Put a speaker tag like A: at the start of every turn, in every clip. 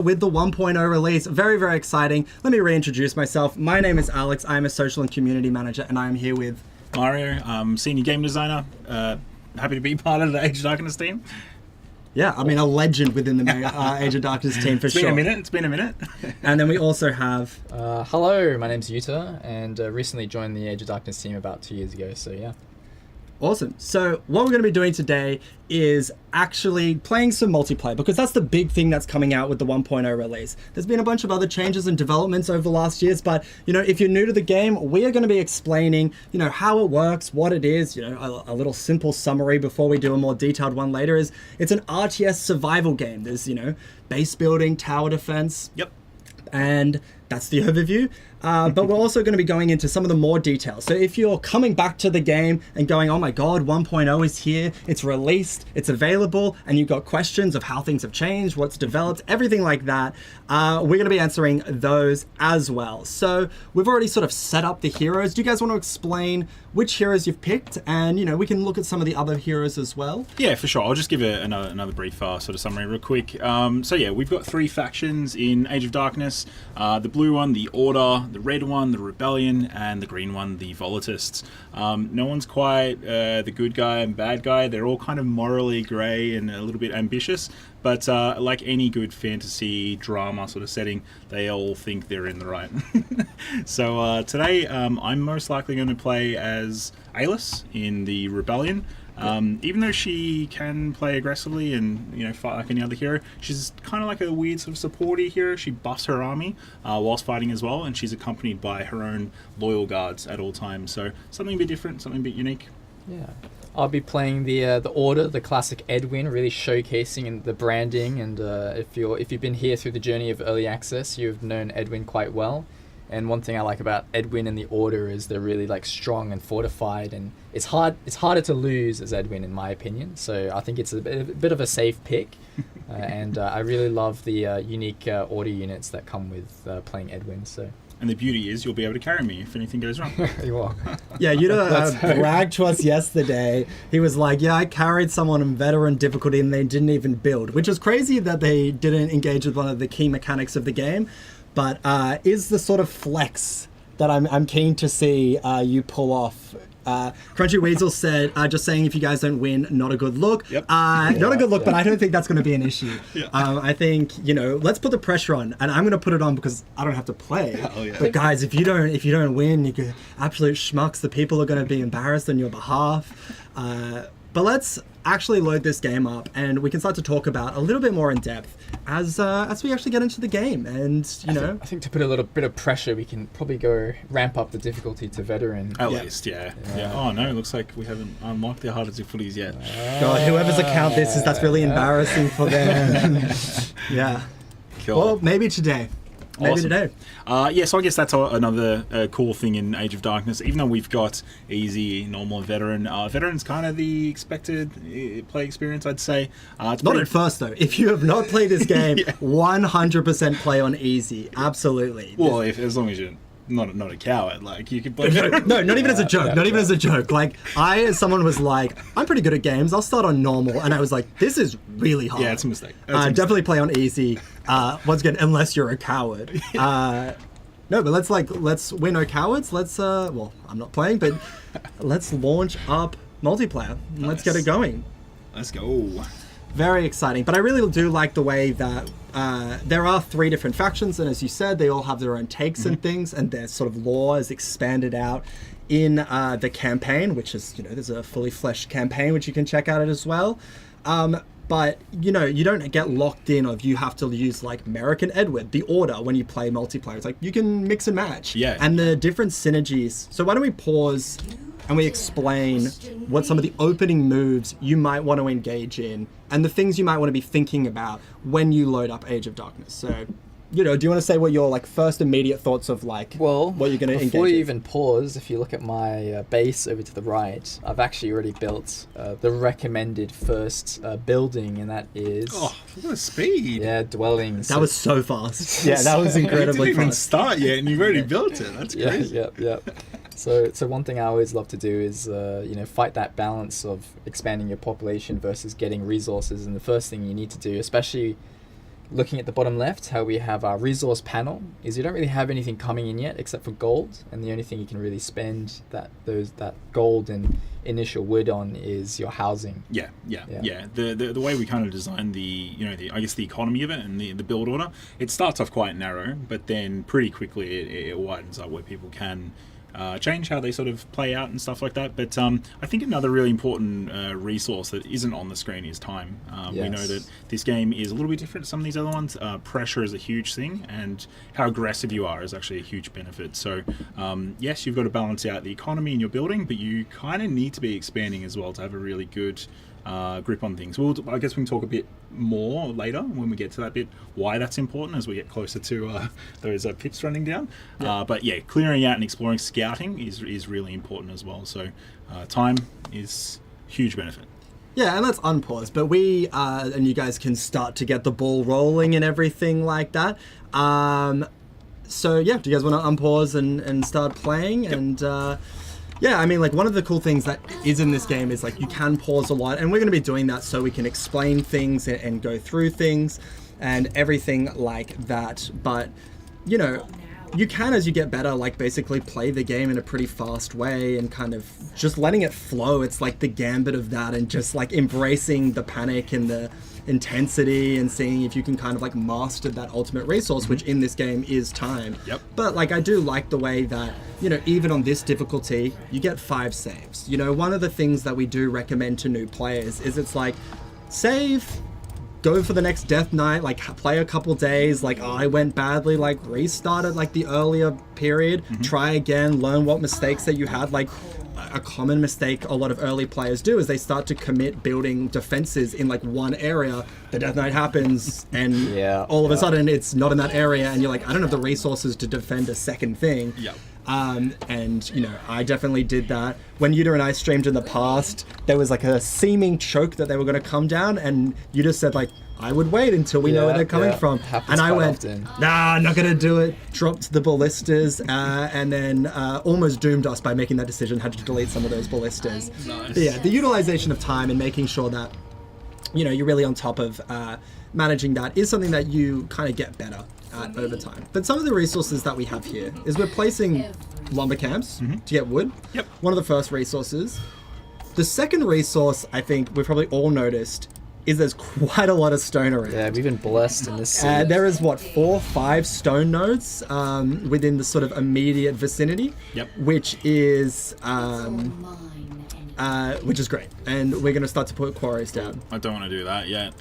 A: With the 1.0 release, very, very exciting. Let me reintroduce myself. My name is Alex. I'm a social and community manager, and I'm here with
B: Mario, senior game designer. Happy to be part of the Age of Darkness team.
A: Yeah, I mean, a legend within the Age of Darkness team for sure.
B: It's been a minute.
A: And then we also have...
C: Hello, my name's Yuuta, and recently joined the Age of Darkness team about 2 years ago, so yeah.
A: Awesome. So what we're going to be doing today is actually playing some multiplayer, because that's the big thing that's coming out with the 1.0 release. There's been a bunch of other changes and developments over the last years, but if you're new to the game, we are going to be explaining how it works, what it is. A little simple summary before we do a more detailed one later is it's an RTS survival game. There's base building, tower defense.
B: Yep.
A: And that's the overview. But we're also going to be going into some of the more details. So if you're coming back to the game and going, oh my God, 1.0 is here, it's released, it's available, and you've got questions of how things have changed, what's developed, everything like that, we're going to be answering those as well. So we've already sort of set up the heroes. Do you guys want to explain which heroes you've picked? And, we can look at some of the other heroes as well.
B: Yeah, for sure. I'll just give another brief sort of summary real quick. So yeah, we've got 3 factions in Age of Darkness. The blue one, the Order, the red one, the Rebellion, and the green one, the Volatists. No one's quite the good guy and bad guy. They're all kind of morally grey and a little bit ambitious, but like any good fantasy drama sort of setting, they all think they're in the right. So today I'm most likely going to play as Alis in the Rebellion. Even though she can play aggressively and fight like any other hero, she's kind of like a weird sort of supporty hero. She buffs her army whilst fighting as well, and she's accompanied by her own loyal guards at all times. So something a bit different, something a bit unique.
C: Yeah, I'll be playing the Order, the classic Edwin, really showcasing the branding. And if you've been here through the journey of early access, you've known Edwin quite well. And one thing I like about Edwin and the Order is they're really strong and fortified, and it's harder to lose as Edwin, in my opinion. So I think it's a bit of a safe pick, and I really love the unique Order units that come with playing Edwin. So.
B: And the beauty is you'll be able to carry me if anything goes wrong.
C: You are.
A: Yeah, Yuuta bragged to us yesterday. He was like, yeah, I carried someone in veteran difficulty and they didn't even build, which is crazy that they didn't engage with one of the key mechanics of the game. But is the sort of flex that I'm keen to see you pull off. Crunchy Weasel said, just saying if you guys don't win, not a good look.
B: Yep.
A: Not a good look, but I don't think that's going to be an issue.
B: Yeah.
A: I think, let's put the pressure on, and I'm going to put it on because I don't have to play.
B: Oh, yeah.
A: But guys, if you don't win, you get absolute schmucks. The people are going to be embarrassed on your behalf. But let's actually load this game up, and we can start to talk about a little bit more in depth as we actually get into the game. And
C: I think to put a little bit of pressure, we can probably go ramp up the difficulty to veteran.
B: At least, yeah. Oh no, it looks like we haven't unlocked the harder difficulties yet.
A: God, whoever's account this is, that's really embarrassing for them. Yeah.
B: Cool.
A: Well, maybe today. Maybe
B: Awesome.
A: today.
B: So I guess that's another cool thing in Age of Darkness. Even though we've got easy, normal, and veteran, veteran's kind of the expected play experience, I'd say.
A: Not at first, though. If you have not played this game, 100% play on easy. Absolutely.
B: Well, as long as you're not a coward, you can play veteran.
A: No, not even as a joke. Not even as a joke. I, as someone was like, I'm pretty good at games. I'll start on normal. And I was like, this is really hard.
B: Yeah, it's a mistake.
A: Definitely play on easy. Once again, unless you're a coward. No, but let's we're no cowards. Well, I'm not playing, but let's launch up multiplayer. And Let's get it going.
B: Let's go.
A: Very exciting. But I really do like the way that there are 3 different factions, and as you said, they all have their own takes and things, and their sort of lore is expanded out in the campaign, which is, there's a fully fleshed campaign which you can check out as well. But, you don't get locked in of you have to use Merrick and Edward, the Order, when you play multiplayer. It's you can mix and match.
B: Yeah.
A: And the different synergies. So why don't we pause and we explain what some of the opening moves you might want to engage in and the things you might want to be thinking about when you load up Age of Darkness. So, do you want to say what your first immediate thoughts of what you're going to engage
C: Before you
A: in?
C: even pause, if you look at my base over to the right, I've actually already built the recommended first building, and that is...
B: Oh, what a speed.
C: Yeah, dwellings.
A: That was so fast. Yeah, that was incredibly
B: You didn't even
A: fast.
B: start yet, and you've already built it. That's crazy.
C: Yeah. So one thing I always love to do is, fight that balance of expanding your population versus getting resources. And the first thing you need to do, especially looking at the bottom left, how we have our resource panel, is you don't really have anything coming in yet except for gold, and the only thing you can really spend that gold and initial wood on is your housing.
B: Yeah. The way we kind of design I guess the economy of it and the build order, it starts off quite narrow, but then pretty quickly it widens up where people can change how they sort of play out and stuff like that. But I think another really important resource that isn't on the screen is time. We know that this game is a little bit different to some of these other ones. Pressure is a huge thing, and how aggressive you are is actually a huge benefit. So yes, you've got to balance out the economy in your building, but you kind of need to be expanding as well to have a really good grip on things. I guess we can talk a bit more later when we get to that bit, why that's important as we get closer to those pits running down. But yeah, clearing out and exploring, scouting is really important as well. So time is huge benefit.
A: Yeah, and let's unpause, but we, and you guys can start to get the ball rolling and everything like that. So yeah, do you guys want to unpause and start playing?
B: Yep.
A: And yeah, I mean, like, one of the cool things that is in this game is, like, you can pause a lot, and we're going to be doing that so we can explain things and go through things and everything like that. But, you know, you can, as you get better, like, basically play the game in a pretty fast way and kind of just letting it flow. It's like the gambit of that, and just, like, embracing the panic and the intensity and seeing if you can kind of, like, master that ultimate resource, which in this game is time.
B: Yep.
A: But, like, I do like the way that, you know, even on this difficulty, you get 5 saves. You know, one of the things that we do recommend to new players is it's like, save, go for the next death knight, like, play a couple days, like, oh, I went badly, like, restart at, like, the earlier period, try again, learn what mistakes that you had. Like, a common mistake a lot of early players do is they start to commit building defenses in, like, one area. The death knight happens, and all of a sudden it's not in that area, and you're like, I don't have the resources to defend a second thing. And, you know, I definitely did that. When Yuuta and I streamed in the past, there was, like, a seeming choke that they were going to come down, and you just said, like, I would wait until we know where they're coming from. And I went, nah, I'm not going to do it. Dropped the ballistas, and then almost doomed us by making that decision. Had to delete some of those ballistas.
B: Nice.
A: But yeah, the utilization of time and making sure that, you know, you're really on top of managing that is something that you kind of get better at over time. But some of the resources that we have here is we're placing lumber camps to get wood.
B: Yep.
A: One of the first resources. The second resource, I think we've probably all noticed, is there's quite a lot of stone around.
C: Yeah, we've been blessed in this city.
A: There is, what, 4 or 5 stone nodes within the sort of immediate vicinity, which is great. And we're going to start to put quarries down.
B: I don't want to do that yet.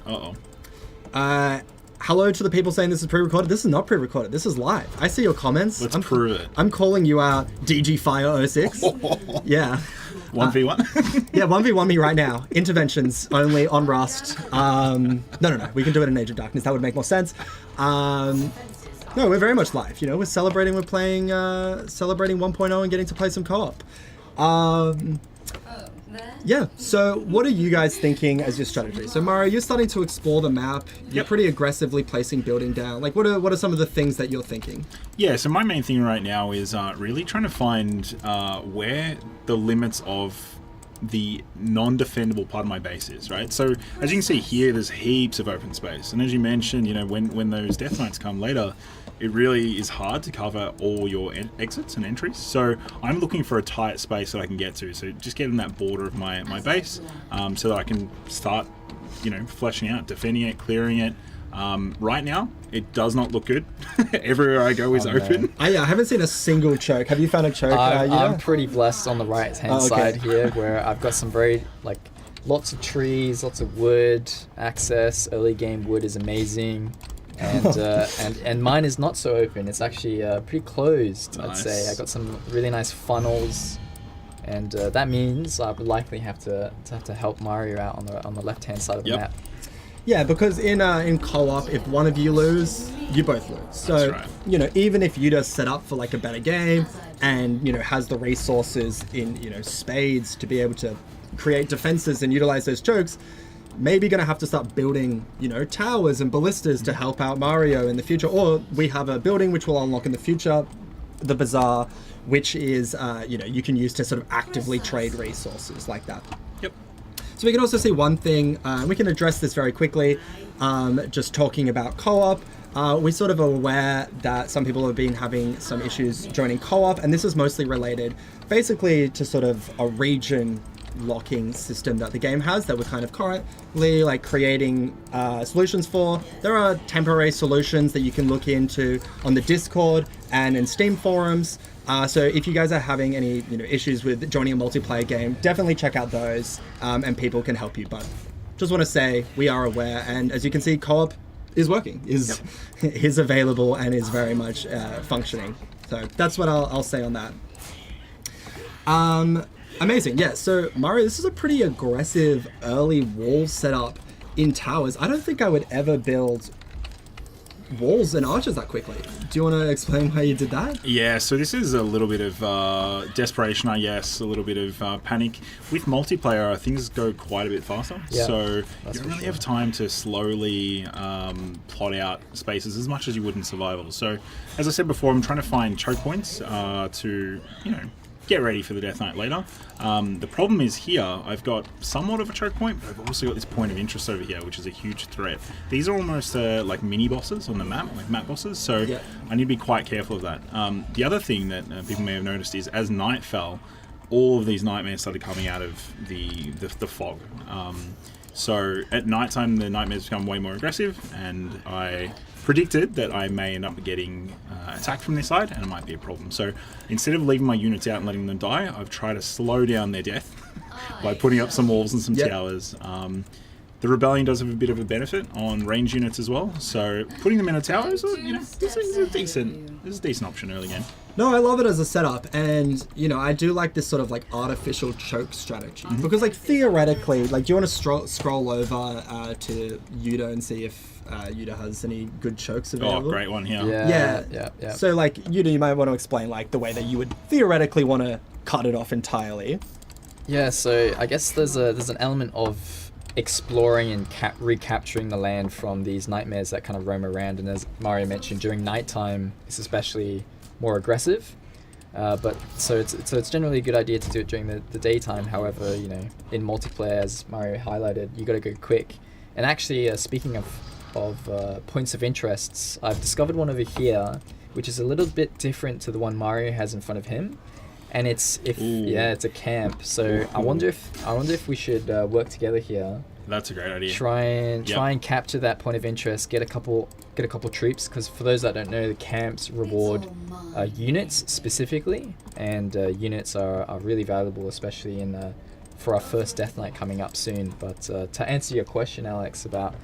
A: Hello to the people saying this is pre-recorded. This is not pre-recorded. This is live. I see your comments.
B: Let's prove it.
A: I'm calling you out, DG Fire 06. Yeah.
B: 1v1?
A: Yeah, 1v1 me right now. Interventions only on Rust. No. We can do it in Age of Darkness. That would make more sense. No, we're very much live. You know, we're celebrating. We're playing, celebrating 1.0 and getting to play some co-op. Yeah, so what are you guys thinking as your strategy? So Mario, you're starting to explore the map. You're pretty aggressively placing building down. Like, what are some of the things that you're thinking? Yeah,
B: so my main thing right now is really trying to find where the limits of the non-defendable part of my base is, right? So as you can see here, there's heaps of open space. And as you mentioned, you know, when those death knights come later, it really is hard to cover all your exits and entries. So I'm looking for a tight space that I can get to. So just getting that border of my base so that I can start, you know, fleshing out, defending it, clearing it. Right now, it does not look good. Everywhere I go is open.
A: I haven't seen a single choke. Have you found a choke?
C: I'm pretty blessed on the right-hand side here, where I've got some very, like, lots of trees, lots of wood, access. Early game wood is amazing. And mine is not so open. It's actually pretty closed,
B: Nice.
C: I'd say. I got some really nice funnels, and that means I would likely have to help Mario out on the left-hand side of the map.
A: Yeah, because in co-op, if one of you lose, you both lose. So,
B: That's right.
A: you know, even if you just set up for, like, a better game and, you know, has the resources in, you know, spades to be able to create defenses and utilize those chokes, maybe going to have to start building, you know, towers and ballistas to help out Mario in the future. Or we have a building which will unlock in the future, the bazaar, which is, you know, you can use to sort of actively trade resources like that.
B: Yep.
A: So we can also see one thing, we can address this very quickly, just talking about co-op. We sort of are aware that some people have been having some issues joining co-op, and this is mostly related basically to sort of a region locking system that the game has that we're kind of currently like creating solutions for. There are temporary solutions that you can look into on the Discord and in Steam forums. So if you guys are having any issues with joining a multiplayer game, definitely check out those, and people can help you. But just want to say we are aware, and as you can see, co-op is working, is available, and is very much functioning. So that's what I'll say on that. Amazing. Yeah, so Mario, this is a pretty aggressive early wall setup in towers. I don't think I would ever build walls and arches that quickly. Do you want to explain how you did that?
B: Yeah, so this is a little bit of desperation, I guess, a little bit of panic. With multiplayer, things go quite a bit faster, so you don't really have time to slowly plot out spaces as much as you would in survival. So, as I said before, I'm trying to find choke points to, get ready for the Death Knight later. The problem is here, I've got somewhat of a choke point, but I've also got this point of interest over here, which is a huge threat. These are almost like mini bosses on the map, like map bosses, so I need to be quite careful of that. The other thing that people may have noticed is as night fell, all of these nightmares started coming out of the fog. So at nighttime, the nightmares become way more aggressive, and I predicted that I may end up getting attacked from this side, and it might be a problem. So instead of leaving my units out and letting them die, I've tried to slow down their death by putting up some walls and some towers. The Rebellion does have a bit of a benefit on range units as well, so putting them in a tower is, this is a decent option early game.
A: No, I love it as a setup, and I do like this sort of like artificial choke strategy, because like theoretically, like, do you want to scroll over to Yuuta and see if Yuuta has any good chokes available?
B: Oh, great one here.
A: Yeah. So like Yuuta, you might want to explain like the way that you would theoretically want to cut it off entirely.
C: Yeah, so I guess there's an element of exploring and recapturing the land from these nightmares that kind of roam around, and as Mario mentioned, during nighttime it's especially more aggressive, but so it's generally a good idea to do it during the daytime. However, in multiplayer, as Mario highlighted, you got to go quick. And actually, speaking of points of interests, I've discovered one over here which is a little bit different to the one Mario has in front of him, and it's a camp. So I wonder if we should work together here.
B: That's a great idea.
C: Try and capture that point of interest. Get a couple troops, because for those that don't know, the camps reward units specifically, and units are really valuable, especially for our first Death Knight coming up soon. But to answer your question, Alex, about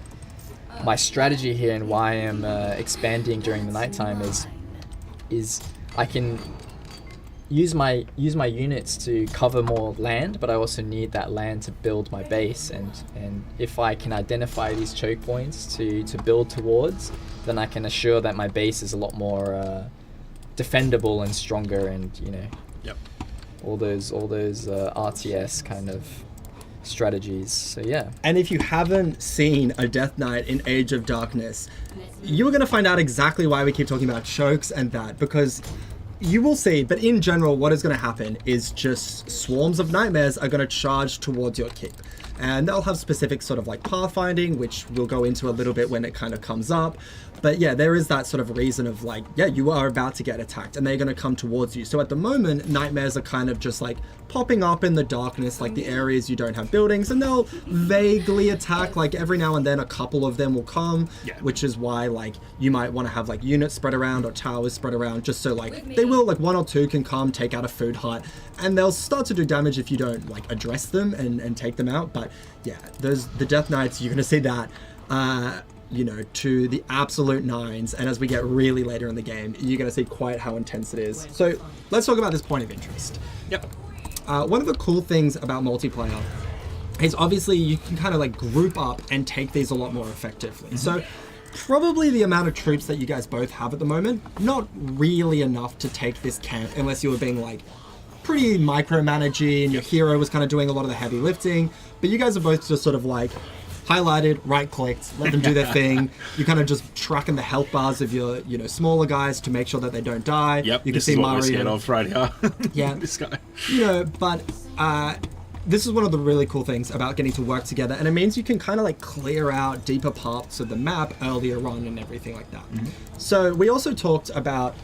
C: my strategy here and why I'm expanding during the nighttime is I can use my units to cover more land, but I also need that land to build my base, and if I can identify these choke points to build towards, then I can assure that my base is a lot more defendable and stronger, and all those RTS kind of strategies. So yeah.
A: And if you haven't seen a Death Knight in Age of Darkness, you're going to find out exactly why we keep talking about chokes and that, because you will see, but in general, what is going to happen is just swarms of nightmares are going to charge towards your keep. And they'll have specific sort of like pathfinding, which we'll go into a little bit when it kind of comes up. But yeah, there is that sort of reason of like, you are about to get attacked and they're going to come towards you. So at the moment, nightmares are kind of just like popping up in the darkness, like the areas you don't have buildings, and they'll vaguely attack. Like every now and then a couple of them will come, which is why like you might want to have like units spread around or towers spread around, just so like they will, like one or two can come, take out a food hut, and they'll start to do damage if you don't like address them and take them out. But yeah, the Death Knights, you're going to see that to the absolute nines, and as we get really later in the game, you're going to see quite how intense it is. So let's talk about this point of interest. One of the cool things about multiplayer is obviously you can kind of like group up and take these a lot more effectively. So probably the amount of troops that you guys both have at the moment, not really enough to take this camp unless you were being like pretty micromanaging and your hero was kind of doing a lot of the heavy lifting. But you guys are both just sort of like highlighted, right-clicked, let them do their thing. You kind of just tracking the health bars of your, smaller guys to make sure that they don't die.
B: Yep,
A: you can
B: this
A: see
B: is what
A: Mario.
B: we're scared of right here.
A: Yeah,
B: this guy.
A: But this is one of the really cool things about getting to work together, and it means you can kind of like clear out deeper parts of the map earlier on and everything like that. So we also talked about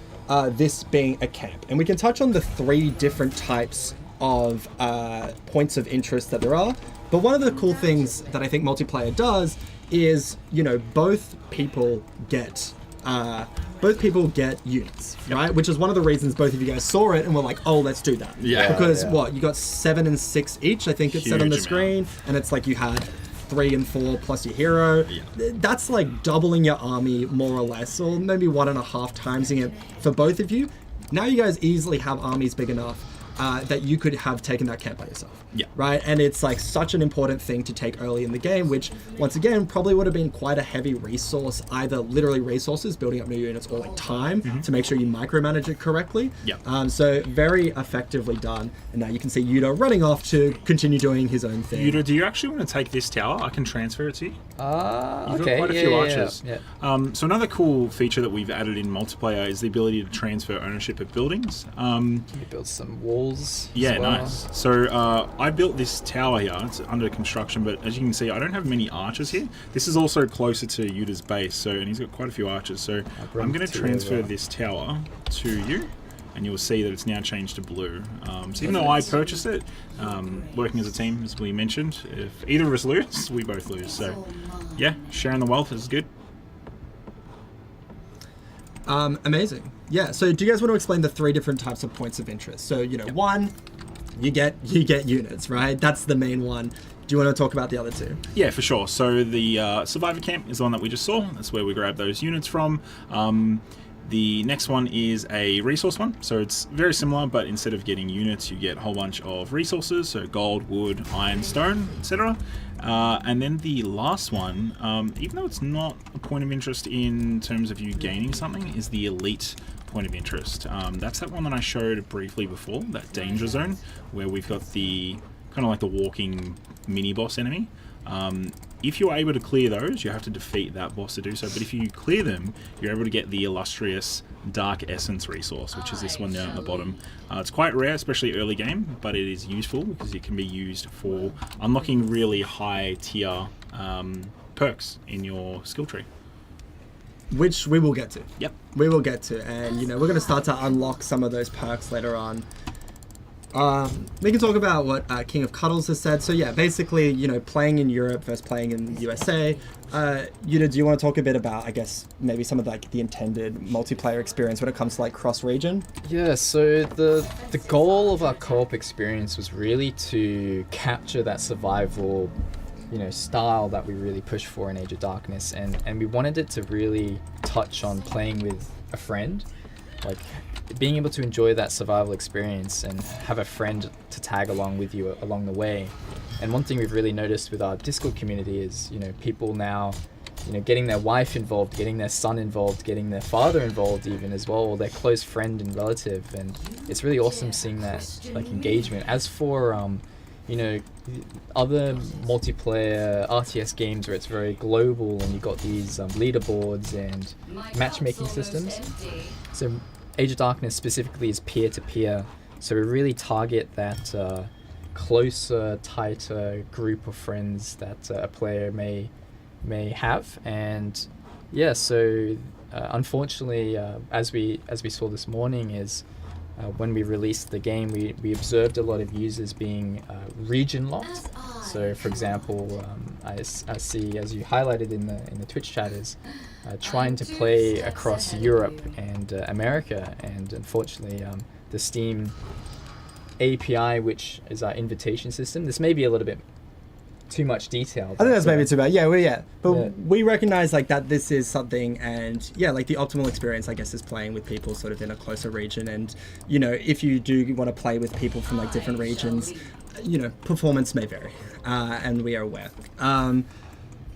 A: this being a camp, and we can touch on the 3 different types of points of interest that there are. But one of the cool things that I think multiplayer does is, you know, both people get units, right? Which is one of the reasons both of you guys saw it and were like, oh, let's do that. Because what, you got 7 and 6 each, I think it said on the screen, and it's like you had 3 and 4 plus your hero. That's like doubling your army more or less, or maybe 1.5 timesing it for both of you. Now you guys easily have armies big enough that you could have taken that camp by yourself. Right? And it's like such an important thing to take early in the game, which once again probably would have been quite a heavy resource, either literally resources, building up new units, or like time to make sure you micromanage it correctly. So very effectively done. And now you can see Yuuta running off to continue doing his own thing.
B: Yuuta, do you actually want to take this tower? I can transfer it to you. You've got
C: Okay.
B: quite a few archers. So another cool feature that we've added in multiplayer is the ability to transfer ownership of buildings.
C: You build some walls.
B: Yeah,
C: as well.
B: nice. So I built this tower here. It's under construction, but as you can see, I don't have many archers here. This is also closer to Yuta's base, so and he's got quite a few archers. So I'm going to transfer this tower to you, and you'll see that it's now changed to blue. So even though I purchased it, working as a team, as we mentioned, if either of us lose, we both lose. So yeah, sharing the wealth is good.
A: Amazing. Yeah, so do you guys want to explain the 3 different types of points of interest? So, you know, one, you get units, right? That's the main one. Do you want to talk about the other 2?
B: Yeah, for sure. So the Survivor Camp is the one that we just saw. That's where we grab those units from. The next one is a resource one. So it's very similar, but instead of getting units, you get a whole bunch of resources. So gold, wood, iron, stone, etc. And then the last one, even though it's not a point of interest in terms of you gaining something, is the elite point of interest. That's that one that I showed briefly before, that danger zone, where we've got the kind of like the walking mini boss enemy. If you're able to clear those, you have to defeat that boss to do so, but if you clear them, you're able to get the illustrious Dark Essence resource, which is this one down at the bottom. It's quite rare, especially early game, but it is useful because it can be used for unlocking really high tier perks in your skill tree.
A: Which we will get to.
B: Yep.
A: We will get to, and you know, we're going to start to unlock some of those perks later on. We can talk about what King of Cuddles has said. So yeah, basically, you know, playing in Europe versus playing in the USA. Yuuta, do you want to talk a bit about, I guess, maybe some of like the intended multiplayer experience when it comes to like cross-region?
C: Yeah, so the goal of our co-op experience was really to capture that survival, you know, style that we really push for in Age of Darkness, and we wanted it to really touch on playing with a friend, like being able to enjoy that survival experience and have a friend to tag along with you along the way. And one thing we've really noticed with our Discord community is, you know, people now, you know, getting their wife involved, getting their son involved, getting their father involved even as well, or their close friend and relative, and it's really awesome seeing that like engagement. As for you know, other multiplayer RTS games where it's very global and you've got these leaderboards and matchmaking systems. So Age of Darkness specifically is peer-to-peer, so we really target that closer, tighter group of friends that a player may have. And yeah, so unfortunately, as we saw this morning, is when we released the game, we observed a lot of users being region locked. So for example, I see, as you highlighted in the Twitch chat, is trying to play across Europe and America, and unfortunately the Steam API, which is our invitation system, this may be a little bit too much detail.
A: I think that's maybe too bad. But
C: Yeah.
A: we recognize like that this is something, and yeah, like the optimal experience, I guess, is playing with people sort of in a closer region. And you know, if you do want to play with people from like different regions, you know, performance may vary, and we are aware.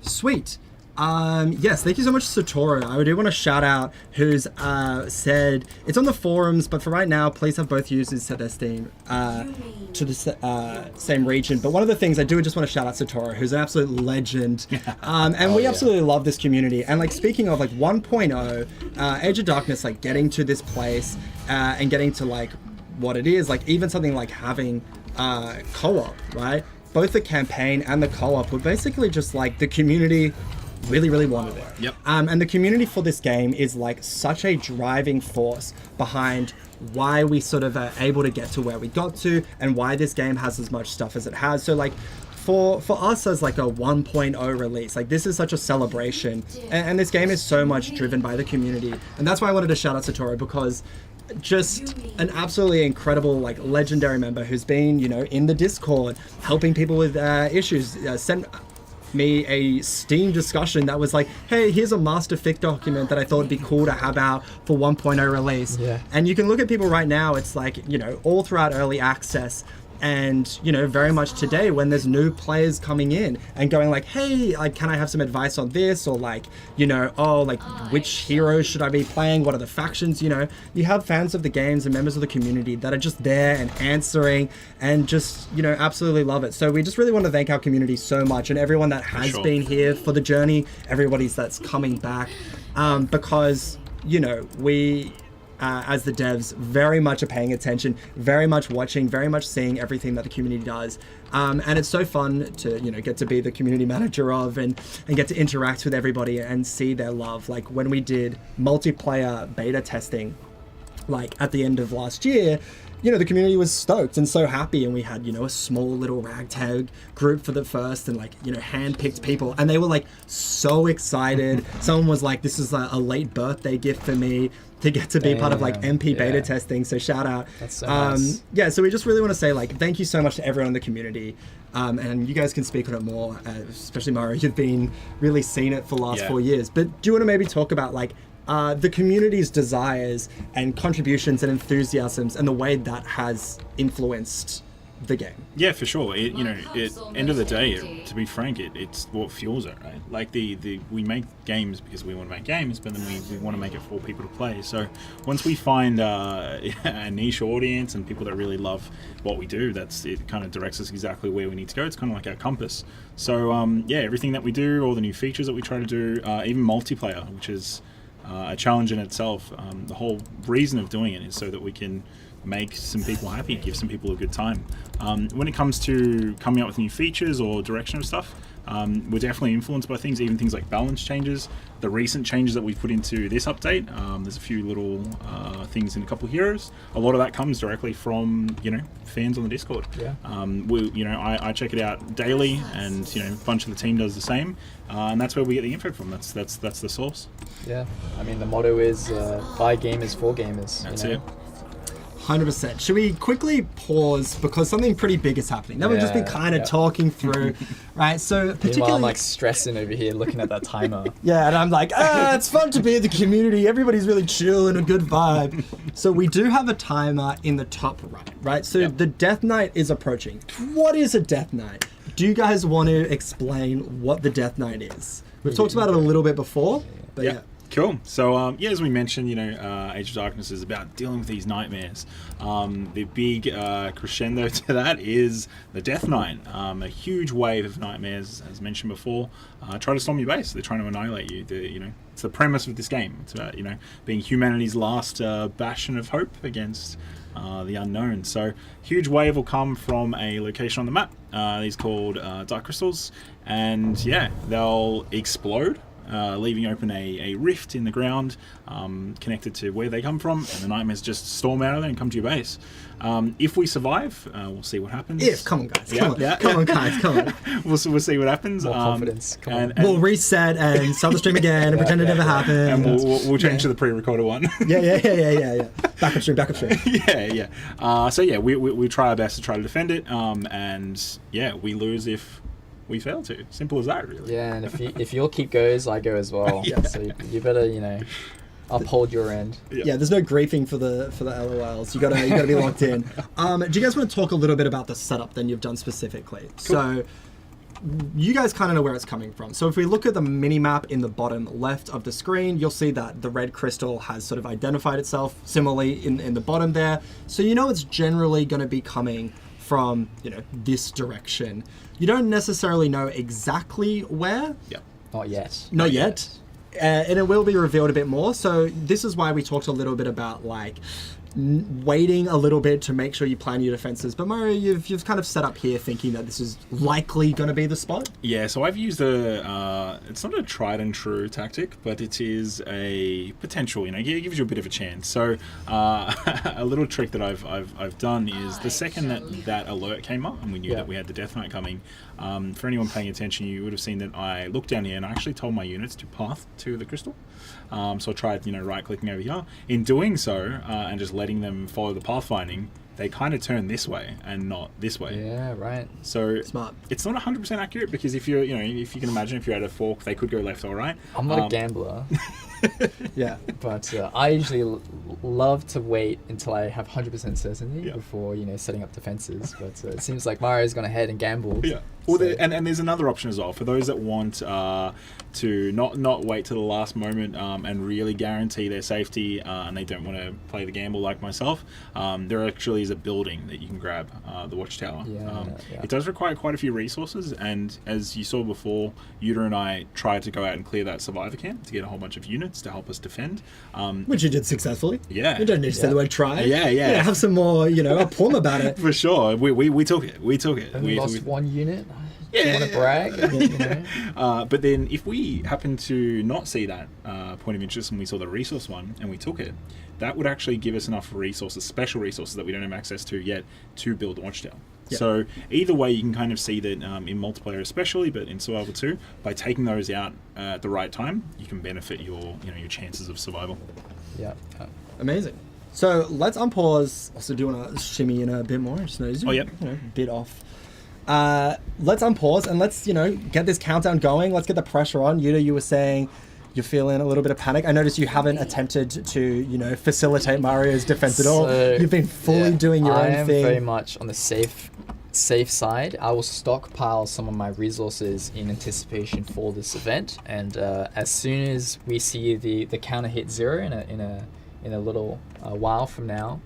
A: Sweet. Yes, thank you so much, Satoru. I do want to shout out who's said it's on the forums, but for right now, please have both users set their Steam to the same region. But one of the things I do just want to shout out Satoru, who's an absolute legend, and we absolutely love this community. And like speaking of like 1.0, Age of Darkness, like getting to this place and getting to like what it is, like even something like having co-op, right? Both the campaign and the co-op were basically just like the community really wanted it.
B: Yep.
A: And the community for this game is like such a driving force behind why we sort of are able to get to where we got to and why this game has as much stuff as it has. So like for us as like a 1.0 release, like this is such a celebration, and this game is so much driven by the community. And that's why I wanted to shout out Satoru, because just an absolutely incredible, like, legendary member who's been, you know, in the Discord helping people with issues, sent me a Steam discussion that was like, hey, here's a master fic document that I thought would be cool to have out for 1.0 release.
C: Yeah.
A: And you can look at people right now, it's like, you know, all throughout early access, and, you know, very much today when there's new players coming in and going like, hey, like, can I have some advice on this? Or like, you know, oh, like, which heroes should I be playing? What are the factions? You know, you have fans of the games and members of the community that are just there and answering and just, you know, absolutely love it. So we just really want to thank our community so much, and everyone that has been here for the journey, everybody that's coming back, because, you know, we... as the devs, very much are paying attention, very much watching, very much seeing everything that the community does. And it's so fun to, you know, get to be the community manager of and get to interact with everybody and see their love. Like when we did multiplayer beta testing, like at the end of last year, you know, the community was stoked and so happy, and we had, you know, a small little ragtag group for the first, and like, you know, hand-picked people, and they were like so excited. Someone was like, this is a late birthday gift for me to get to be part of like MP beta testing, so shout out.
C: That's so nice.
A: Yeah, so we just really want to say like thank you so much to everyone in the community, and you guys can speak on it more, especially Mario, you've been really seen it for the last 4 years, but do you want to maybe talk about like the community's desires and contributions and enthusiasms and the way that has influenced the game?
B: Yeah, for sure. You know, end of the day, to be frank, it's what fuels it, right? Like we make games because we want to make games, but then we want to make it for people to play. So once we find a niche audience and people that really love what we do, it kind of directs us exactly where we need to go. It's kind of like our compass. So yeah, everything that we do, all the new features that we try to do, even multiplayer, which is a challenge in itself. The whole reason of doing it is so that we can make some people happy, give some people a good time. When it comes to coming up with new features or direction of stuff, we're definitely influenced by things, even things like balance changes. The recent changes that we've put into this update, there's a few little things in a couple of heroes. A lot of that comes directly from, you know, fans on the Discord.
C: Yeah.
B: I check it out daily, and, you know, a bunch of the team does the same, and that's where we get the info from. That's the source.
C: Yeah. I mean, the motto is by gamers for gamers.
B: That's
C: you know?
B: it.
A: 100%. Should we quickly pause because something pretty big is happening that we've just been kind of talking through, right? So particularly,
C: meanwhile, I'm like stressing over here looking at that timer.
A: yeah, and I'm like, it's fun to be in the community. Everybody's really chill and a good vibe. So we do have a timer in the top right? So the Death Knight is approaching. What is a Death Knight? Do you guys want to explain what the Death Knight is? We've talked about it a little bit before, but yeah.
B: Cool. So, yeah, as we mentioned, you know, Age of Darkness is about dealing with these nightmares. The big crescendo to that is the Death Knight. A huge wave of nightmares, as mentioned before, try to storm your base. They're trying to annihilate you. You know, it's the premise of this game. It's about, you know, being humanity's last bastion of hope against the unknown. So, huge wave will come from a location on the map. These called Dark Crystals, and yeah, they'll explode. Leaving open a rift in the ground connected to where they come from, and the nightmares just storm out of there and come to your base. If we survive, we'll see what happens.
A: Come on, guys.
B: Yeah.
A: Come on, guys. Come on.
B: We'll see what happens.
C: More confidence. Come on.
B: And
A: we'll reset and start the stream again and pretend it never happened.
B: And we'll change to the pre-recorded one.
A: Yeah. Backup stream.
B: yeah. So yeah, we try our best to try to defend it, and yeah, we lose if we fail to. Simple as that, really.
C: Yeah, and if your keep goes, I go as well.
B: Yeah.
C: So you better, you know, uphold your end.
A: Yeah, there's no griefing for the LOLs. You gotta be locked in. Do you guys want to talk a little bit about the setup then you've done specifically? Cool. So you guys kind of know where it's coming from. So if we look at the mini map in the bottom left of the screen, you'll see that the red crystal has sort of identified itself similarly in the bottom there. So you know it's generally going to be coming from, you know, this direction. You don't necessarily know exactly where.
B: Yeah.
C: Not yet.
A: Not yet. And it will be revealed a bit more. So this is why we talked a little bit about like waiting a little bit to make sure you plan your defenses. But Mario, you've kind of set up here thinking that this is likely going to be the spot.
B: Yeah, so I've used it's not a tried and true tactic, but it is a potential, it gives you a bit of a chance. So a little trick that I've done is the second that alert came up and we knew that we had the Death Knight coming, for anyone paying attention, you would have seen that I looked down here and I actually told my units to path to the crystal. So I tried, right-clicking over here. In doing so, and just letting them follow the pathfinding, they kind of turn this way and not this way.
C: Yeah, right.
B: So
A: Smart.
B: It's not 100% accurate because if you're, if you can imagine, if you're at a fork, they could go left or right.
C: I'm not a gambler.
A: Yeah.
C: But I usually love to wait until I have 100% certainty before, setting up defenses. But it seems like Mario's gone ahead and gambled.
B: Yeah. Well,
C: So-
B: and there's another option as well for those that want to not wait to the last moment and really guarantee their safety and they don't want to play the gamble like myself. There actually is a building that you can grab, the watchtower.
C: Yeah.
B: It does require quite a few resources, and as you saw before, Yuuta and I tried to go out and clear that survivor camp to get a whole bunch of units to help us defend.
A: Which you did successfully.
B: Yeah.
A: You don't need to say the word try.
B: Yeah.
A: Have some more, a poem about it.
B: For sure. We took it. We took it.
C: Only
B: We
C: lost one unit. Do you want to brag?
B: But then if we happen to not see that point of interest and we saw the resource one and we took it, that would actually give us enough resources, special resources that we don't have access to yet, to build the watchtower.
A: Yep.
B: So either way, you can kind of see that in multiplayer especially, but in survival too, by taking those out at the right time, you can benefit your chances of survival.
C: Yeah.
A: Amazing. So let's unpause. Also, do you want to shimmy in a bit more? Just notice
B: Oh, yep.
A: Bit off. Let's unpause and let's, get this countdown going. Let's get the pressure on. Yuuta, you were saying you're feeling a little bit of panic. I noticed you haven't attempted to, facilitate Mario's defense at all. You've been fully doing your own
C: I am
A: thing.
C: very much on the safe side. I will stockpile some of my resources in anticipation for this event, and as soon as we see the counter hit 0 in a little while from now,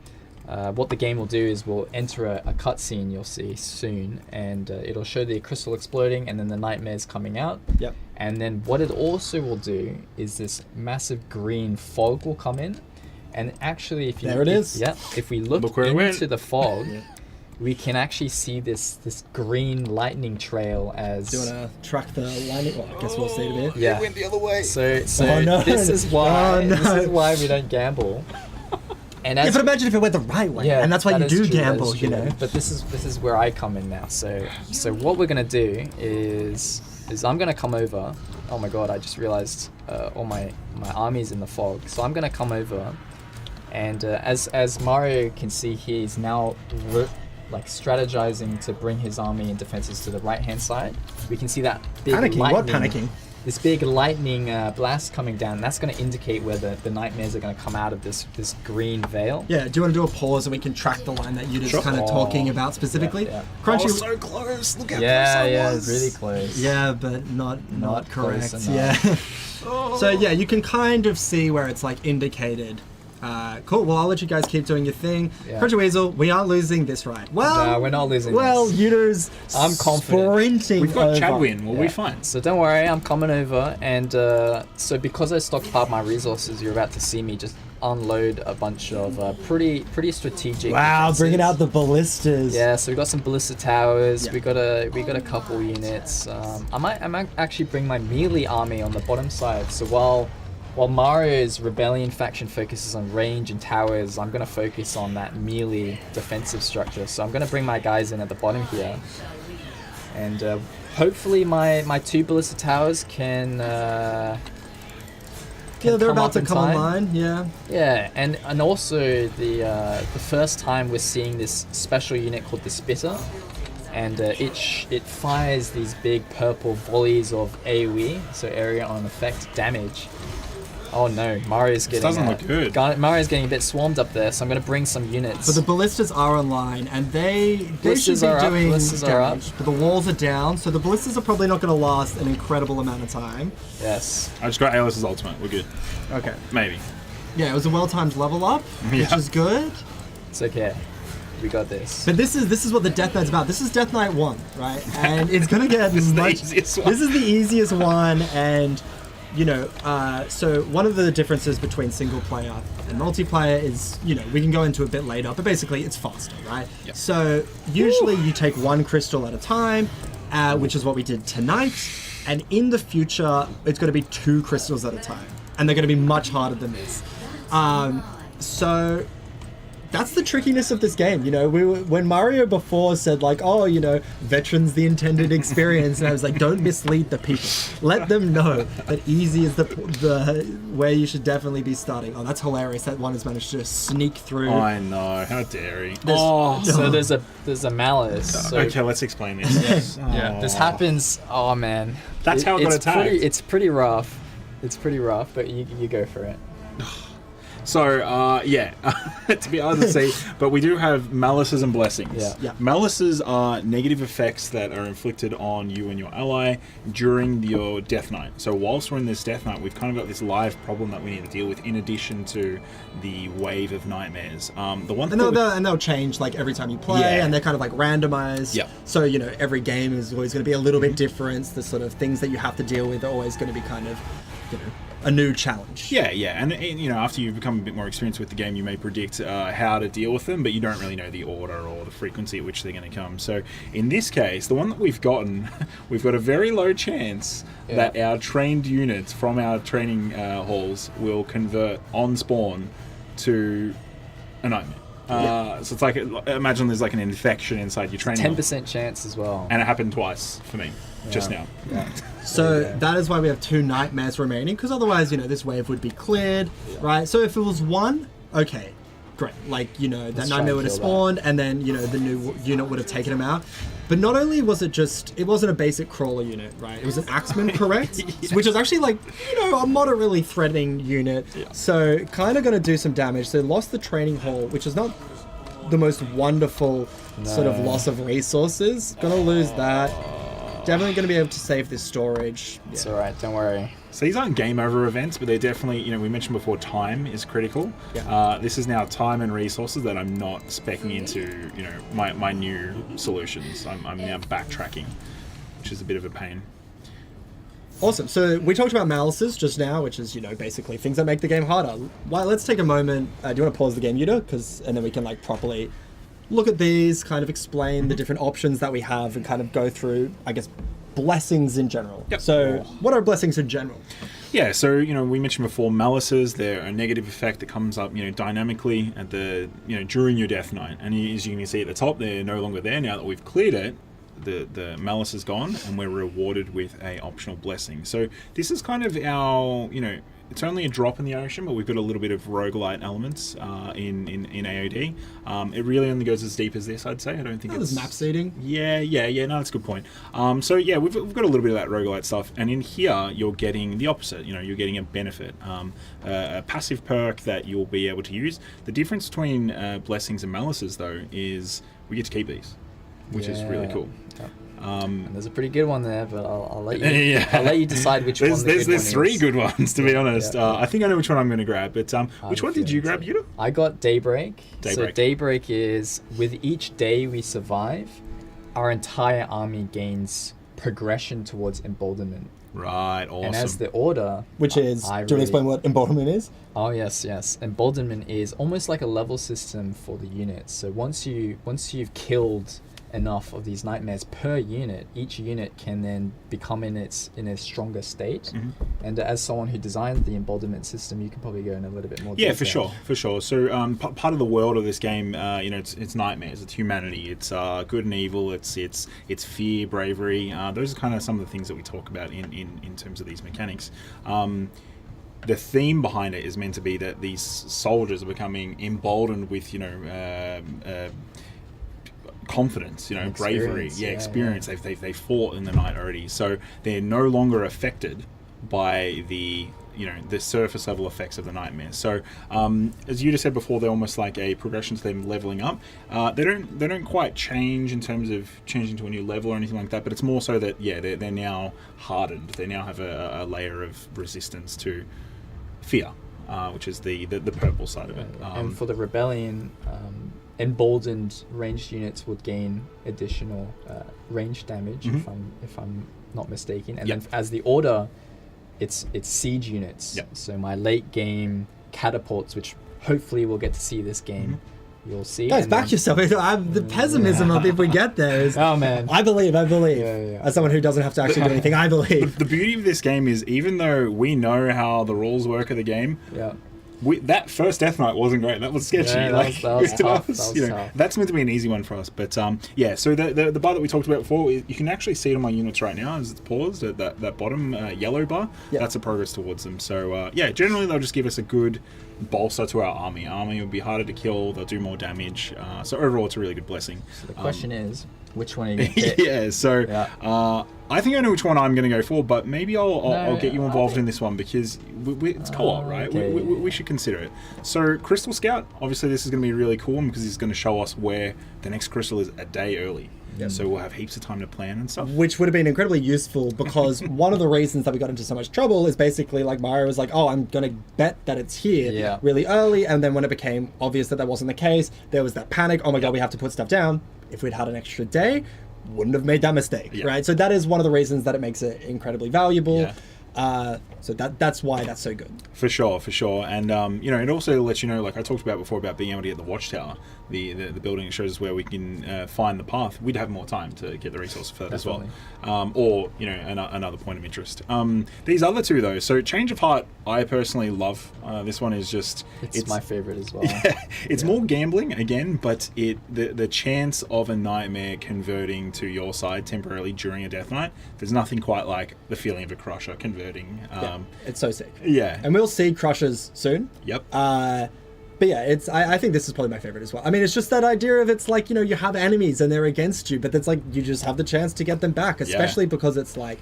C: what the game will do is we'll enter a cutscene you'll see soon, and it'll show the crystal exploding and then the nightmares coming out.
A: Yep.
C: And then what it also will do is this massive green fog will come in, and actually
A: There it is.
C: Yeah, if we look
B: where it went.
C: into the fog, we can actually see this green lightning trail as...
A: Do you want to track the lightning? Well, I guess we'll see it a bit.
C: Yeah.
B: It went the other way.
C: So
A: Oh, no.
C: this is why
A: Oh, no.
C: this is why we don't gamble. And
A: Yeah,
C: as
A: but imagine if it went the right way. And that's why
C: that
A: you
C: is
A: do
C: true, that
A: gamble,
C: is true.
A: you know.
C: But this is where I come in now. So what we're gonna do is I'm gonna come over. Oh my god! I just realized all my army's in the fog. So I'm gonna come over, and as Mario can see, he's now strategizing to bring his army and defenses to the right hand side. We can see that big
A: Panicking?
C: lightning.
A: What panicking?
C: This big lightning blast coming down. And that's going to indicate where the nightmares are going to come out of this green veil.
A: Yeah, do you want to do a pause and we can track the line that you're just kind of talking about specifically?
C: Yeah.
A: Crunchy.
B: so close. Look how close
C: Yeah,
B: I was.
C: really close.
A: Yeah, but not correct.
C: close
A: Yeah.
C: enough.
A: So yeah, you can kind of see where it's indicated. Cool. Well, I'll let you guys keep doing your thing.
C: Yeah.
A: Crunchy Weasel, we aren't losing this right. Well,
C: No, we're not losing
A: Well,
C: this.
A: Yuta's
C: I'm confident.
A: sprinting
B: We've got
A: over.
B: Chadwin. We'll
C: Yeah.
B: be fine.
C: So don't worry, I'm coming over, and so because I stockpiled my resources, you're about to see me just unload a bunch of pretty strategic.
A: Wow,
C: defenses.
A: bringing out the ballistas.
C: Yeah, so we got some ballista towers.
A: Yeah.
C: We got a couple units. I might actually bring my melee army on the bottom side. So while Mario's rebellion faction focuses on range and towers, I'm gonna focus on that melee defensive structure. So I'm gonna bring my guys in at the bottom here, and hopefully my 2 ballista towers can.
A: Yeah, they're
C: come
A: about
C: up
A: to
C: in
A: come
C: time.
A: online. Yeah.
C: Yeah, and also the first time we're seeing this special unit called the Spitter, and it fires these big purple volleys of AoE, so area on effect damage. Oh no, Mario's getting.
B: doesn't look good.
C: Mario's getting a bit swarmed up there, so I'm gonna bring some units.
A: But the ballistas are online, and they should
C: Ballistas
A: be
C: are up,
A: doing
C: ballistas are up.
A: damage. But the walls are down, so the ballistas are probably not going to last an incredible amount of time.
C: Yes.
B: I just got Alice's ultimate. We're good.
A: Okay.
B: Maybe.
A: Yeah, it was a well-timed level up, which
B: Yeah.
A: is good.
C: It's okay. We got this.
A: But this is what the Death Knight's about. This is Death Knight 1, right? And it's gonna get
B: This is the
A: much.
B: easiest one.
A: This is the easiest one, and so one of the differences between single player and multiplayer is, we can go into a bit later, but basically it's faster, right?
B: Yep.
A: So usually you take one crystal at a time, which is what we did tonight. And in the future, it's going to be 2 crystals at a time. And they're going to be much harder than this. So that's the trickiness of this game. When Mario before said like, veterans the intended experience, and I was like, don't mislead the people. Let them know that easy is the where you should definitely be starting. Oh, that's hilarious. That one has managed to just sneak through.
B: I know. How dare he?
C: So there's a malice. So,
B: okay, let's explain this.
C: this happens. Oh man,
B: That's how it got attacked.
C: It's pretty rough. It's pretty rough, but you go for it.
B: So, to be honest, to say, but we do have malices and blessings.
A: Yeah.
B: Malices are negative effects that are inflicted on you and your ally during your Death Knight. So whilst we're in this Death Knight, we've kind of got this live problem that we need to deal with in addition to the wave of nightmares.
A: They'll change like every time you play, and they're kind of like randomized.
B: Yeah.
A: So, every game is always going to be a little bit different. The sort of things that you have to deal with are always going to be kind of, a new challenge.
B: Yeah, and after you become a bit more experienced with the game, you may predict how to deal with them, but you don't really know the order or the frequency at which they're going to come. So in this case, the one that we've got a very low chance that our trained units from our training halls will convert on spawn to a nightmare. So it's like, imagine there's like an infection inside your training
C: 10% chance as well.
B: And it happened twice for me, just now.
C: Yeah.
A: So that is why we have 2 nightmares remaining, because otherwise, this wave would be cleared, right? So if it was 1, okay, great. Like, that nightmare would have spawned, and then, the new unit would have taken him out. But not only was it wasn't a basic crawler unit, right? It was an axeman, correct? Which is actually like, a moderately threatening unit. Yeah. So kind of going to do some damage. So lost the training hall, which is not the most wonderful sort of loss of resources. Going to lose that. Definitely going to be able to save this storage.
C: It's alright, don't worry.
B: So these aren't game over events, but they're definitely, we mentioned before, time is critical.
A: Yeah.
B: This is now time and resources that I'm not speccing into, my new solutions. I'm now backtracking, which is a bit of a pain.
A: Awesome. So we talked about malices just now, which is, basically things that make the game harder. Well, let's take a moment. Do you want to pause the game, Yuuta? And then we can properly look at these, kind of explain the different options that we have, and kind of go through, I guess, blessings in general.
B: Yep.
A: So what are blessings in general?
B: Yeah, so, we mentioned before, malices, they're a negative effect that comes up, dynamically at during your Death Knight. And as you can see at the top, they're no longer there now that we've cleared it. The malice is gone, and we're rewarded with a optional blessing. So this is kind of our, it's only a drop in the ocean, but we've got a little bit of roguelite elements in AOD. It really only goes as deep as this, I'd say. I don't think it's...
A: There's map seeding.
B: Yeah, no, that's a good point. So yeah, we've got a little bit of that roguelite stuff, and in here, you're getting the opposite. You're getting a benefit, a passive perk that you'll be able to use. The difference between blessings and malices, though, is we get to keep these, which is really cool.
C: And there's a pretty good one there, but I'll let you. I'll let you decide which one.
B: There's 3 good ones, to be honest. I think I know which one I'm going to grab. But which one did you grab, Yuuta?
C: I got Daybreak. So Daybreak is, with each day we survive, our entire army gains progression towards emboldenment.
B: Right, awesome.
C: And as the order,
A: which is, do you want to explain what emboldenment is?
C: Oh yes. Emboldenment is almost like a level system for the units. So once you've killed enough of these nightmares per unit, each unit can then become in a stronger state. And as someone who designed the emboldenment system, you can probably go in a little bit more detail.
B: For sure. So part of the world of this game, it's nightmares, it's humanity, it's good and evil, it's fear, bravery. Those are kind of some of the things that we talk about in terms of these mechanics. The theme behind it is meant to be that these soldiers are becoming emboldened with confidence, bravery, experience. They fought in the night already, so they're no longer affected by the surface level effects of the nightmares. So as you just said before, they're almost like a progression to them leveling up. They don't quite change in terms of changing to a new level or anything like that, but it's more so that they're now hardened. They now have a layer of resistance to fear, which is the purple side of it.
C: And for the rebellion, emboldened ranged units would gain additional range damage, if I'm not mistaken. And then as the order, it's siege units.
B: Yep.
C: So my late game catapults, which hopefully we'll get to see this game. You'll see.
A: Guys,
C: and
A: back
C: then-
A: yourself. The pessimism of if we get there is...
C: Oh man.
A: I believe.
C: Yeah.
A: As someone who doesn't have to actually do anything, I believe.
B: The beauty of this game is, even though we know how the rules work of the game,
C: Yeah.
B: that first Death Knight wasn't great. That was sketchy.
C: Yeah, that was tough. That was tough.
B: That's meant to be an easy one for us. But yeah, so the bar that we talked about before, you can actually see it on my units right now as it's paused at that bottom yellow bar.
A: Yeah.
B: That's a progress towards them. So yeah, generally they'll just give us a good bolster to our army. Army will be harder to kill. They'll do more damage. So overall, it's a really good blessing.
C: So the question is, which one are you going to pick?
B: Yeah, so
C: Yeah.
B: I think I know which one I'm going to go for, but maybe I'll get you involved
C: think-
B: in this one because it's co-op, right?
C: okay.
B: We should consider it. So Crystal Scout, obviously this is going to be really cool because it's going to show us where the next crystal is a day early. So we'll have heaps of time to plan and stuff.
A: Which would have been incredibly useful because one of the reasons that we got into so much trouble is basically like Mario was like, oh, I'm going to bet that it's here really early. And then when it became obvious that wasn't the case, there was that panic. Oh my God, we have to put stuff down. If we'd had an extra day, wouldn't have made that mistake, right? So that is one of the reasons that it makes it incredibly valuable. So that's why that's so good.
B: For sure. And, it also lets you know, like I talked about before, about being able to get the watchtower, the building. It shows us where we can find the path. We'd have more time to get the resources for that as well. Or, another point of interest. These other two, though, so Change of Heart, I personally love. This one is just...
C: It's my favorite as well.
B: It's more gambling, again, but the chance of a nightmare converting to your side temporarily during a Death Knight, there's nothing quite like the feeling of a Crusher converting.
A: It's so sick.
B: Yeah.
A: And we'll see Crushers soon.
B: Yep.
A: But yeah, I think this is probably my favorite as well. I mean, it's just that idea of it's like, you have enemies and they're against you, but it's like you just have the chance to get them back, especially because it's like,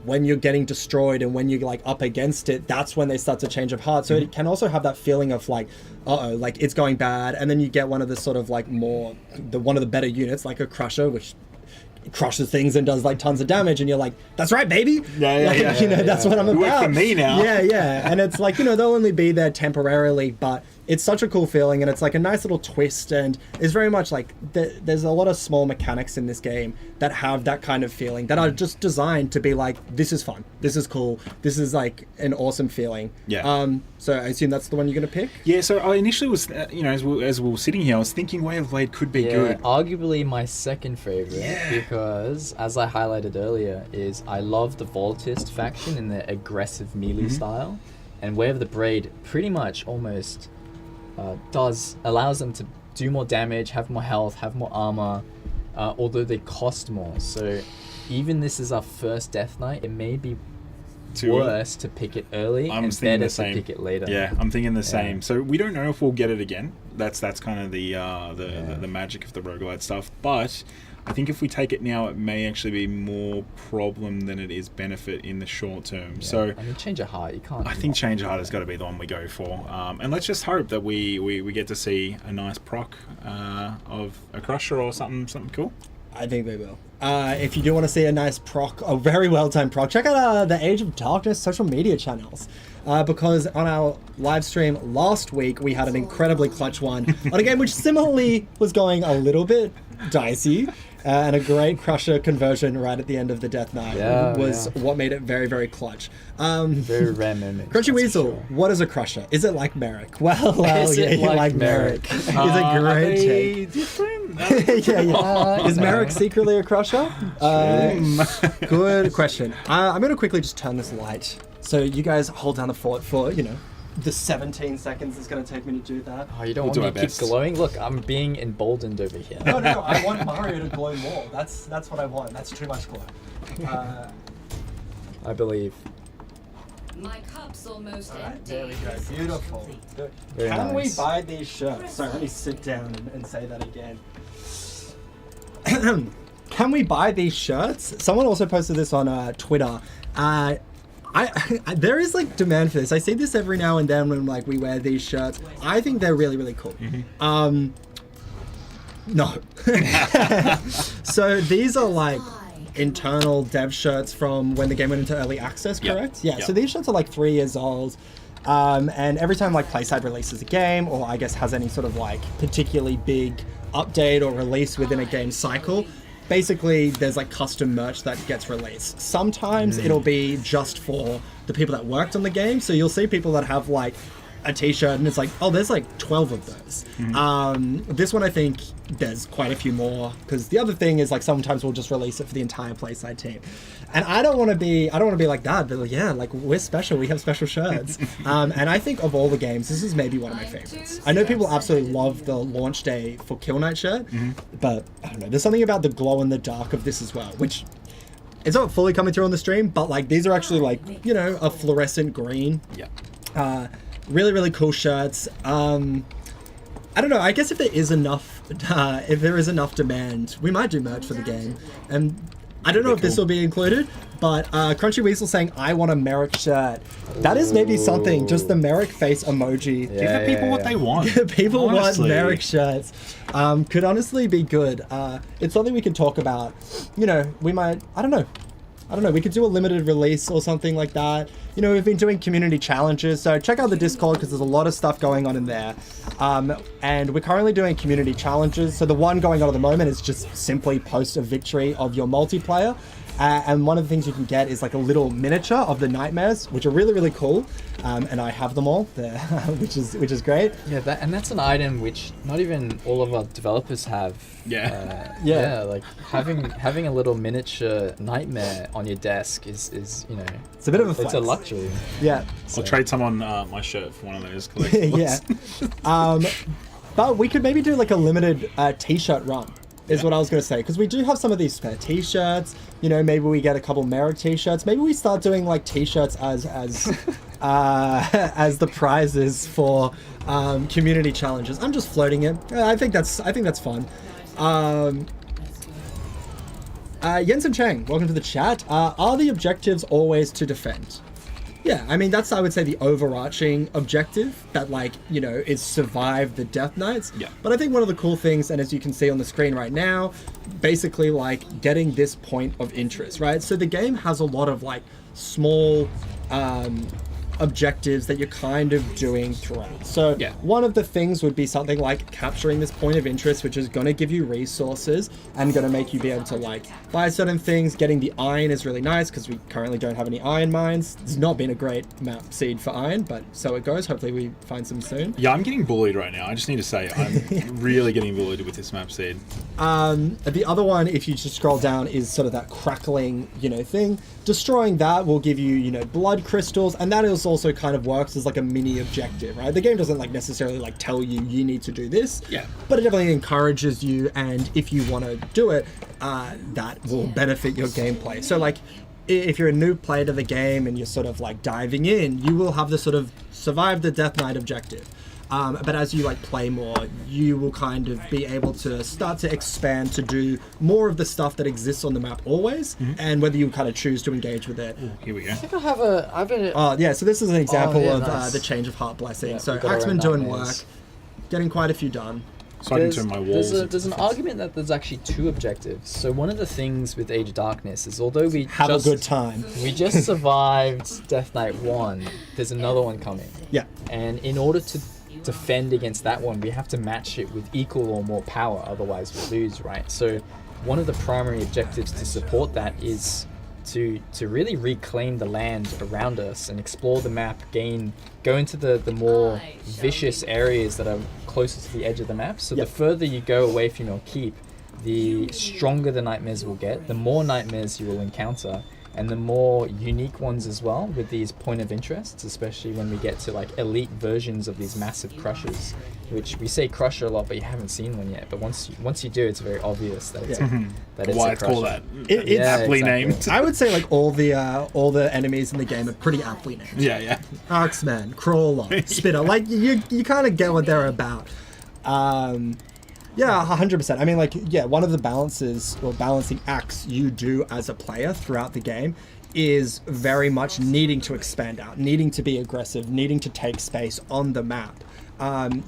A: when you're getting destroyed and when you're like up against it, that's when they start to change of heart. So it can also have that feeling of like, like it's going bad. And then you get one of the sort of like one of the better units, like a Crusher, which crushes things and does like tons of damage, and you're like, that's right, baby. That's what I'm about.
B: You work for me now.
A: Yeah. And it's like, they'll only be there temporarily, but it's such a cool feeling, and it's like a nice little twist, and it's very much like there's a lot of small mechanics in this game that have that kind of feeling that are just designed to be like, this is fun, this is cool, this is like an awesome feeling. So I assume that's the one you're gonna pick.
B: Yeah, so I initially was, as we were sitting here, I was thinking Way of Blade could be good.
C: Arguably my second favorite, because as I highlighted earlier, is I love the Voltist faction in their aggressive melee style, and Way of the Blade pretty much almost allows them to do more damage, have more health, have more armor, although they cost more. So even this is our first Death Knight, it may be worse to pick it early and better to pick it later.
B: Yeah, I'm thinking the same. So we don't know if we'll get it again. That's kind of the magic of the roguelite stuff. But I think if we take it now, it may actually be more problem than it is benefit in the short term.
C: Yeah.
B: So
C: I mean, Change of Heart, you can't.
B: I think Change of Heart has got to be the one we go for. And let's just hope that we get to see a nice proc of a Crusher or something cool.
A: I think they will. If you do want to see a nice proc, a very well-timed proc, check out the Age of Darkness social media channels. Because on our live stream last week, we had an incredibly clutch one on a game which similarly was going a little bit dicey. And a great Crusher conversion right at the end of the Death Knight was what made it very, very clutch.
C: Very rare moment.
A: Crunchy Weasel, what is a Crusher? Is it like Merrick? Well,
C: Is it
A: you like Merrick. He's a great take. Is Merrick secretly a Crusher? Good question. I'm going to quickly just turn this light. So you guys hold down the fort for, the 17 seconds it's going to take me to do that.
C: Oh, you don't want me to keep glowing? Look, I'm being emboldened over here.
A: No, I want Mario to glow more. That's what I want. That's too much glow.
C: I believe.
D: My cup's almost empty.
A: There we go. Beautiful. Good.
C: Very
A: Can we
C: nice.
A: buy these shirts? Sorry, let me sit down and say that again. Can we buy these shirts? Someone also posted this on Twitter. There is like demand for this. I see this every now and then when like we wear these shirts. I think they're really, really cool. No. So these are like internal dev shirts from when the game went into early access, correct? Yeah. So these shirts are like 3 years old. And every time like PlaySide releases a game, or I guess has any sort of like particularly big update or release within a game cycle, basically there's like custom merch that gets released. Sometimes it'll be just for the people that worked on the game. So you'll see people that have like a t-shirt and it's like, oh, there's like 12 of those. This one I think there's quite a few more, because the other thing is like sometimes we'll just release it for the entire Playside team. And I don't want to be like that, but like, yeah, like we're special, we have special shirts. And I think of all the games, this is maybe one of my favorites. I know people absolutely love the launch day for Kill Knight shirt, but I don't know, there's something about the glow in the dark of this as well, which it's not fully coming through on the stream, but like these are actually like, you know, a fluorescent green.
B: Yeah.
A: Really, really cool shirts. I don't know, I guess if there is enough demand, we might do merch for the game. And I don't know if this will be included, but Crunchy Weasel saying, I want a Merrick shirt. That is maybe something, just the Merrick face emoji.
B: Give the people what they want.
A: People
B: Honestly.
A: want Merrick shirts. Could honestly be good. It's something we can talk about. You know, we might, I don't know, we could do a limited release or something like that. You know, we've been doing community challenges, so check out the Discord because there's a lot of stuff going on in there. And we're currently doing community challenges. So the one going on at the moment is just simply post a victory of your multiplayer. And one of the things you can get is like a little miniature of the nightmares, which are really, really cool. And I have them all there, which is great.
C: Yeah, that's an item which not even all of our developers have.
A: Yeah.
C: Like having a little miniature nightmare on your desk is you know,
A: It's a bit of a
C: it's a
A: flex.
C: luxury.
A: Yeah.
B: I'll trade someone my shirt for one of those collectibles.
A: Yeah. But we could maybe do like a limited t-shirt run. Is what I was going to say, because we do have some of these spare t-shirts. You know, maybe we get a couple Merrick t-shirts. Maybe we start doing like t-shirts as as the prizes for community challenges. I'm just floating it. I think that's fun. Jensen Chang, welcome to the chat. Are the objectives always to defend? Yeah, I mean, that's, I would say, the overarching objective, that, like, you know, is survive the Death Knights.
B: Yeah.
A: But I think one of the cool things, and as you can see on the screen right now, basically, like, getting this point of interest, right? So the game has a lot of, like, small objectives that you're kind of doing throughout. So
B: Yeah.
A: one of the things would be something like capturing this point of interest, which is going to give you resources and going to make you be able to like buy certain things. Getting the iron is really nice because we currently don't have any iron mines. It's not been a great map seed for iron, but so it goes. Hopefully we find some soon.
B: Yeah, I'm getting bullied right now. I just need to say I'm really getting bullied with this map seed.
A: The other one, if you just scroll down, is sort of that crackling, you know, thing. Destroying that will give you, you know, blood crystals, and that is also kind of works as like a mini objective, right? The game doesn't like necessarily like tell you need to do this,
B: Yeah.
A: but it definitely encourages you, and if you want to do it, that will benefit your gameplay. So like, if you're a new player to the game and you're sort of like diving in, you will have the sort of survive the Death Knight objective. But as you like play more, you will kind of be able to start to expand to do more of the stuff that exists on the map always, and whether you kind of choose to engage with it.
B: Here we go.
C: I think I've been.
A: Yeah, so this is an example
C: yeah,
A: of
C: nice.
A: the change of heart blessing.
C: Yeah,
A: So
C: we got our
A: Axeman
C: own
A: doing work,
C: nightmares.
A: getting quite a few done.
B: So I can turn my walls.
C: There's an argument that there's actually two objectives. So one of the things with Age of Darkness is although we
A: Have
C: just,
A: a good time.
C: we just survived Death Knight 1, there's another one coming.
A: Yeah.
C: And in order to defend against that one, we have to match it with equal or more power, otherwise we lose, right? So one of the primary objectives to support that is to really reclaim the land around us and explore the map, go into the more vicious areas that are closer to the edge of the map. So
A: Yep.
C: the further you go away from your keep, the stronger the nightmares will get, the more nightmares you will encounter, and the more unique ones as well with these point of interests, especially when we get to like elite versions of these massive crushers, which we say crusher a lot, but you haven't seen one yet. But once you do, it's very obvious that it's
A: Yeah.
C: that it's
B: Why
C: a
B: it's called
C: crusher.
B: that.
A: It's
B: Aptly
C: exactly.
B: named.
A: I would say like all the enemies in the game are pretty aptly named.
B: Yeah.
A: Arxman, Crawler, Spitter, like you kind of get what they're about. Yeah, 100%. I mean, like, yeah, one of the balances or balancing acts you do as a player throughout the game is very much needing to expand out, needing to be aggressive, needing to take space on the map.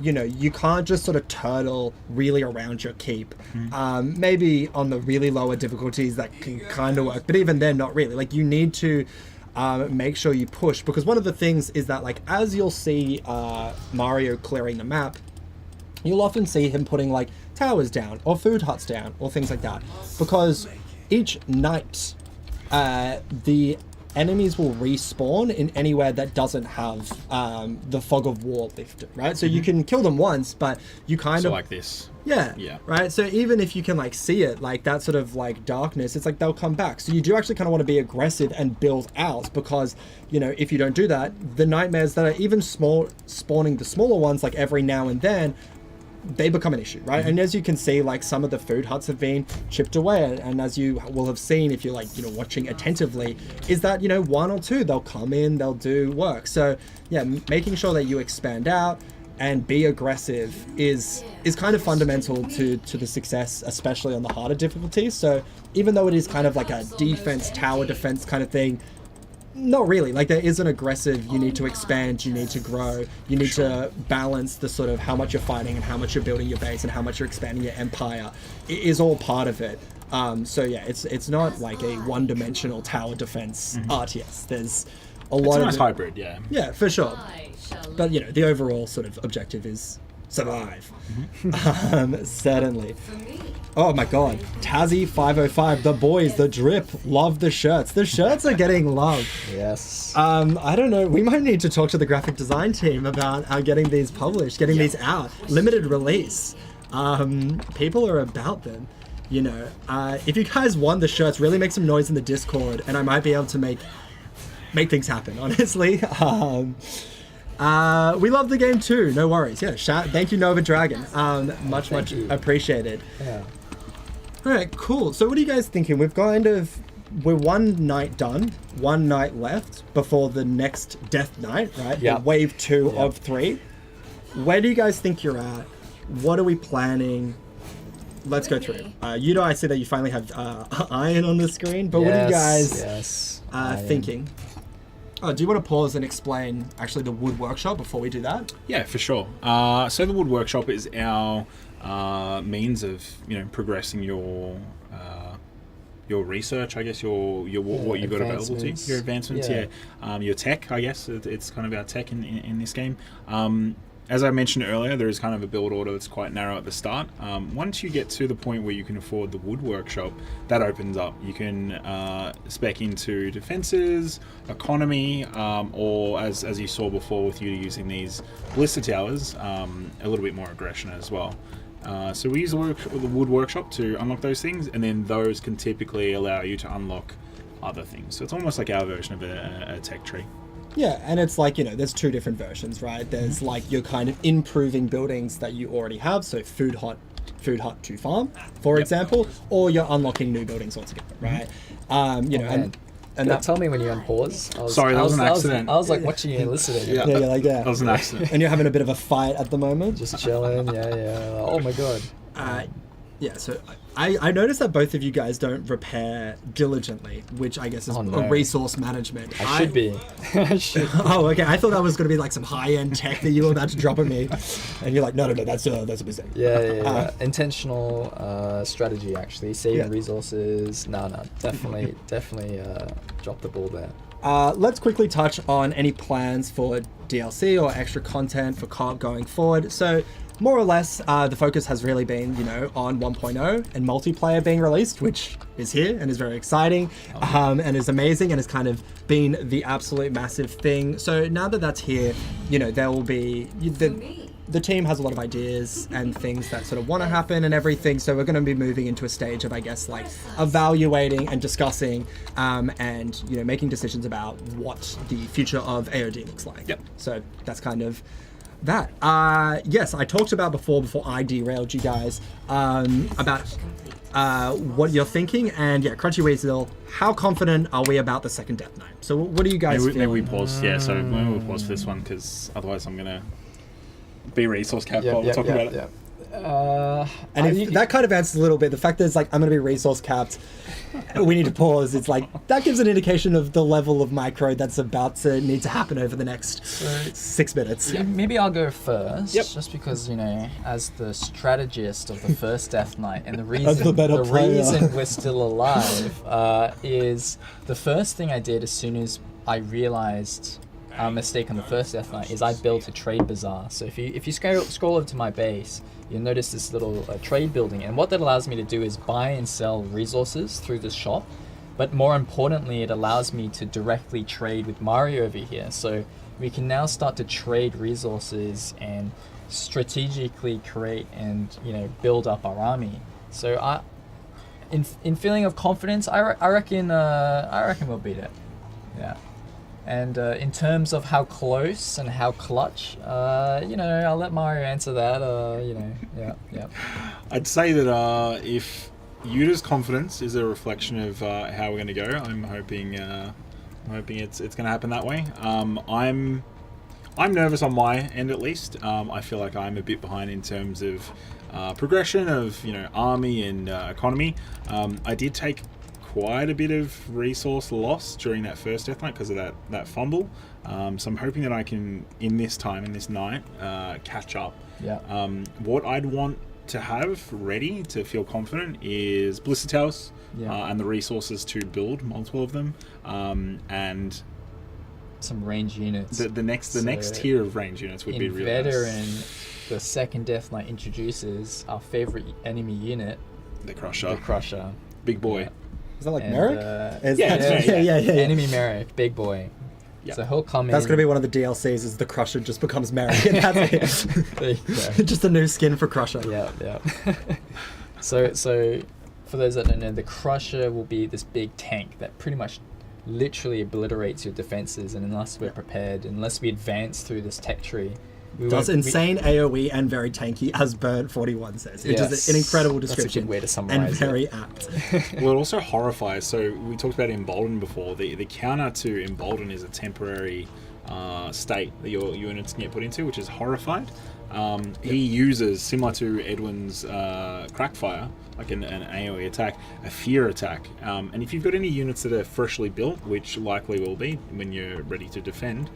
A: You know, you can't just sort of turtle really around your keep. Maybe on the really lower difficulties that can kind of work, but even then, not really. Like, you need to make sure you push, because one of the things is that, like, as you'll see Mario clearing the map, you'll often see him putting like towers down or food huts down or things like that, because each night the enemies will respawn in anywhere that doesn't have the fog of war lifted, right? So you can kill them once, but you kind of
B: like this.
A: yeah, right. So even if you can like see it, like that sort of like darkness, it's like they'll come back. So you do actually kind of want to be aggressive and build out, because you know, if you don't do that, the nightmares that are even small spawning the smaller ones like every now and then, they become an issue, right? And as you can see, like some of the food huts have been chipped away, and as you will have seen if you're like, you know, watching attentively, is that, you know, one or two, they'll come in, they'll do work. So yeah, making sure that you expand out and be aggressive is kind of fundamental to the success, especially on the harder difficulties. So even though it is kind of like a defense, tower defense kind of thing, not really. Like there is an aggressive, you need to expand, you need to grow, you need to balance the sort of how much you're fighting and how much you're building your base and how much you're expanding your empire. It is all part of it. So yeah, it's not like a one-dimensional tower defense RTS. There's a lot
B: It's a
A: of
B: nice hybrid, yeah.
A: Yeah, for sure.
D: I shall
A: But you know, the overall sort of objective is survive. Certainly.
D: for me.
A: Oh my god, Tazzy 505, the boys, the drip, love the shirts. The shirts are getting love.
C: Yes.
A: I don't know, we might need to talk to the graphic design team about getting these published, getting these out. Limited release. People are about them. You know, if you guys want the shirts, really make some noise in the Discord, and I might be able to make things happen, honestly. We love the game too, no worries. Yeah, thank you, Nova Dragon. Much appreciated.
C: Yeah.
A: All right, cool. So what are you guys thinking? We're one night done, one night left before the next Death Night, right?
C: Yeah.
A: Wave 2 of 3. Where do you guys think you're at? What are we planning? Let's go through. Yuuta, I see that you finally have iron on the screen, but what are you guys thinking? Oh, do you want to pause and explain actually the wood workshop before we do that?
B: Yeah, for sure. So the wood workshop is our means of, you know, progressing your research, I guess, what you've got available to you, your advancements, your tech, I guess. It's kind of our tech in this game. As I mentioned earlier, there is kind of a build order that's quite narrow at the start. Once you get to the point where you can afford the wood workshop, that opens up. You can spec into defenses, economy, or as you saw before with you using these ballista towers, a little bit more aggression as well. So we use the wood workshop to unlock those things, and then those can typically allow you to unlock other things. So it's almost like our version of a tech tree.
A: Yeah, and it's like, you know, there's two different versions, right? There's like you're kind of improving buildings that you already have, so food hut to farm, for example, or you're unlocking new buildings altogether, right? You know, and
C: that tell me when you're on pause.
B: Sorry, that was an accident.
C: I was like watching you and listening.
A: yeah, you're like, yeah.
B: That was an accident.
A: And you're having a bit of a fight at the moment.
C: Just chilling. Yeah. Oh my god.
A: Yeah, so I noticed that both of you guys don't repair diligently, which I guess is
C: Oh, no.
A: a resource management.
C: I should be. I should.
A: Oh, okay. I thought that was going to be like some high-end tech that you were about to drop at me, and you're like, no, that's a mistake.
C: Yeah. Intentional strategy, actually. Saving resources. No, definitely drop the ball there.
A: Let's quickly touch on any plans for DLC or extra content for co-op going forward. So, more or less, the focus has really been, you know, on 1.0 and multiplayer being released, which is here and is very exciting, and is amazing, and has kind of been the absolute massive thing. So now that that's here, you know, there will be the team has a lot of ideas and things that sort of want to happen and everything. So we're going to be moving into a stage of, I guess, like evaluating and discussing, and you know, making decisions about what the future of AOD looks like.
B: Yep.
A: So that's kind of that. Yes, I talked about before I derailed you guys, about what you're thinking, and yeah, Crunchy Weasel, how confident are we about the second Death Knight? So what do you guys feel?
B: Maybe we pause. Yeah, so maybe we'll pause for this one, because otherwise I'm gonna be resource cap while we're talking about it.
A: And that kind of answers a little bit. The fact that it's like, I'm going to be resource capped, we need to pause. It's like, that gives an indication of the level of micro that's about to need to happen over the next 6 minutes.
C: Maybe I'll go first,
B: Yep.
C: just because, you know, as the strategist of the first Death Knight, and the reason,
A: As the better player.
C: reason we're still alive is the first thing I did as soon as I realized mistake on the first Death Knight is I built a trade bazaar. So if you scroll over to my base, you'll notice this little trade building, and what that allows me to do is buy and sell resources through the shop. But more importantly, it allows me to directly trade with Mario over here. So we can now start to trade resources and strategically create and build up our army. So in feeling of confidence, I reckon we'll beat it. Yeah. And in terms of how close and how clutch, I'll let Mario answer that. Yeah.
B: I'd say that if Yuta's confidence is a reflection of how we're going to go, I'm hoping it's going to happen that way. I'm nervous on my end at least. I feel like I'm a bit behind in terms of progression of army and economy. I did take quite a bit of resource loss during that first Death Knight because of that fumble. So I'm hoping that I can, in this night, catch up.
C: Yeah.
B: What I'd want to have ready to feel confident is Blister Towers and the resources to build multiple of them, and
C: some range units.
B: The next tier of range units would be really
C: Veteran,
B: nice.
C: The second Death Knight introduces our favorite enemy unit,
B: the Crusher.
C: The Crusher.
B: Big boy.
C: Yeah.
A: Is that like Merrick?
B: Yeah.
C: Enemy Merrick, big boy.
B: Yeah.
C: So he'll come in.
A: That's going to be one of the DLCs, is the Crusher just becomes Merrick. And that's it.
C: There you go.
A: Just a new skin for Crusher.
C: Yeah. So for those that don't know, the Crusher will be this big tank that pretty much literally obliterates your defenses, and unless we're prepared, unless we advance through this tech tree,
A: Does insane AoE and very tanky, as Burnt41 says. It is an incredible description.
C: That's a good way to summarize
A: and very apt.
B: Well, it also horrifies. So we talked about Embolden before. The counter to Embolden is a temporary state that your units can get put into, which is Horrified. He uses, similar to Edwin's Crackfire, like an AoE attack, a fear attack. And if you've got any units that are freshly built, which likely will be when you're ready to defend.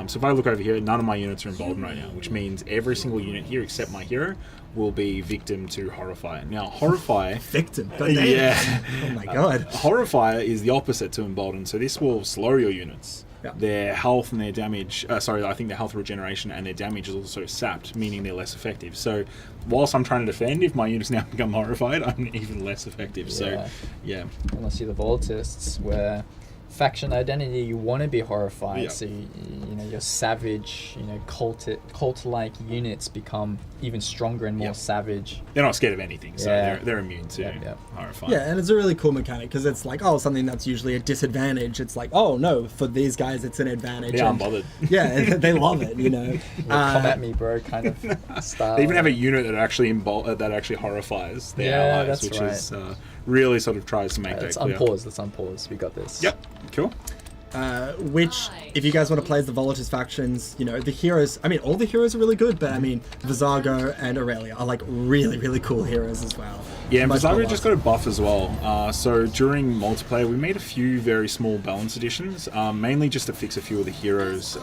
B: So if I look over here, none of my units are emboldened right now, which means every single unit here except my hero will be victim to Horrify. Now, Horrify...
A: Victim? Goddamn.
B: Yeah.
A: Oh my god.
B: Horrify is the opposite to Embolden, so this will slow your units.
A: Yeah.
B: Their health and their damage, I think their health regeneration and their damage is also sapped, meaning they're less effective. So whilst I'm trying to defend, if my units now become horrified, I'm even less effective. So, yeah.
C: Unless you're the Volatists, where faction identity, you want to be horrified.
B: Yeah.
C: So, your savage, cult-like units become even stronger and more savage.
B: They're not scared of anything, so they're immune to horrify.
A: Yeah, and it's a really cool mechanic, because it's like, something that's usually a disadvantage. It's like, oh no, for these guys it's an advantage.
B: They're unbothered.
A: Yeah, they love it,
C: Come at me, bro, kind of style.
B: They even have a unit that actually horrifies their allies, which is really sort of tries to make that clear.
C: Let's unpause. We got this.
B: Yep, cool.
A: Which, if you guys want to play as the Volatus factions, the heroes, all the heroes are really good, but Vizago and Aurelia are like really, really cool heroes as well.
B: Yeah, and Vizago just got a buff as well. So during multiplayer, we made a few very small balance additions, mainly just to fix a few of the heroes,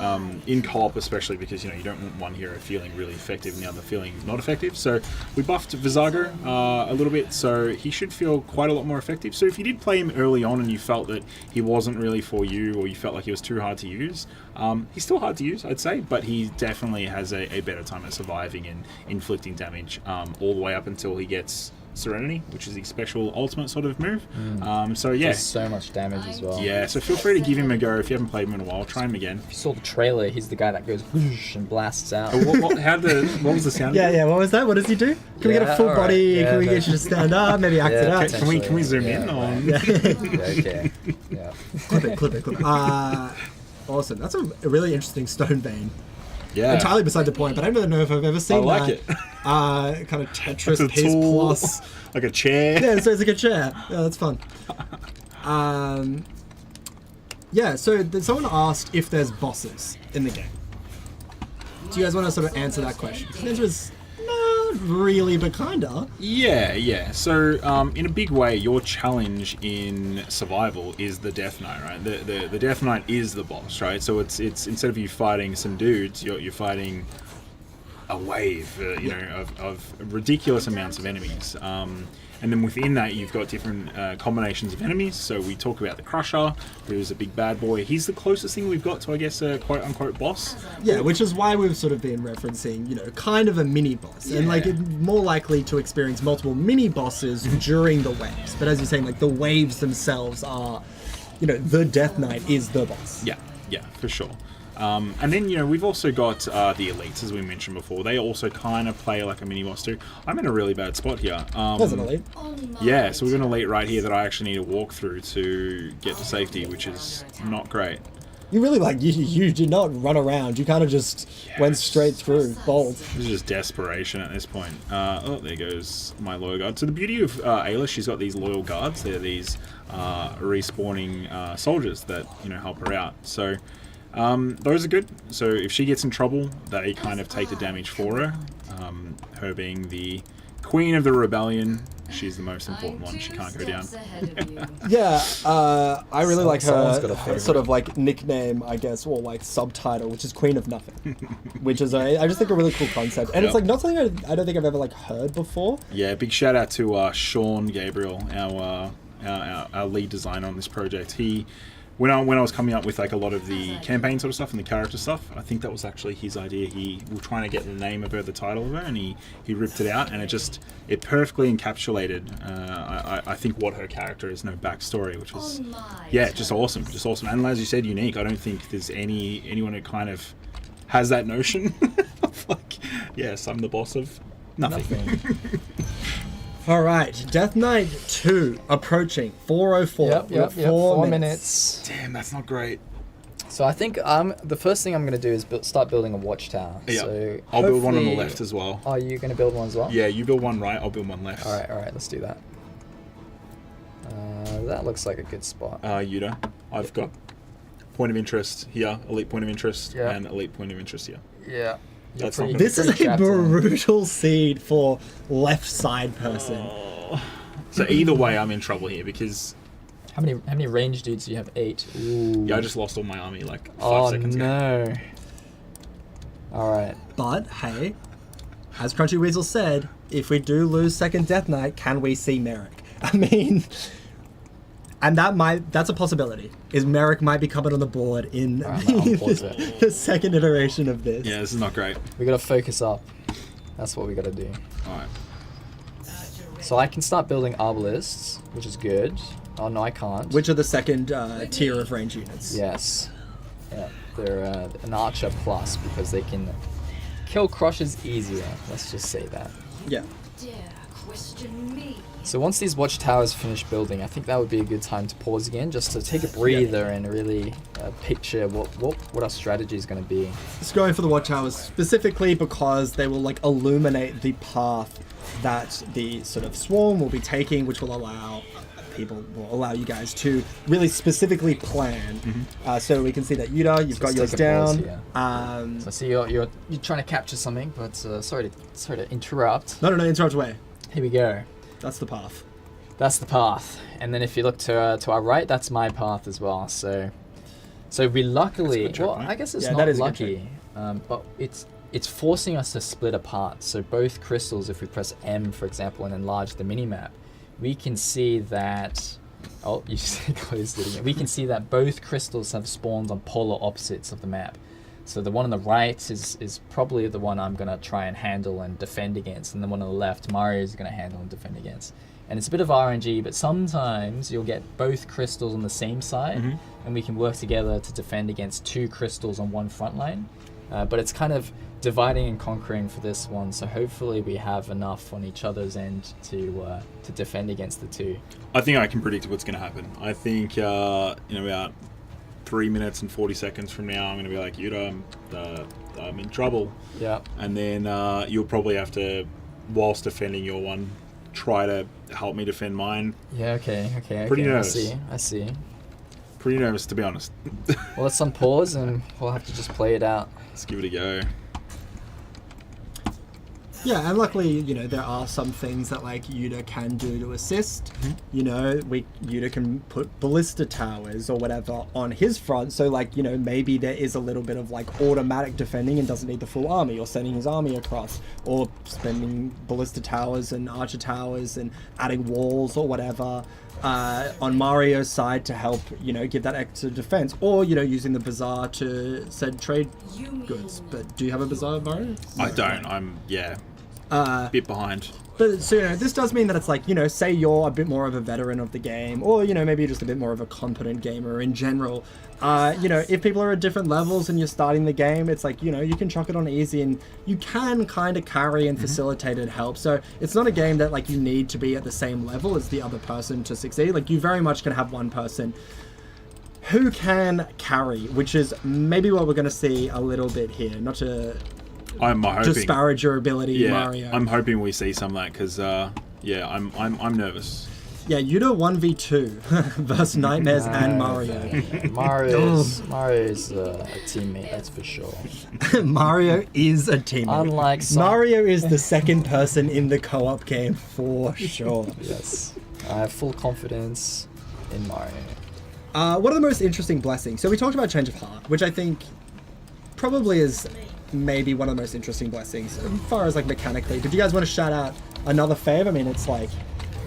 B: in co-op especially, because, you don't want one hero feeling really effective and the other feeling not effective. So we buffed Vizago a little bit, so he should feel quite a lot more effective. So if you did play him early on and you felt that he wasn't really for you, or you felt like he was too hard to use, he's still hard to use, I'd say, but he definitely has a better time at surviving and inflicting damage all the way up until he gets Serenity, which is the special ultimate sort of move. So yeah,
C: does so much damage as well.
B: Yeah, so feel free to give him a go if you haven't played him in a while. Try him again.
C: If you saw the trailer, he's the guy that goes whoosh and blasts out.
B: What was the sound?
A: Yeah. What was that? What does he do? Can we get a full body?
C: Yeah,
A: can we get you to stand up? Maybe act it out.
B: Can we zoom in on?
C: Okay. Yeah.
A: Clip it. Awesome. That's a really interesting stone vein.
B: Yeah.
A: Entirely beside the point, but I don't know if I've ever seen
B: I like
A: that.
B: it.
A: Kind of Tetris
B: a
A: piece
B: tool,
A: plus.
B: like a chair.
A: Yeah, so it's like a chair. Yeah, that's fun. So someone asked if there's bosses in the game. Do you guys want to sort of answer that question? The answer is not really, but kinda.
B: Yeah. So, in a big way, your challenge in survival is the Death Knight, right? The Death Knight is the boss, right? So it's instead of you fighting some dudes, you're fighting a wave, of ridiculous amounts of enemies. And then within that, you've got different combinations of enemies. So we talk about the Crusher, who's a big bad boy. He's the closest thing we've got to, I guess, a quote-unquote boss.
A: Yeah, which is why we've sort of been referencing, kind of a mini-boss. And, more likely to experience multiple mini-bosses during the waves. But as you're saying, the waves themselves are, the Death Knight is the boss.
B: Yeah, for sure. And then, we've also got the elites, as we mentioned before. They also kind of play like a mini-boss too. I'm in a really bad spot here.
A: There's an elite.
B: Yeah, so we've got an elite right here that I actually need to walk through to get to safety, which is not great.
A: You really, you did not run around. You kind of just went straight through. Bold.
B: This is just desperation at this point. There goes my loyal guard. So the beauty of Ayla, she's got these loyal guards. They're these respawning soldiers that, help her out. So... those are good. So if she gets in trouble, they kind of take the damage for her. Her being the queen of the rebellion, she's the most important one. She can't go down.
A: Yeah, I really like
C: Someone's got a
A: her
C: favorite.
A: sort of nickname, I guess, or subtitle, which is Queen of Nothing, which is I just think a really cool concept, and it's not something I don't think I've ever heard before.
B: Yeah, big shout out to Sean Gabriel, our lead designer on this project. When I was coming up with a lot of the campaign sort of stuff and the character stuff, I think that was actually his idea. He was trying to get the name of her, the title of her, and he ripped it out, and it perfectly encapsulated I think what her character is, no backstory, which was just awesome, and as you said, unique. I don't think there's anyone who kind of has that notion of yes, I'm the boss of nothing.
A: All right, Death Knight 2 approaching 4:04.
C: Yep. 4 minutes.
B: Damn, that's not great.
C: So I think the first thing I'm going to do is start building a watchtower.
B: Yeah,
C: So
B: I'll build one on the
C: hopefully-
B: left as well.
C: Oh, you're going to build one as well?
B: Yeah, you build one right, I'll build one left.
C: All right, let's do that. That looks like a good spot.
B: Yuuta, I've got point of interest here, elite point of interest,
C: Yeah.
B: and elite point of interest here.
C: Yeah.
B: That's not
A: This is
C: pretty
A: a
C: trapped in.
A: brutal seed for left side person.
B: So either way, I'm in trouble here because
C: How many range dudes do you have? 8. Ooh.
B: I just lost all my army 5 seconds ago.
C: no. All right.
A: But hey, as Crunchy Weasel said, if we do lose second Death Knight, can we see Merrick? I mean, and that's a possibility. Is Merrick might be coming on the board in the second iteration of this.
B: Yeah, this is not great.
C: We got to focus up. That's what we got to do.
B: All right.
C: So I can start building arbalists, which is good. Oh no, I can't.
A: Which are the second tier of range units.
C: Yes. Yeah, they're an archer plus because they can kill crushers easier. Let's just say that.
A: Yeah.
D: Dare question me.
C: So once these watchtowers finish building, I think that would be a good time to pause again, just to take a breather and really picture what our strategy is going to be.
A: Just going for the watchtowers specifically because they will illuminate the path that the sort of swarm will be taking, which will allow you guys to really specifically plan. So we can see that Yuuta, you've got yours
C: take a pause
A: down.
C: So I see you're trying to capture something, but sorry to interrupt.
A: No, interrupt away.
C: Here we go.
A: That's the path.
C: That's the path. And then if you look to our right, that's my path as well. So we luckily,
B: That's a good
C: well,
B: check,
C: I guess it's
A: Yeah,
C: not
A: that is a good
C: lucky, but it's forcing us to split apart. So both crystals, if we press M, for example, and enlarge the minimap, we can see that. Oh, you closed it again. We can see that both crystals have spawned on polar opposites of the map. So the one on the right is probably the one I'm going to try and handle and defend against, and the one on the left, Mario is going to handle and defend against. And it's a bit of RNG, but sometimes you'll get both crystals on the same side, and we can work together to defend against 2 crystals on one front line. But it's kind of dividing and conquering for this one, so hopefully we have enough on each other's end to defend against the 2.
B: I think I can predict what's going to happen. I think in about 3 minutes and 40 seconds from now, I'm going to be like, Yuuta, I'm in trouble.
C: Yeah.
B: And then you'll probably have to, whilst defending your one, try to help me defend mine.
C: Yeah, okay.
B: Pretty nervous.
C: I see.
B: Pretty nervous, to be honest.
C: Well, let's unpause and we'll have to just play it out.
B: Let's give it a go.
A: Yeah, and luckily, you know, there are some things that like Yuuta can do to assist. You know, Yuuta can put ballista towers or whatever on his front, so like, you know, maybe there is a little bit of like automatic defending and doesn't need the full army, or sending his army across, or spending ballista towers and archer towers and adding walls or whatever. On Mario's side to help, you know, give that extra defense, or, you know, using the bazaar to send trade goods. But do you have a bazaar, Mario?
B: I don't. I'm a bit behind.
A: But so, you know, this does mean that it's like, you know, say you're a bit more of a veteran of the game, or, you know, maybe you're just a bit more of a competent gamer in general. You know, if people are at different levels and you're starting the game, it's like, you know, you can chuck it on easy and you can kind of carry and facilitate and help. So it's not a game that like you need to be at the same level as the other person to succeed. Like, you very much can have one person who can carry, which is maybe what we're going to see a little bit here. Not to
B: I'm hoping.
A: disparage your ability, Mario.
B: I'm hoping we see some of that because, yeah, I'm nervous.
A: Yeah, Yuuta 1v2 versus Nightmares and Mario.
C: Mario's a teammate, that's for sure.
A: Mario is a teammate.
C: Unlike some...
A: Mario is the second person in the co-op game for sure.
C: Yes, I have full confidence in Mario.
A: What are the most interesting blessings? So we talked about Change of Heart, which I think probably is maybe one of the most interesting blessings as far as like mechanically. Did you guys want to shout out another fave? I mean, it's like,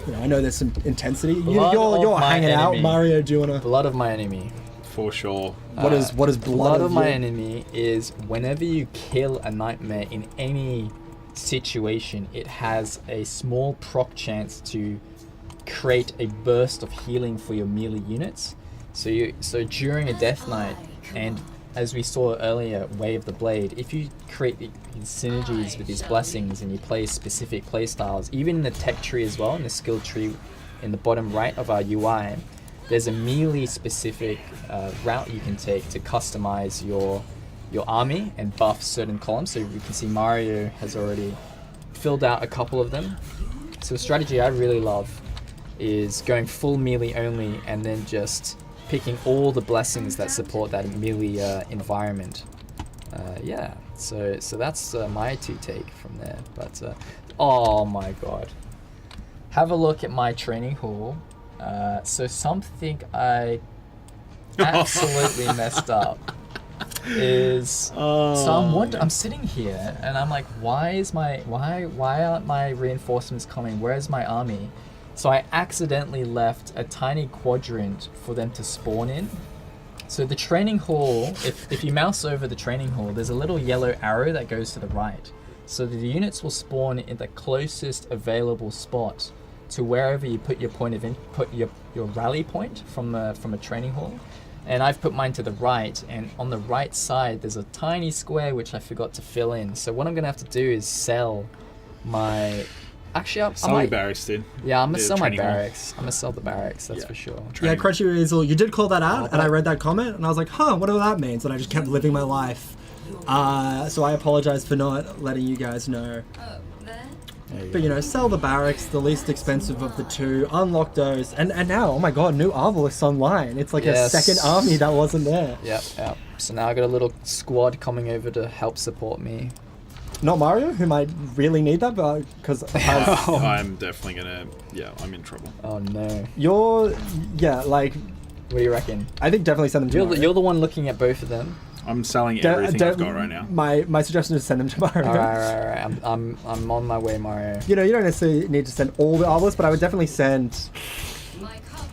A: you know, I know there's some intensity. You're hanging out, Mario. Do you wanna?
C: Blood of my enemy.
B: For sure.
A: What is blood
C: of my enemy is whenever you kill a nightmare in any situation, it has a small proc chance to create a burst of healing for your melee units. So during a death knight, and as we saw earlier, Way of the Blade, if you create these synergies with these blessings and you play specific playstyles, even in the tech tree as well, in the skill tree in the bottom right of our UI, there's a melee specific route you can take to customize your army and buff certain columns. So you can see Mario has already filled out a couple of them. So a strategy I really love is going full melee only and then just picking all the blessings that support that melee environment. Yeah, so that's my take from there. But oh my god, have a look at my training hall. So something I absolutely messed up is so I'm sitting here and I'm like, why aren't my reinforcements coming? Where's my army? So I accidentally left a tiny quadrant for them to spawn in. So the training hall, if you mouse over the training hall, there's a little yellow arrow that goes to the right. So the units will spawn in the closest available spot to wherever you put your your rally point from a training hall. And I've put mine to the right, and on the right side there's a tiny square which I forgot to fill in. So what I'm gonna have to do is sell my... Actually, I might...
B: barracks, dude.
C: Yeah, I'm gonna sell my barracks. I'm gonna sell the barracks, that's for sure.
A: Yeah, Crunchy Weasel, you did call that out, and I read that comment, and I was like, huh, what do that means? And I just kept living my life. So I apologize for not letting you guys know. But, you know, sell the barracks, the least expensive of the two, unlock those, and now, oh my god, new Arbalest online. It's like a second army that wasn't there.
C: Yep. So now I got a little squad coming over to help support me.
A: Not Mario, who might really need that, but because
B: I'm definitely gonna. Yeah, I'm in trouble.
C: Oh no.
A: Like.
C: What do you reckon?
A: I think definitely send them to Mario.
C: You're the one looking at both of them.
B: I'm selling everything I've got right now.
A: My suggestion is send them to Mario.
C: All right. I'm on my way, Mario.
A: You know, you don't necessarily need to send all the Arbalest, but I would definitely send.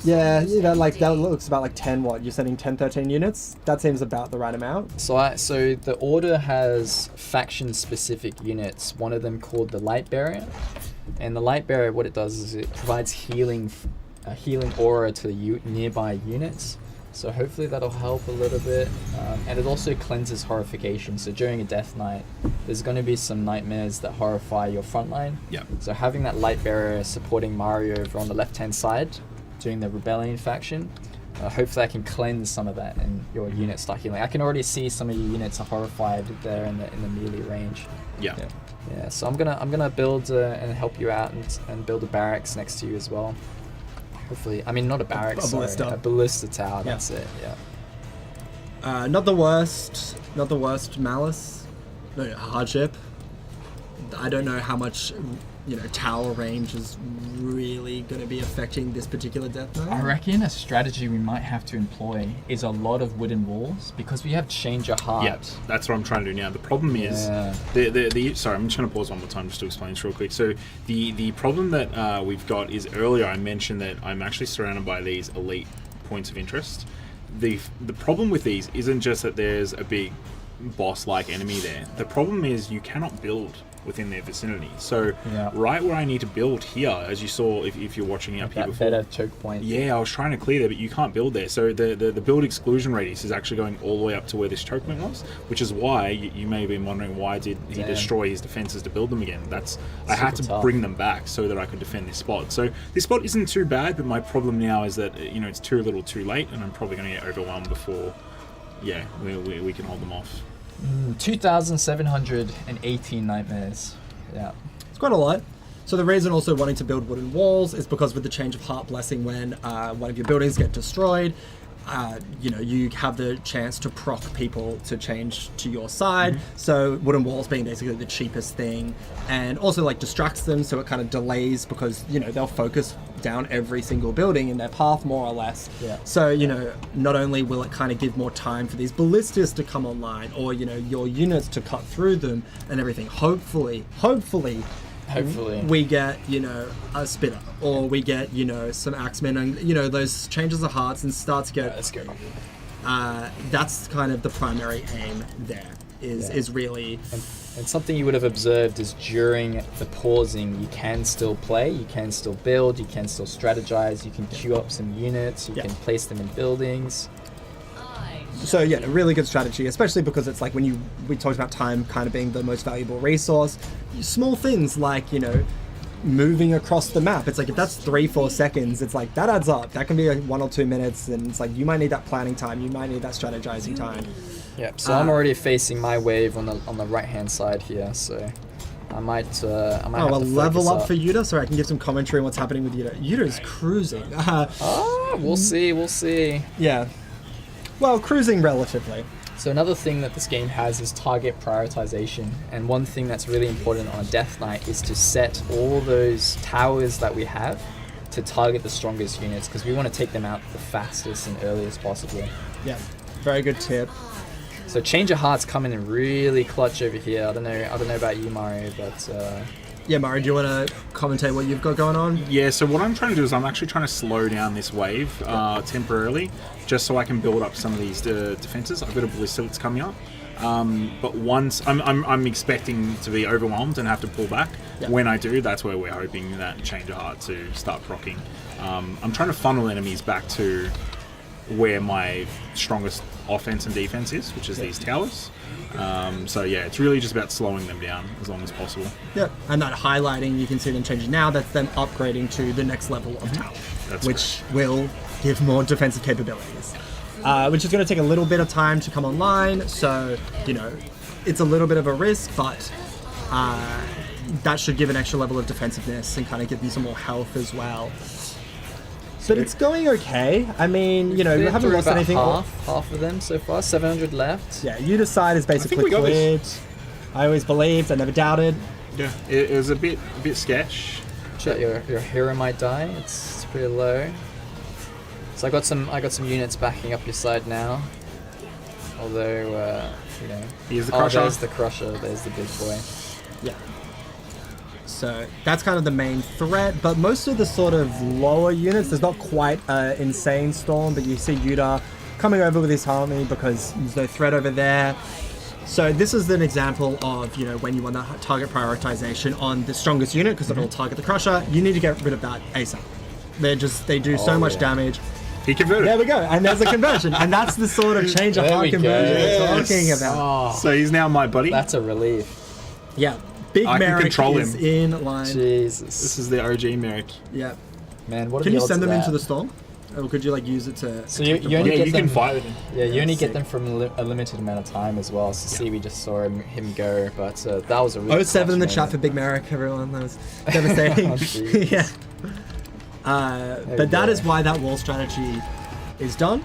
A: Yeah, you know, like that looks about like 10. What, you're sending 10, 13 units? That seems about the right amount.
C: So the order has faction-specific units. One of them called the Light Barrier, and the Light Barrier, what it does is it provides a healing aura to the nearby units. So hopefully that'll help a little bit, and it also cleanses horrification. So during a death knight, there's going to be some nightmares that horrify your front line.
B: Yeah.
C: So having that Light Barrier supporting Mario over on the left-hand side, doing the Rebellion faction, hopefully I can cleanse some of that and your units start healing. I can already see some of your units are horrified there in the melee range.
B: Yeah.
C: So I'm gonna build and help you out and build a barracks next to you as well. Hopefully, I mean not a barracks, a ballista tower. Yeah. That's it. Yeah.
A: Not the worst malice, no hardship. I don't know how much, tower range is really going to be affecting this particular Death Knight.
C: I reckon a strategy we might have to employ is a lot of wooden walls because we have Change of Heart.
B: Yeah, that's what I'm trying to do now. The problem is, sorry, I'm just going to pause one more time just to explain this real quick. So the problem that we've got is earlier I mentioned that I'm actually surrounded by these elite points of interest. The problem with these isn't just that there's a big boss-like enemy there. The problem is you cannot build within their vicinity. So right where I need to build here, as you saw if you're watching up here before.
C: Better choke point.
B: Yeah, I was trying to clear there, but you can't build there. So the build exclusion radius is actually going all the way up to where this choke point was, which is why you may have been wondering why did he destroy his defenses to build them again. I had to bring them back so that I could defend this spot. So this spot isn't too bad, but my problem now is that it's too little too late, and I'm probably going to get overwhelmed before we can hold them off.
C: 2,718 nightmares. Yeah.
A: It's quite a lot. So the reason also wanting to build wooden walls is because with the Change of Heart blessing, when one of your buildings get destroyed, you have the chance to proc people to change to your side. So wooden walls being basically the cheapest thing, and also like distracts them, so it kind of delays because they'll focus down every single building in their path more or less.
C: Yeah.
A: So not only will it kind of give more time for these ballistas to come online, or your units to cut through them and everything. Hopefully we get a spitter, or we get some axemen, and those changes of hearts and start to get.
C: Let's go.
A: That's kind of the primary aim there. Is really.
C: And something you would have observed is during the pausing, you can still play, you can still build, you can still strategize, you can queue up some units, you can place them in buildings.
A: So a really good strategy, especially because it's like when we talked about time kind of being the most valuable resource. Small things like moving across the map. It's like if that's 3-4 seconds, it's like that adds up. That can be 1 or 2 minutes, and it's like you might need that planning time, you might need that strategizing time.
C: Yep. So I'm already facing my wave on the right hand side here, so I might have to
A: level
C: focus
A: up for Yuuta, so I can give some commentary on what's happening with Yuuta. Yuta's cruising.
C: We'll see.
A: Yeah. Well, cruising relatively.
C: So another thing that this game has is target prioritization, and one thing that's really important on a Death Knight is to set all those towers that we have to target the strongest units, because we want to take them out the fastest and earliest possible.
A: Yeah, very good tip.
C: So Change of Heart's coming in really clutch over here. I don't know about you, Mario, but
A: yeah, Mario, do you want to commentate what you've got going on?
B: Yeah, so what I'm trying to do is I'm actually trying to slow down this wave temporarily, just so I can build up some of these defenses. I've got a ballista that's coming up, but once I'm expecting to be overwhelmed and have to pull back.
A: Yeah.
B: When I do, that's where we're hoping that Change of Heart to start proccing. I'm trying to funnel enemies back to where my strongest offense and defense is, which is these towers. It's really just about slowing them down as long as possible.
A: Yep, and that highlighting, you can see them changing now. That's them upgrading to the next level of tower, which will give more defensive capabilities. Which is going to take a little bit of time to come online, so it's a little bit of a risk, but that should give an extra level of defensiveness and kind of give them some more health as well. But it's going okay. I mean, we haven't lost anything.
C: Half of them so far. 700 left.
A: Yeah, Yuta's side is basically cleared. I always believed. I never doubted.
B: Yeah, it was a bit sketch.
C: Shit, your hero might die. It's pretty low. So I got some units backing up your side now. Although
B: Here's the crusher.
C: There's the crusher. There's the big boy.
A: Yeah. So that's kind of the main threat, but most of the sort of lower units, there's not quite an insane storm, but you see Yuuta coming over with his army because there's no threat over there. So this is an example of, when you want that target prioritization on the strongest unit, because it'll target the crusher, you need to get rid of that ASAP. They do so much damage.
B: He converted.
A: There we go, and there's a conversion, and that's the sort of change of heart conversion we're talking about.
C: Oh,
B: so he's now my buddy.
C: that's a relief.
A: Yeah. Big Merrick is in line.
C: Jesus.
B: This is the OG Merrick.
A: Yeah.
C: Man, what are
A: Can
C: the
A: you
C: odds
A: send
C: of
A: them
C: that?
A: into the storm? Or could you use it to...
C: So you only get
B: you
C: them,
B: can fight with him.
C: Yeah, you only
A: sick.
C: get them from a limited amount of time as well. So see, we just saw him go, but that was a really
A: 07 in the
C: clutch
A: chat for Big Merrick, everyone. That was devastating.
C: Oh, jeez.
A: Yeah.
C: we
A: But that
C: go.
A: is why that wall strategy is done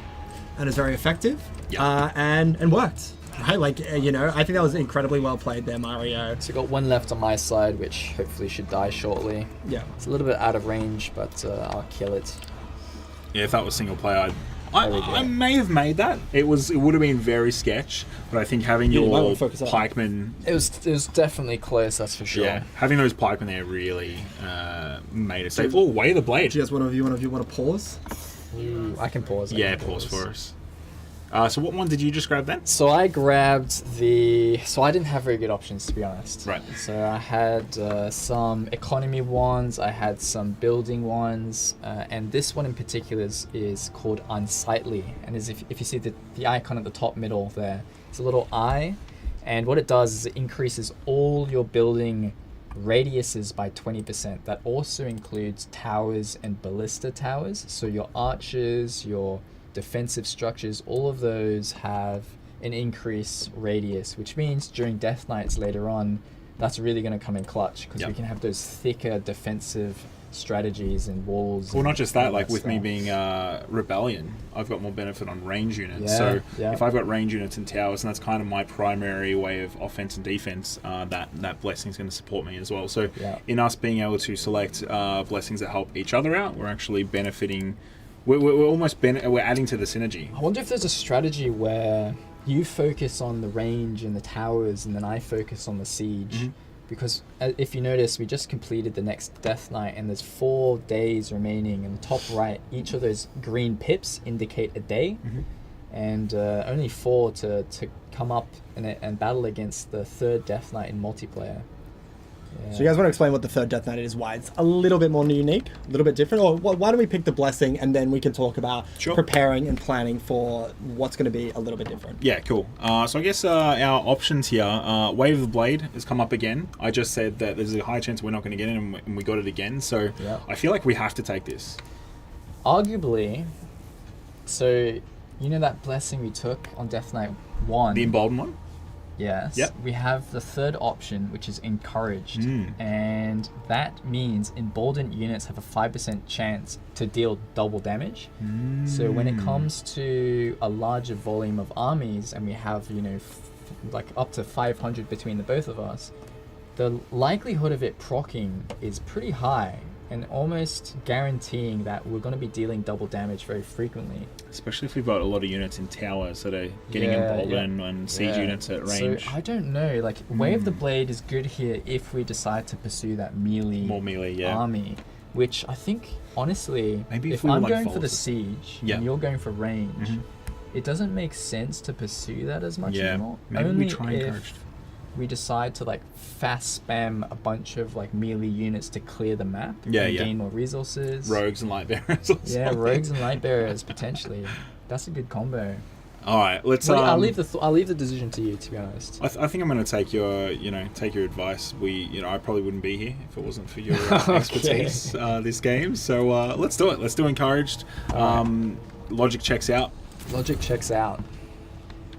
A: and is very effective and worked. right? Like, you know, I think that was incredibly well played there, Mario.
C: So got one left on my side, which hopefully should die shortly.
A: Yeah.
C: It's a little bit out of range, but I'll kill it.
B: Yeah, if that was single player,
C: There we go.
B: I may have made that. It would have been very sketch, but I think having
A: Yeah, you might
B: your
A: wanna focus on-
B: pikemen,
C: It was definitely close, that's for sure.
B: yeah, having those pikemen there really made it safe. Oh, way the blade.
A: Do you guys one of you want to pause?
C: Ooh, I can pause.
B: Yeah, pause for us. So what one did you just grab then?
C: So I grabbed the... So I didn't have very good options, to be honest.
B: Right.
C: So I had some economy ones, I had some building ones, and this one in particular is called Unsightly. And if you see the icon at the top middle there, it's a little eye. And what it does is it increases all your building radiuses by 20%. That also includes towers and ballista towers. So your archers, your defensive structures, all of those have an increased radius, which means during Death Knights later on, that's really going to come in clutch because we can have those thicker defensive strategies and walls.
B: Well,
C: and
B: not just that,
C: all
B: like with me
C: stuff.
B: being Rebellion, I've got more benefit on range units.
C: Yeah,
B: So
C: yeah.
B: if I've got range units and towers, and that's kind of my primary way of offense and defense, that blessing's going to support me as well. So
C: Yeah.
B: in us being able to select blessings that help each other out, we're actually benefiting. We're almost we're adding to the synergy.
C: I wonder if there's a strategy where you focus on the range and the towers, and then I focus on the siege.
B: Mhm.
C: Because if you notice, we just completed the next Death Knight, and there's 4 days remaining. In the top right, each of those green pips indicate a day, and only 4 to come up and battle against the 3rd Death Knight in multiplayer. Yeah.
A: So you guys want to explain what the third Death Knight is, why it's a little bit more unique, a little bit different? Or why don't we pick the blessing and then we can talk about
B: Sure.
A: preparing and planning for what's going to be a little bit different.
B: Yeah, cool. So I guess our options here, Wave of the Blade has come up again. I just said that there's a high chance we're not going to get it, and we got it again. So
C: Yeah.
B: I feel like we have to take this.
C: Arguably, so you know that blessing we took on Death Knight 1?
B: The emboldened one?
C: Yes.
B: Yep.
C: We have the third option, which is encouraged.
B: Mm.
C: And that means emboldened units have a 5% chance to deal double damage. So when it comes to a larger volume of armies, and we have, you know, like up to 500 between the both of us, the likelihood of it proccing is pretty high, and almost guaranteeing that we're going to be dealing double damage very frequently.
B: Especially if we've got a lot of units in towers that are getting
C: Yeah,
B: emboldened and siege
C: Yeah.
B: units at range.
C: So I don't know. Like Wave the Blade is good here if we decide to pursue that melee,
B: More melee, yeah.
C: army, which I think honestly,
B: Maybe if
C: if
B: we were
C: I'm
B: like
C: going for the
B: Voltas.
C: siege
B: Yeah.
C: and you're going for range,
B: Mhm.
C: it doesn't make sense to pursue that as much
B: Yeah,
C: anymore.
B: maybe
C: Only
B: we try
C: if
B: encouraged.
C: we decide to like fast spam a bunch of like melee units to clear the map
B: Yeah,
C: and
B: yeah.
C: gain more resources.
B: Rogues and light bearers. Or
C: Yeah,
B: something.
C: rogues and light bearers potentially. That's a good combo.
B: All right, let's.
C: Well, I'll leave the decision to you, to be honest.
B: I think I'm going to take your advice. I probably wouldn't be here if it wasn't for your expertise this game. So let's do it. Let's do encouraged. Logic checks out.
C: Logic checks out.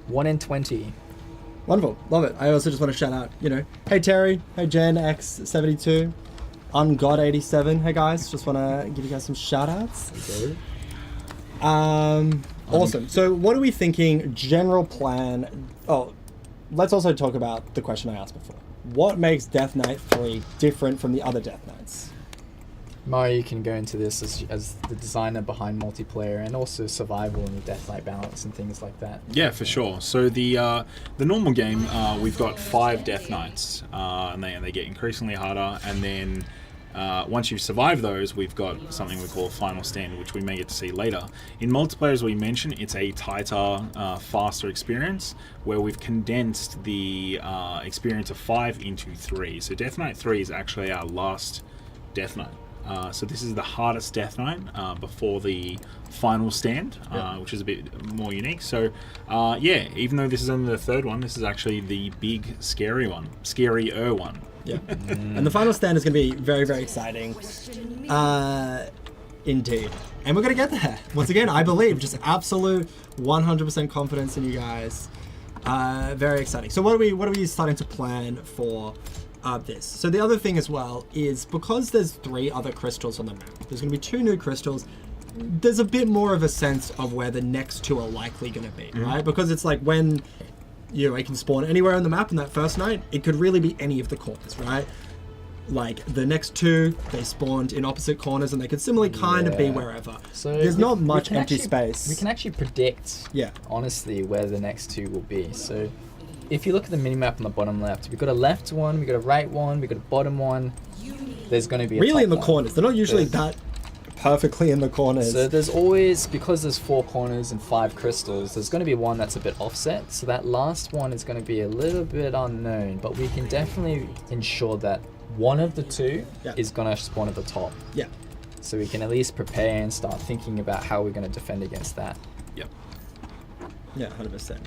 C: 1 in 20.
A: Wonderful. Love it. I also just want to shout out, hey Terry, hey Jen X72, Ungod87. Hey guys, just want to give you guys some shout outs.
C: Okay.
A: Awesome. So what are we thinking? General plan. Oh, let's also talk about the question I asked before. What makes Death Knight 3 different from the other Death Knights?
C: Mario can go into this as the designer behind multiplayer and also survival and the Death Knight balance and things like that.
B: Yeah, for sure. So the normal game, we've got 5 Death Knights, and they get increasingly harder. And then once you survive those, we've got something we call a final stand, which we may get to see later. In multiplayer, as we mentioned, it's a tighter, faster experience where we've condensed the experience of 5 into 3. So Death Knight 3 is actually our last Death Knight. So this is the hardest Death Knight before the final stand, which is a bit more unique. So even though this is only the third one, this is actually the big scarier one.
A: Yeah. And the final stand is going to be very, very exciting. Indeed. And we're going to get there. Once again, I believe. Just absolute 100% confidence in you guys. Very exciting. So what are we starting to plan for this? So the other thing as well is because there's 3 other crystals on the map, there's going to be 2 new crystals. There's a bit more of a sense of where the next 2 are likely going to be, right? Because it's like when it can spawn anywhere on the map on that first night. It could really be any of the corners, right? Like the next two, they spawned in opposite corners, and they could similarly kind of be
C: Yeah.
A: wherever.
C: So
A: There's
C: we-
A: not
C: we
A: much
C: can
A: empty
C: actually-
A: space.
C: We can actually predict,
A: Yeah.
C: honestly, where the next two will be. So if you look at the minimap on the bottom left, we've got a left one, we've got a right one, we've got a bottom one. There's going to be a
A: Really
C: top
A: in the
C: one.
A: corners. They're not usually
C: There's-
A: that perfectly in the corners.
C: So there's always, because there's 4 corners and 5 crystals, there's going to be one that's a bit offset. So that last one is going to be a little bit unknown, but we can definitely ensure that one of the two
A: Yeah.
C: is going to spawn at the top.
A: Yeah.
C: So we can at least prepare and start thinking about how we're going to defend against that.
B: Yep.
A: Yeah, 100%.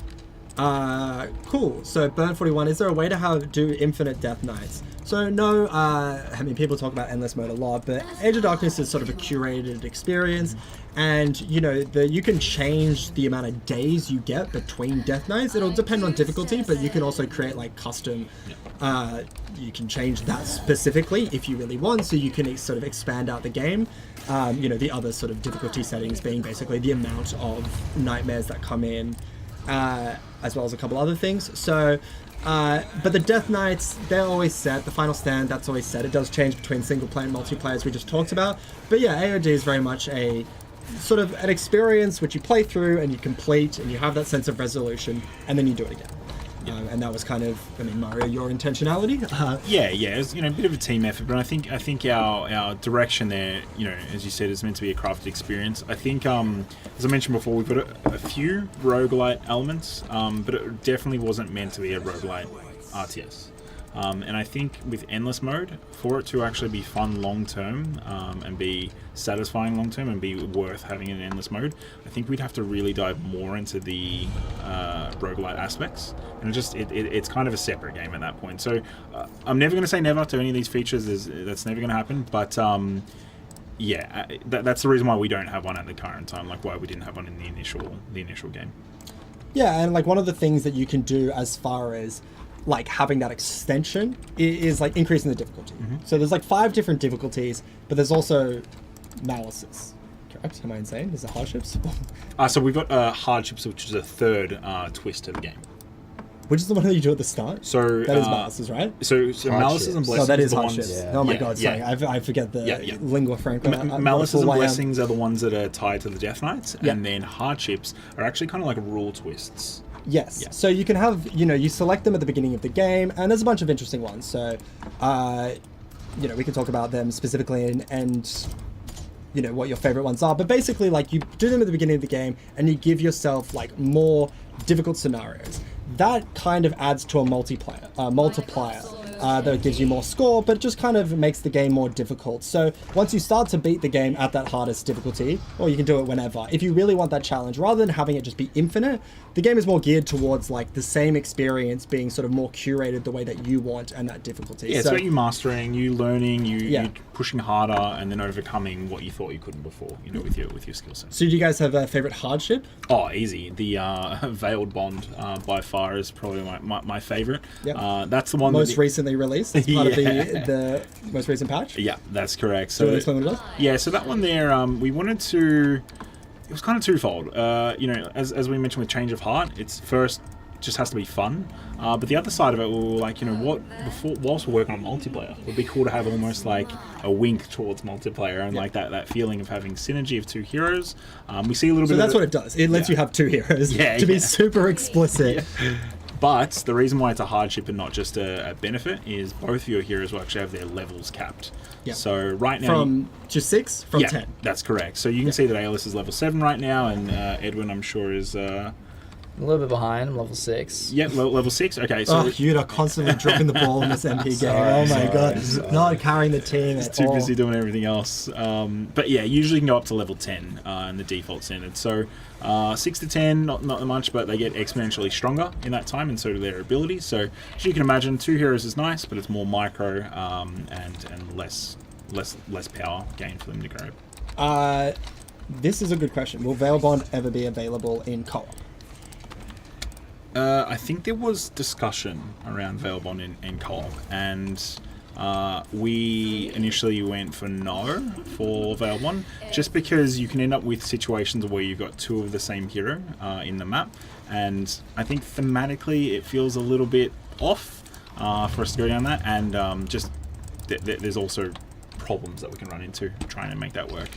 A: Cool. So Burn 41, is there a way to do infinite Death Knights? So no, I mean, people talk about endless mode a lot, but Age of Darkness is sort of a curated experience, and you can change the amount of days you get between Death Knights. It'll depend on difficulty, but you can also create like custom. You can change that specifically if you really want, so you can sort of expand out the game. The other sort of difficulty settings being basically the amount of nightmares that come in, as well as a couple other things. So, but the Death Knights, they're always set. The Final Stand, that's always set. It does change between single player and multiplayer, as we just talked about. But yeah, AOD is very much a sort of an experience which you play through and you complete, and you have that sense of resolution, and then you do it again. And that was kind of, I mean, Mario, your intentionality.
B: Yeah, it's a bit of a team effort, but I think our direction there, as you said, is meant to be a crafted experience. I think, as I mentioned before, we've got a few roguelite elements, but it definitely wasn't meant to be a roguelite RTS. And I think with endless mode, for it to actually be fun long term and be satisfying long term and be worth having in endless mode, I think we'd have to really dive more into the roguelite aspects. And it's kind of a separate game at that point. So I'm never going to say never to any of these features. That's never going to happen. But that's the reason why we don't have one at the current time. Like why we didn't have one in the initial game.
A: Yeah, and like one of the things that you can do as far as like having that extension is like increasing the difficulty. So there's like 5 different difficulties, but there's also malices. Correct? Am I insane? There's the hardships.
B: So we've got hardships, which is a third twist to the game.
A: Which is the one that you do at the start?
B: So
A: that is malices, right?
B: So malices and blessings.
A: So that is
B: are the
A: hardships.
B: ones.
C: Yeah.
A: Oh my
B: Yeah,
A: god,
B: yeah.
A: sorry, I forget the lingua franca.
B: Malices and
A: Full YM.
B: blessings are the ones that are tied to the Death Knights,
A: Yeah.
B: and then hardships are actually kind of like rule twists.
A: Yes.
B: Yeah.
A: So you can have, you select them at the beginning of the game, and there's a bunch of interesting ones. So, we can talk about them specifically and what your favorite ones are. But basically, like, you do them at the beginning of the game, and you give yourself, like, more difficult scenarios. That kind of adds to a multiplier that gives you more score, but it just kind of makes the game more difficult. So once you start to beat the game at that hardest difficulty, or you can do it whenever, if you really want that challenge, rather than having it just be infinite, the game is more geared towards like the same experience being sort of more curated the way that you want and that difficulty.
B: Yeah, it's about you mastering, you learning, you pushing harder, and then overcoming what you thought you couldn't before, with your skill set.
A: So do you guys have a favorite hardship?
B: Oh, easy. The Veiled Bond by far is probably my favorite.
A: Yep.
B: That's the one
A: Most recently released as part of the most recent patch?
B: Yeah, that's correct.
A: Do you
B: So
A: want to explain what it does?
B: yeah, so that one there, we wanted to. It was kind of twofold. As we mentioned with Change of Heart, it's first just has to be fun, but the other side of it, we were like, whilst we're working on multiplayer, it would be cool to have almost like a wink towards multiplayer and like that feeling of having synergy of 2 heroes. We see a little bit.
A: So that's
B: of
A: what it does. It lets you have 2 heroes.
B: Yeah,
A: to be
B: yeah.
A: super explicit.
B: But the reason why it's a hardship and not just a benefit is both of your heroes will actually have their levels capped.
A: Yeah.
B: So right now,
A: From just 6? From
B: yeah,
A: 10?
B: that's correct. So you can see that Aeolus is level 7 right now, and Edwin, I'm sure, is
C: A little bit behind. I'm level 6.
B: level 6. Okay, so
A: Yuuta constantly dropping the ball in this MP game.
C: Sorry,
A: Oh my god.
C: sorry.
A: Not carrying the team at
B: too
A: all.
B: busy doing everything else. But yeah, usually you can go up to level 10 in the default standard. So 6 to 10, not that much, but they get exponentially stronger in that time, and so do their abilities. So as you can imagine, 2 heroes is nice, but it's more micro and less power gain for them to grab.
A: This is a good question. Will Veil Bond ever be available in co-op?
B: I think there was discussion around Veil Bond in co-op, and we initially went for no for Veil 1, just because you can end up with situations where you've got two of the same hero in the map, and I think thematically it feels a little bit off for us to go down that, and just there's also problems that we can run into trying to make that work.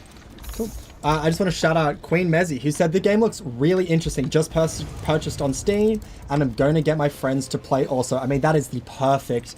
A: Cool. I just want to shout out Queen Mezzy, who said the game looks really interesting. Just purchased on Steam, and I'm going to get my friends to play also. I mean, that is the perfect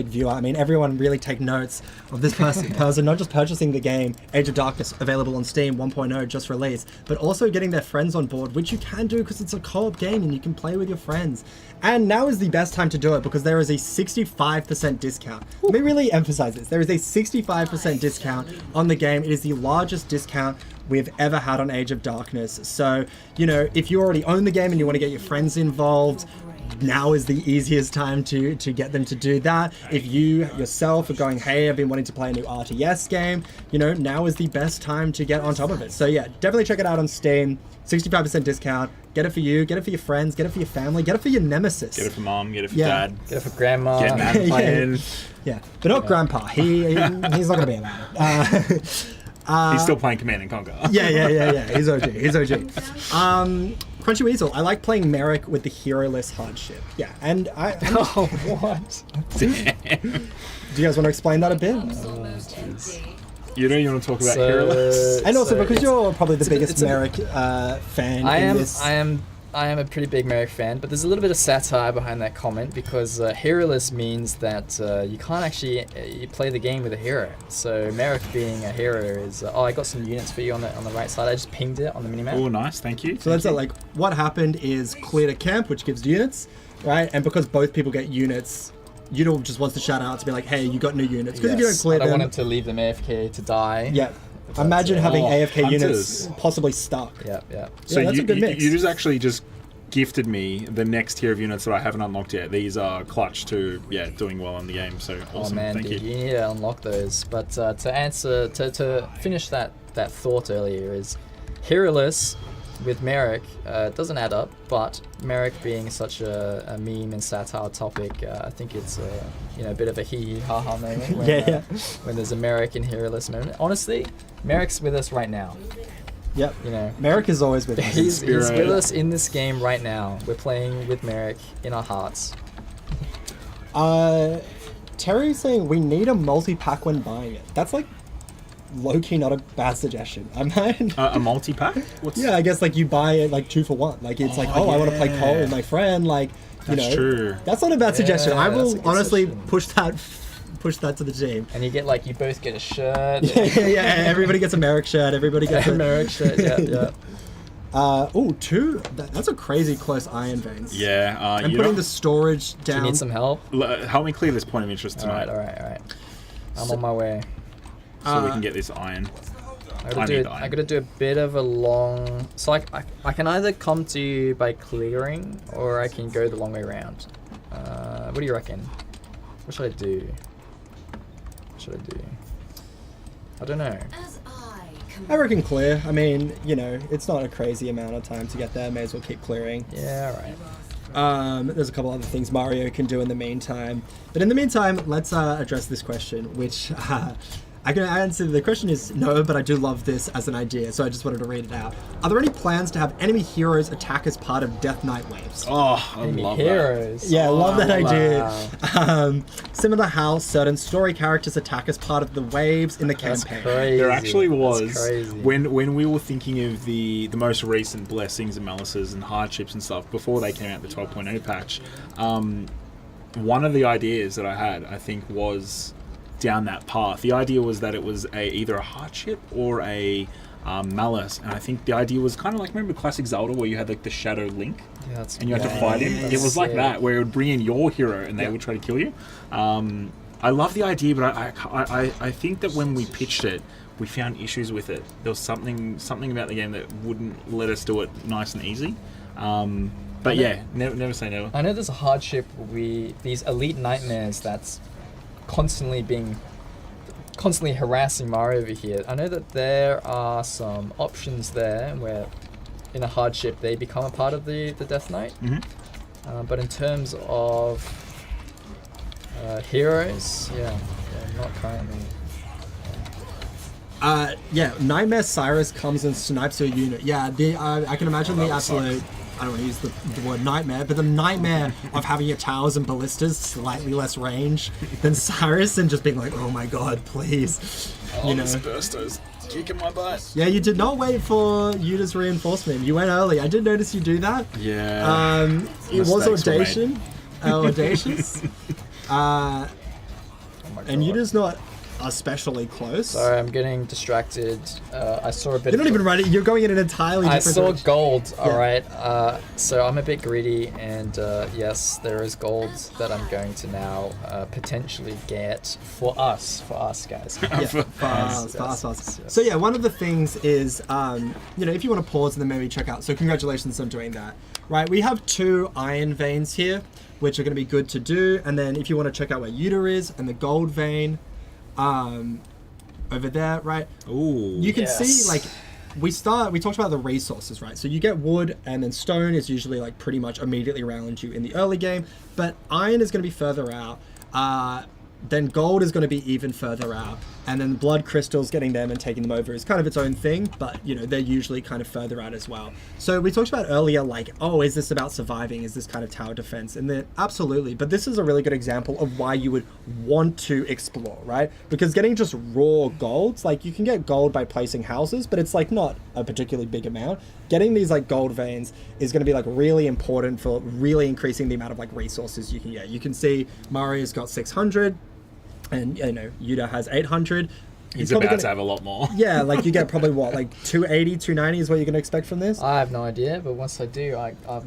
A: viewer. I mean, everyone really take notes of this person not just purchasing the game, Age of Darkness, available on Steam 1.0, just released, but also getting their friends on board, which you can do because it's a co-op game and you can play with your friends. And now is the best time to do it because there is a 65% discount. Let me really emphasize this. There is a 65% discount on the game. It is the largest discount we've ever had on Age of Darkness. So, you know, if you already own the game and you want to get your friends involved, now is the easiest time to get them to do that. If you yourself are going, hey, I've been wanting to play a new RTS game, you know, now is the best time to get on top of it. So yeah, definitely check it out on Steam. 65% discount. Get it for you, get it for your friends, get it for your family, get it for your nemesis.
B: Get it for mom, get it for dad.
C: Get it for grandma.
B: Get Matt playing.
A: Yeah, but not grandpa. He's not going to be about it.
B: He's still playing Command and Conquer.
A: Yeah. He's OG. Crunchy Weasel. I like playing Merrick with the hero-less hardship. Yeah, and
C: Oh, what?
B: Damn.
A: Do you guys want to explain that a bit?
B: You know, you want to talk about
C: So-
B: Heroless?
A: And also
C: So
A: because you're probably the
C: it's a bit-
A: biggest
C: it's a bit-
A: Merrick fan
C: I
A: in
C: am.
A: this.
C: I am a pretty big Merrick fan, but there's a little bit of satire behind that comment because heroless means that you can't actually you play the game with a hero. So Merrick being a hero is I got some units for you on the right side. I just pinged it on the minimap.
B: Oh, nice, thank you.
A: So that's it. Like what happened is cleared a camp, which gives units, right? And because both people get units, Yuuta just wants to shout out to be like, hey, you got new units. Because if you don't clear
C: I
A: them,
C: wanted to leave them AFK to die.
A: yeah.
C: But,
A: Imagine having AFK
B: hunters.
A: units possibly stuck.
C: Yeah.
B: So
A: Yeah, that's a good mix.
B: You just actually just gifted me the next tier of units that I haven't unlocked yet. These are clutch to doing well in the game. So awesome.
C: Oh man,
B: Thank
C: dude,
B: you.
C: you need to unlock those. But to finish that thought earlier is heroless with Merrick doesn't add up, but Merrick being such a meme and satire topic, I think it's a bit of a hee hee ha ha moment when, when there's a Merrick and heroless moment. Honestly, Merrick's with us right now.
A: Yep.
C: You know,
A: Merrick is always with us.
C: he's with us in this game right now. We're playing with Merrick in our hearts.
A: Terry's saying we need a multi-pack when buying it. That's like low-key not a bad suggestion. I might.
B: A multi-pack?
A: Yeah, I guess like you buy it like 2 for 1. Like it's I want to play co with my friend. Like
B: That's true.
A: That's not a bad suggestion. I
C: that's a
A: will
C: good
A: honestly
C: suggestion.
A: push that to the team.
C: And you get you both get a shirt.
A: Yeah. Everybody gets a Merrick shirt. Everybody gets a
C: Merrick shirt. Yeah.
A: That's a crazy close iron veins.
B: Yeah.
A: I'm putting the storage
C: Do
A: down.
C: you need some help?
B: Help me clear this point of interest tonight,
C: All right. I'm on my way.
B: so we can get this iron.
C: I gotta do a bit of a long. So I can either come to you by clearing, or I can go the long way around. What do you reckon? What should I do? I don't know.
D: As
A: I reckon clear. I mean, it's not a crazy amount of time to get there. May as well keep clearing.
C: Yeah, all right.
A: There's a couple other things Mario can do in the meantime. But in the meantime, let's address this question, which I can answer. The question is no, but I do love this as an idea, so I just wanted to read it out. Are there any plans to have enemy heroes attack as part of Death Knight waves?
B: Oh, I
C: Enemy
B: love that.
C: heroes.
A: Yeah, I love that
C: wow.
A: idea. Similar how certain story characters attack as part of the waves in the
C: That's
A: campaign.
C: crazy.
B: There actually was
C: That's crazy.
B: when we were thinking of the most recent blessings and malices and hardships and stuff before they came out the 12.0 patch. One of the ideas that I had, I think, was down that path. The idea was that it was either a hardship or a malice, and I think the idea was kind of like, remember classic Zelda where you had like the Shadow Link and you had to fight him? It was like that, where it would bring in your hero and they would try to kill you. I love the idea, but I think that when we pitched it, we found issues with it. There was something about the game that wouldn't let us do it nice and easy. But yeah, never say never.
C: I know there's a hardship. These elite nightmares that's constantly harassing Mario over here. I know that there are some options there where in a hardship they become a part of the Death Knight.
B: Mm-hmm.
C: But in terms of Heroes, yeah, not currently.
A: Yeah, Nightmare Cyrus comes and snipes your unit. Yeah, I can imagine the absolute. I don't want to use the word nightmare, but the nightmare of having your towers and ballistas slightly less range than Cyrus and just being like, oh my god, please. You know.
B: This burster's kicking my butt.
A: Yeah, you did not wait for Yuta's reinforcement. You went early. I did notice you do that.
B: Yeah.
A: It was
B: Mistakes were made.
A: audacious.
C: Oh my
A: And
C: God.
A: Yuta's not especially close.
C: Sorry, I'm getting distracted. I saw a bit.
A: You're not even ready. You're going in an entirely
C: I
A: different
C: saw
A: direction.
C: gold. All
A: Yeah.
C: right. So I'm a bit greedy, and yes, there is gold that I'm going to now potentially get for us guys.
A: Yeah, fast. So yeah, one of the things is, if you want to pause and then maybe check out. So congratulations on doing that. Right, we have 2 iron veins here, which are going to be good to do. And then if you want to check out where Yuta is and the gold vein, over there, right?
B: Ooh.
A: You can
C: Yes.
A: see like we talked about the resources, right? So you get wood and then stone is usually like pretty much immediately around you in the early game, but iron is going to be further out. Then gold is going to be even further out, and then blood crystals, getting them and taking them over is kind of its own thing, but they're usually kind of further out as well. So we talked about earlier, like, oh, is this about surviving? Is this kind of tower defense? And then absolutely, but this is a really good example of why you would want to explore, right? Because getting just raw golds, like you can get gold by placing houses, but it's like not a particularly big amount. Getting these like gold veins is going to be like really important for really increasing the amount of like resources you can get. You can see Mario's got 600. And Yuta has 800.
B: He's
A: probably
B: about
A: gonna-
B: to have a lot more.
A: Yeah, like you get probably what, like 280, 290 is what you're gonna expect from this.
C: I have no idea, but once I do, I'll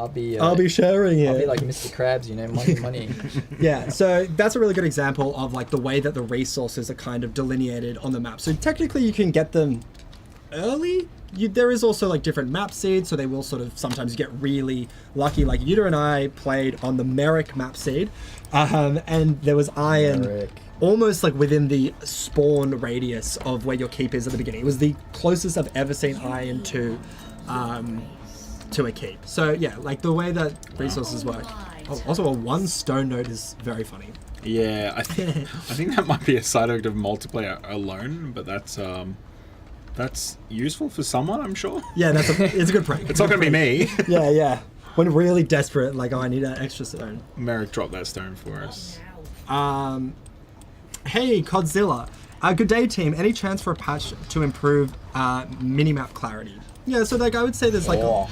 C: be
A: I'll be sharing it.
C: I'll be like Mr. Krabs, money.
A: Yeah, so that's a really good example of like the way that the resources are kind of delineated on the map. So technically you can get them early. There is also like different map seeds, so they will sort of sometimes get really lucky. Like Yuta and I played on the Merrick map seed, and there was iron
C: Merrick.
A: almost like within the spawn radius of where your keep is at the beginning. It was the closest I've ever seen iron to a keep. So yeah, like the way that resources work. Oh, also, a 1 stone node is very funny.
B: Yeah, I think that might be a side effect of multiplayer alone, but that's useful for someone, I'm sure.
A: Yeah, it's a good prank.
B: It's not going to be me.
A: Yeah. When really desperate, like, oh, I need an extra stone.
B: Merrick dropped that stone for us.
A: Hey, Codzilla. Good day, team. Any chance for a patch to improve minimap clarity? Yeah, so like I would say there's like
C: Oh,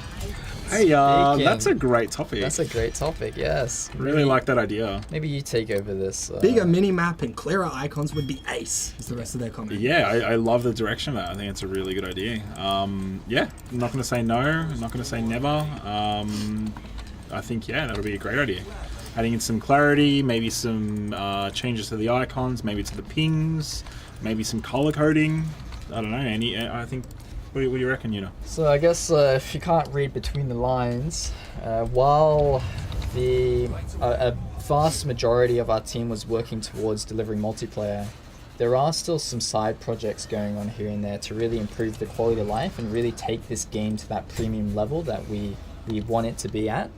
B: Hey,
C: Speaking.
B: that's a great topic.
C: that's a great topic. Yes.
B: Really like that idea.
C: Maybe you take over this.
A: bigger minimap and clearer icons would be ace. Is the rest of their comment.
B: Yeah, I love the direction of that. I think it's a really good idea. Yeah, I'm not going to say no. I'm not going to say never. I think, yeah, that'll be a great idea. Adding in some clarity, maybe some changes to the icons, maybe to the pings, maybe some color coding. I don't know. I think. What do you reckon,
C: So I guess if you can't read between the lines, while a vast majority of our team was working towards delivering multiplayer, there are still some side projects going on here and there to really improve the quality of life and really take this game to that premium level that we want it to be at.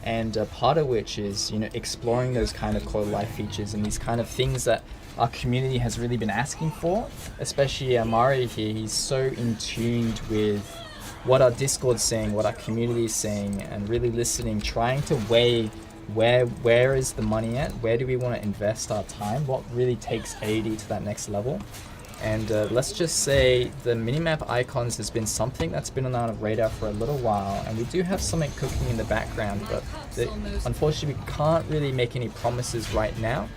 C: And part of which is, exploring those kind of quality of life features and these kind of things that our community has really been asking for, especially Mario here. He's so in tune with what our Discord's saying, what our community is saying, and really listening, trying to weigh where is the money at, where do we want to invest our time, what really takes AD to that next level. And let's just say the minimap icons has been something that's been on our radar for a little while, and we do have something cooking in the background, but unfortunately we can't really make any promises right now.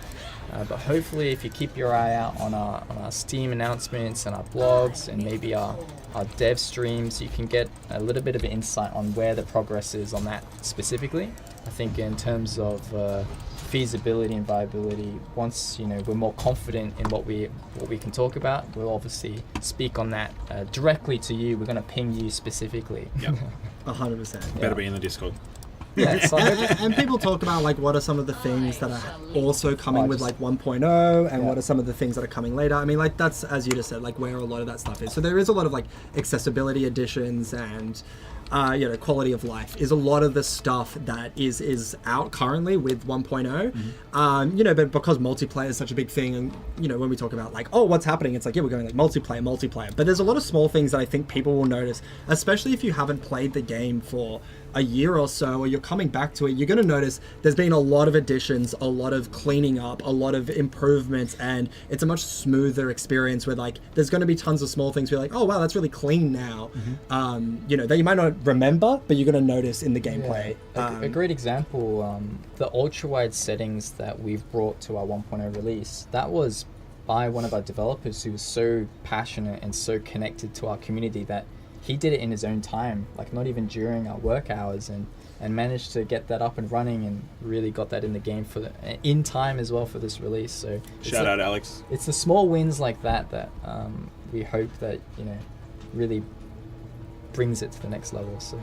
C: But hopefully if you keep your eye out on our Steam announcements and our blogs and maybe our dev streams, you can get a little bit of an insight on where the progress is on that specifically. I think in terms of feasibility and viability, once we're more confident in what we can talk about, we'll obviously speak on that directly to you. We're going to ping you specifically.
B: Yep.
A: 100%.
B: Better be in the Discord.
C: Yeah, so
A: And people talk about like what are some of the things that are also coming with like 1.0 and what are some of the things that are coming later. I mean, like that's, as you just said, like where a lot of that stuff is. So there is a lot of like accessibility additions and quality of life is a lot of the stuff that is out currently with 1.0. But because multiplayer is such a big thing, and when we talk about like, oh, what's happening, it's like, yeah, we're going like multiplayer. But there's a lot of small things that I think people will notice, especially if you haven't played the game for a year or so, or you're coming back to it. You're going to notice there's been a lot of additions, a lot of cleaning up, a lot of improvements, and it's a much smoother experience where like there's going to be tons of small things where you're like, oh wow, that's really clean now. That you might not remember, but you're going to notice in the gameplay.
C: A great example, the ultra wide settings that we've brought to our 1.0 release, that was by one of our developers who was so passionate and so connected to our community that he did it in his own time, like not even during our work hours, and managed to get that up and running and really got that in the game in time as well for this release. So
B: shout out Alex.
C: It's the small wins like that we hope that really brings it to the next level. So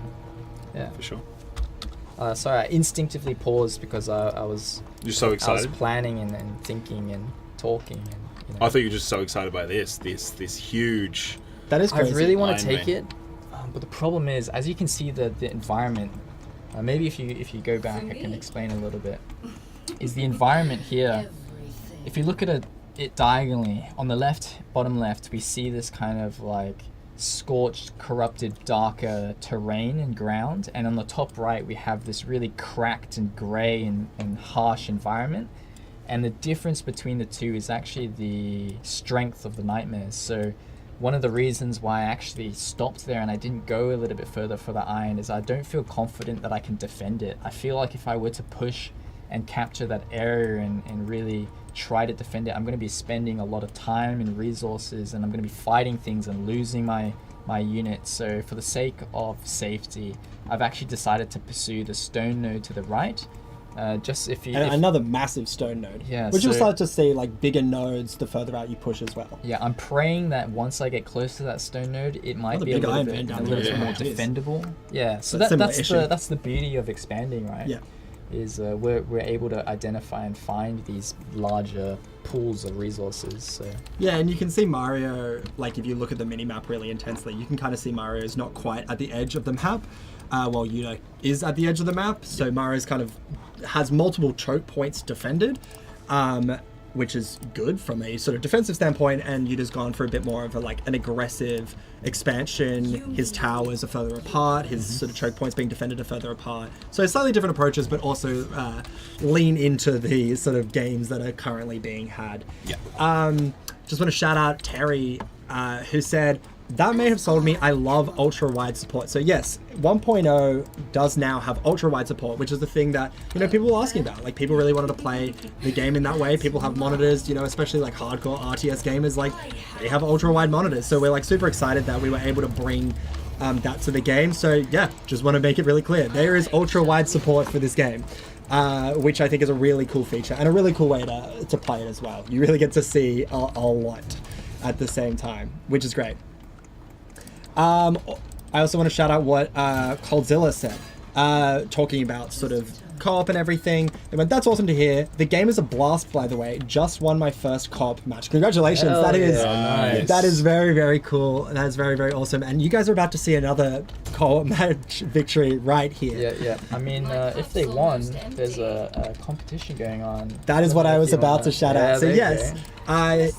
C: yeah,
B: for sure.
C: Sorry, I instinctively paused because I was
B: You're so excited.
C: I was planning and thinking and talking and.
B: I thought you were just so excited by this huge.
A: That is crazy.
C: I really want to take it, but the problem is, as you can see, the environment. Maybe if you go back, I can explain a little bit. Is the environment here? If you look at it diagonally on the bottom left, we see this kind of like scorched, corrupted, darker terrain and ground, and on the top right we have this really cracked and grey and harsh environment. And the difference between the two is actually the strength of the nightmares. So one of the reasons why I actually stopped there and I didn't go a little bit further for the iron is I don't feel confident that I can defend it. I feel like if I were to push and capture that area and really try to defend it, I'm going to be spending a lot of time and resources, and I'm going to be fighting things and losing my unit. So for the sake of safety, I've actually decided to pursue the stone node to the right.
A: Another massive stone node.
C: Yeah,
A: which you'll start to see like bigger nodes the further out you push as well.
C: Yeah, I'm praying that once I get close to that stone node, it might be a little bit more defendable. Yeah, so that's the beauty of expanding, right?
A: Yeah,
C: is we're able to identify and find these larger pools of resources. So
A: yeah, and you can see Mario, like if you look at the mini map really intensely, you can kind of see Mario's not quite at the edge of the map. While Yuuta is at the edge of the map, so Mario's kind of has multiple choke points defended, which is good from a sort of defensive standpoint, and Yuta's gone for a bit more of an aggressive expansion. His towers are further apart, his sort of choke points being defended are further apart. So slightly different approaches, but also lean into the sort of games that are currently being had.
B: Yeah.
A: Just want to shout out Terry, who said, that may have sold me. I love ultra-wide support. So yes, 1.0 does now have ultra-wide support, which is the thing that, people were asking about. Like, people really wanted to play the game in that way. People have monitors, especially like hardcore RTS gamers, like, they have ultra-wide monitors. So we're like super excited that we were able to bring that to the game. So yeah, just want to make it really clear. There is ultra-wide support for this game. Which I think is a really cool feature and a really cool way to play it as well. You really get to see a lot at the same time, which is great. I also want to shout out what Coldzilla said, talking about sort of co-op and everything. They went, that's awesome to hear. The game is a blast, by the way. Just won my first co-op match. Congratulations.
B: Nice.
A: That is very, very cool. That is very, very awesome. And you guys are about to see another co-op match victory right here.
C: Yeah. I mean, if they won, there's a competition going on.
A: That is what I was about to shout out. So yes,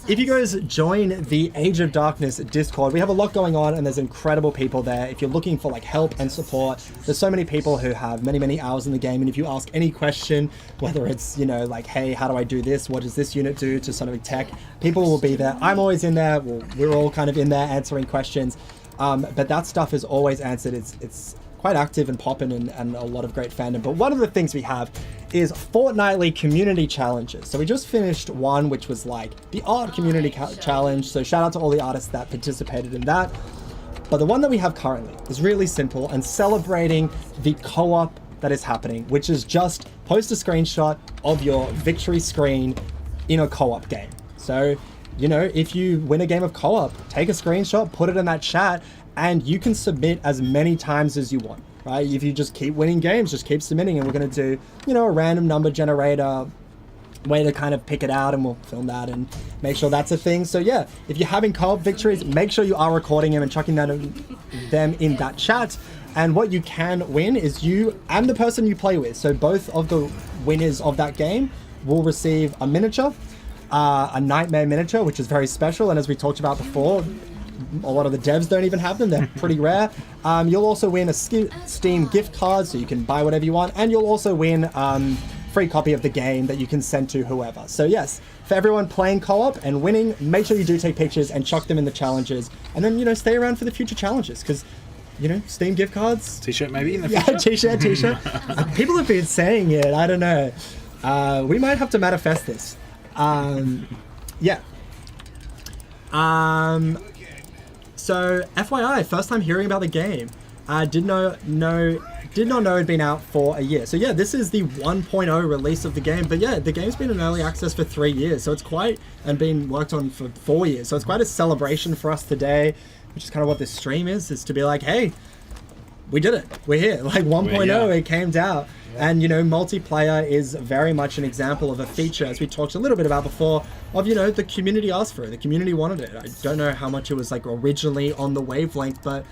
A: if you guys join the Age of Darkness Discord, we have a lot going on and there's incredible people there. If you're looking for like help and support, there's so many people who have many, many hours in the game. And if you ask any question, whether it's, like, hey, how do I do this? What does this unit do to something tech? People will be there. I'm always in there. We're all kind of in there answering questions. But that stuff is always answered. It's quite active and popping and a lot of great fandom. But one of the things we have is fortnightly community challenges. So we just finished one, which was like the art community challenge. So shout out to all the artists that participated in that. But the one that we have currently is really simple and celebrating the co-op that is happening, which is just post a screenshot of your victory screen in a co-op game. So, if you win a game of co-op, take a screenshot, put it in that chat, and you can submit as many times as you want, right? If you just keep winning games, just keep submitting, and we're going to do, a random number generator way to kind of pick it out, and we'll film that and make sure that's a thing. So yeah, if you're having co-op victories, make sure you are recording them and chucking them in that chat. And what you can win is you and the person you play with. So both of the winners of that game will receive a miniature, a Nightmare miniature, which is very special. And as we talked about before, a lot of the devs don't even have them. They're pretty rare. You'll also win a Steam gift card, so you can buy whatever you want. And you'll also win free copy of the game that you can send to whoever. So yes, for everyone playing co-op and winning, make sure you do take pictures and chuck them in the challenges. And then, stay around for the future challenges, because Steam gift cards.
B: T-shirt maybe in the future?
A: Yeah, t-shirt. People have been saying it. I don't know. We might have to manifest this. Yeah. So, FYI, first time hearing about the game. Did not know it'd been out for a year. So yeah, this is the 1.0 release of the game. But yeah, the game's been in early access for 3 years. So it's and been worked on for 4 years. So it's quite a celebration for us today, which is kind of what this stream is to be like, hey, we did it. We're here. Like 1.0, it came out. Yeah. And, multiplayer is very much an example of a feature, as we talked a little bit about before, of, the community asked for it. The community wanted it. I don't know how much it was, originally on the wavelength, but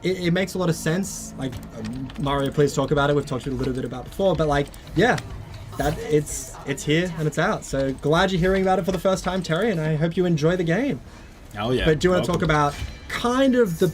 A: it makes a lot of sense. Mario, please talk about it. We've talked a little bit about before, but, yeah, that it's here and it's out. So glad you're hearing about it for the first time, Terry, and I hope you enjoy the game.
B: Oh, yeah.
A: But do you want to talk about kind of the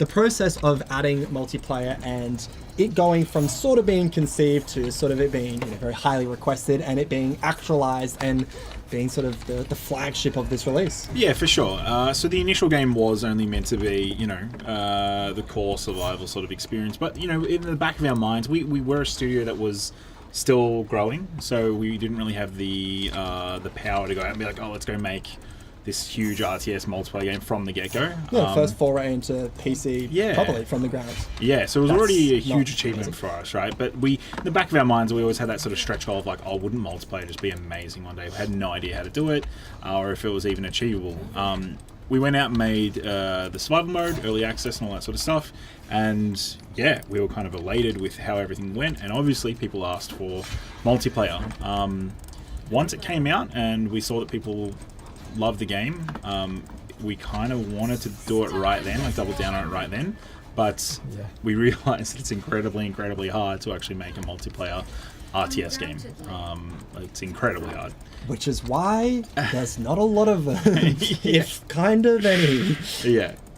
A: process of adding multiplayer and it going from sort of being conceived to sort of it being very highly requested and it being actualized and being sort of the flagship of this release?
B: Yeah, for sure. So the initial game was only meant to be, the core survival sort of experience. But, in the back of our minds, we were a studio that was still growing. So we didn't really have the power to go out and be like, oh, let's go make this huge RTS multiplayer game from the get-go.
A: Yeah, first foray into PC properly from the ground.
B: Yeah, so it was already a huge achievement for us, right? But in the back of our minds, we always had that sort of stretch goal of like, oh, wouldn't multiplayer just be amazing one day? We had no idea how to do it, or if it was even achievable. We went out and made the survival mode, early access and all that sort of stuff, and yeah, we were kind of elated with how everything went, and obviously people asked for multiplayer. Once it came out and we saw that people loved the game, we kind of wanted to do it right then, double down on it right then, but we realized that it's incredibly hard to actually make a multiplayer RTS game. It's incredibly hard,
A: which is why there's not a lot of them. If kind of any.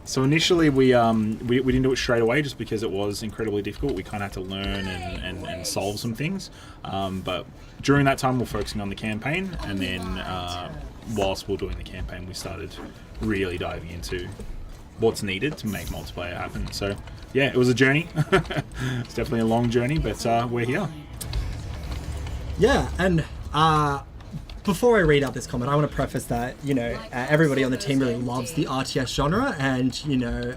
B: So initially we didn't do it straight away just because it was incredibly difficult. We kind of had to learn and solve some things, but during that time we're focusing on the campaign, and then whilst we're doing the campaign, we started really diving into what's needed to make multiplayer happen. So yeah, it was a journey. It's definitely a long journey, but we're here.
A: Yeah, and before I read out this comment, I want to preface that, everybody on the team really loves the RTS genre, and,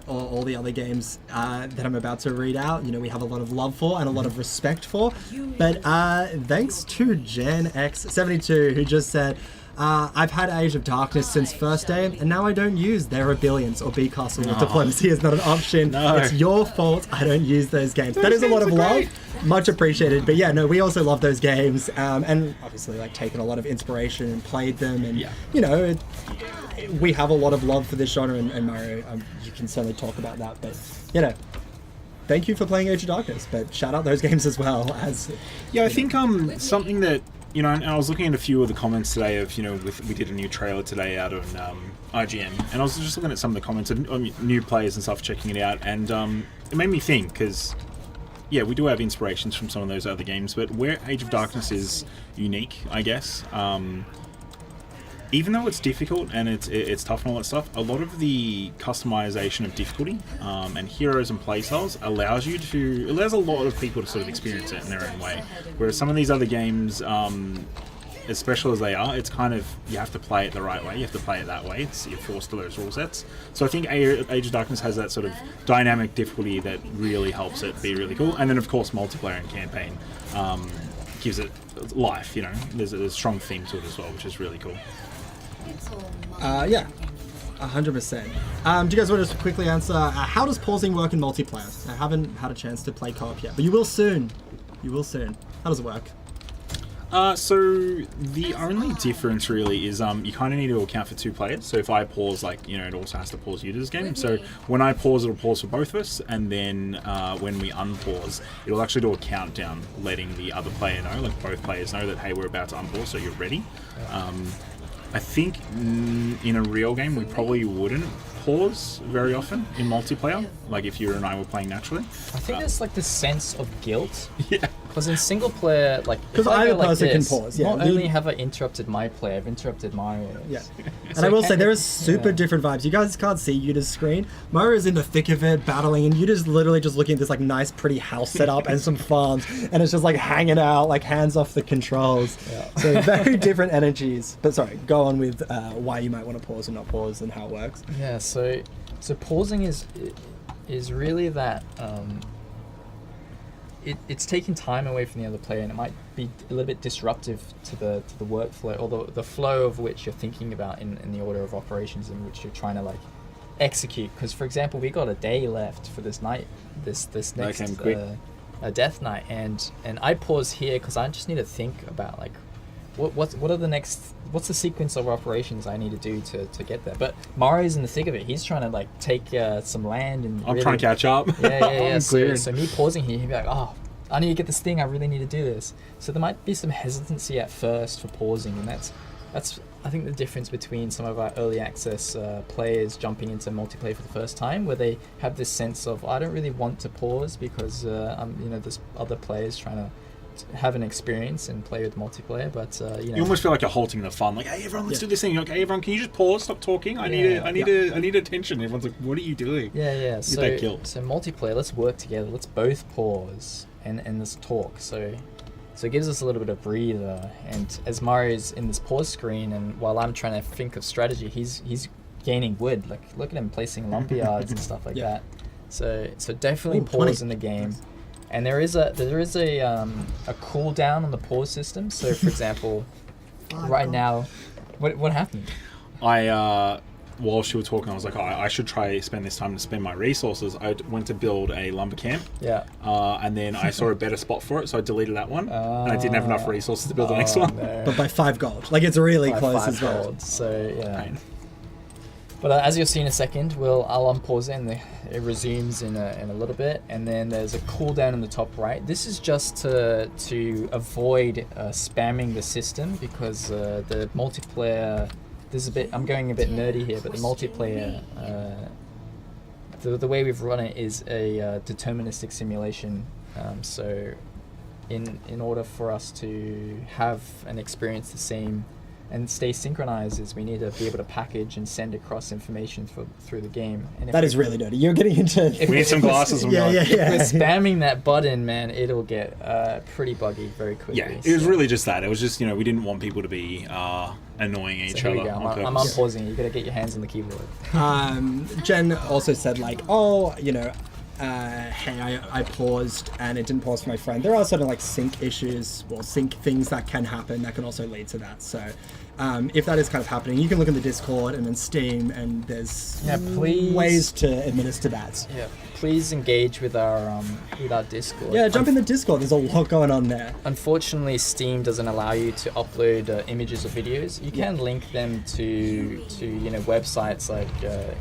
A: all the other games that I'm about to read out, we have a lot of love for and a lot of respect for. But thanks to Gen X72, who just said, I've had Age of Darkness since first day, and now I don't use There Are Billions or B Castle. Diplomacy is not an option. No. It's your fault I don't use those games. That is a lot of love. Much appreciated. But yeah, no, we also love those games, and obviously taken a lot of inspiration and played them, and we have a lot of love for this genre, and Mario, you can certainly talk about that, but thank you for playing Age of Darkness, but shout out those games as well.
B: I think something that, and I was looking at a few of the comments today of, we did a new trailer today out on IGN, and I was just looking at some of the comments of new players and stuff, checking it out, and it made me think, because we do have inspirations from some of those other games, but where Age of Darkness is unique, I guess, even though it's difficult and it's tough and all that stuff, a lot of the customization of difficulty and heroes and playstyles allows a lot of people to sort of experience it in their own way. Whereas some of these other games, as special as they are, it's kind of, you have to play it the right way, you have to play it that way, you're forced to those rule sets. So I think Age of Darkness has that sort of dynamic difficulty that really helps it be really cool. And then of course multiplayer and campaign gives it life, there's a strong theme to it as well, which is really cool.
A: 100%. Do you guys want to just quickly answer, how does pausing work in multiplayer? I haven't had a chance to play co-op yet, but you will soon. How does it work?
B: So the only difference really is you kind of need to account for 2 players. So if I pause, like, you know, it also has to pause Yuuta's game. So when I pause, it'll pause for both of us, and then when we unpause, it'll actually do a countdown, letting the other player know, like both players know that, hey, we're about to unpause, so you're ready. I think in a real game, we probably wouldn't pause very often in multiplayer, like if you and I were playing naturally.
C: I think there's like this sense of guilt.
B: Yeah.
C: Because in single player, like,
A: Because
C: if I
A: either
C: go like
A: person
C: this,
A: can pause. Yeah,
C: not only have I interrupted my player, I've interrupted Mario's.
A: Yeah. And
C: So
A: I will
C: it
A: say
C: can-
A: there is super
C: yeah.
A: different vibes. You guys can't see Yuta's screen. Mario's in the thick of it, battling, and Yuta's literally just looking at this like nice, pretty house setup and some farms, and it's just like hanging out, like hands off the controls.
C: Yeah.
A: So very different energies. But sorry, go on with why you might want to pause and not pause and how it works.
C: Yeah, so pausing is really that it's taking time away from the other player, and it might be a little bit disruptive to the workflow, or the flow of which you're thinking about in the order of operations in which you're trying to like execute. Because for example, we got a day left for this night, this next
B: came quick.
C: death night, and I pause here because I just need to think about like what are the next, what's the sequence of operations I need to do to get there. But Mario's in the thick of it. He's trying to like take some land, and
B: I'm trying to catch up.
C: yeah.
B: I'm
C: So
B: clearing.
C: me pausing here, he'd be like, oh, I need to get this thing. I really need to do this. So there might be some hesitancy at first for pausing, and that's I think the difference between some of our early access players jumping into multiplayer for the first time, where they have this sense of, I don't really want to pause because there's other players trying to have an experience and play with multiplayer, but
B: You almost feel like you're halting the fun. Like, hey, everyone, let's do this thing. Like, hey, everyone, can you just pause? Stop talking. I need attention. Everyone's like, what are you doing?
C: Yeah.
B: Get that kill.
C: So multiplayer, let's work together. Let's both pause and let's talk. So it gives us a little bit of breather. And as Mario's in this pause screen, and while I'm trying to think of strategy, he's gaining wood. Like, look at him placing lumber yards and stuff like that. So definitely
A: Ooh,
C: pause
A: 20.
C: in the game. And there is a cooldown on the pause system. So for example, right now, what happened?
B: While she was talking, I was like, I should try spend this time to spend my resources. I went to build a lumber camp.
C: Yeah.
B: And then I saw a better spot for it, so I deleted that one. And I didn't have enough resources to build the next one.
C: No.
A: But by 5 gold. Like, it's really
C: By
A: close
C: 5
A: as well.
C: gold. So yeah.
B: Pain.
C: But as you'll see in a second, I'll unpause it, and it resumes in a little bit, and then there's a cooldown in the top right. This is just to avoid spamming the system, because the multiplayer. I'm going a bit nerdy here, but the multiplayer. The way we've run it is a deterministic simulation. So, in order for us to have and experience the same and stay synchronized, is we need to be able to package and send across information through the game. And
A: That is really dirty. You're getting into...
B: We need some glasses.
A: Yeah.
C: if we're spamming that button, man, it'll get pretty buggy very quickly.
B: Yeah, it was really just that. It was just, we didn't want people to be annoying each
C: So here
B: other.
C: we go.
B: on
C: I'm
B: purpose.
C: unpausing. You gotta get your hands on the keyboard.
A: Jen also said like, hey, I paused and it didn't pause for my friend. There are sort of like sync issues, or sync things that can happen that can also lead to that. So if that is kind of happening, you can look in the Discord and then Steam, and there's
C: Please.
A: ways to administer that.
C: Yeah, please engage with our Discord.
A: Yeah, jump in the Discord. There's a lot going on there.
C: Unfortunately, Steam doesn't allow you to upload images or videos. You can link them to websites like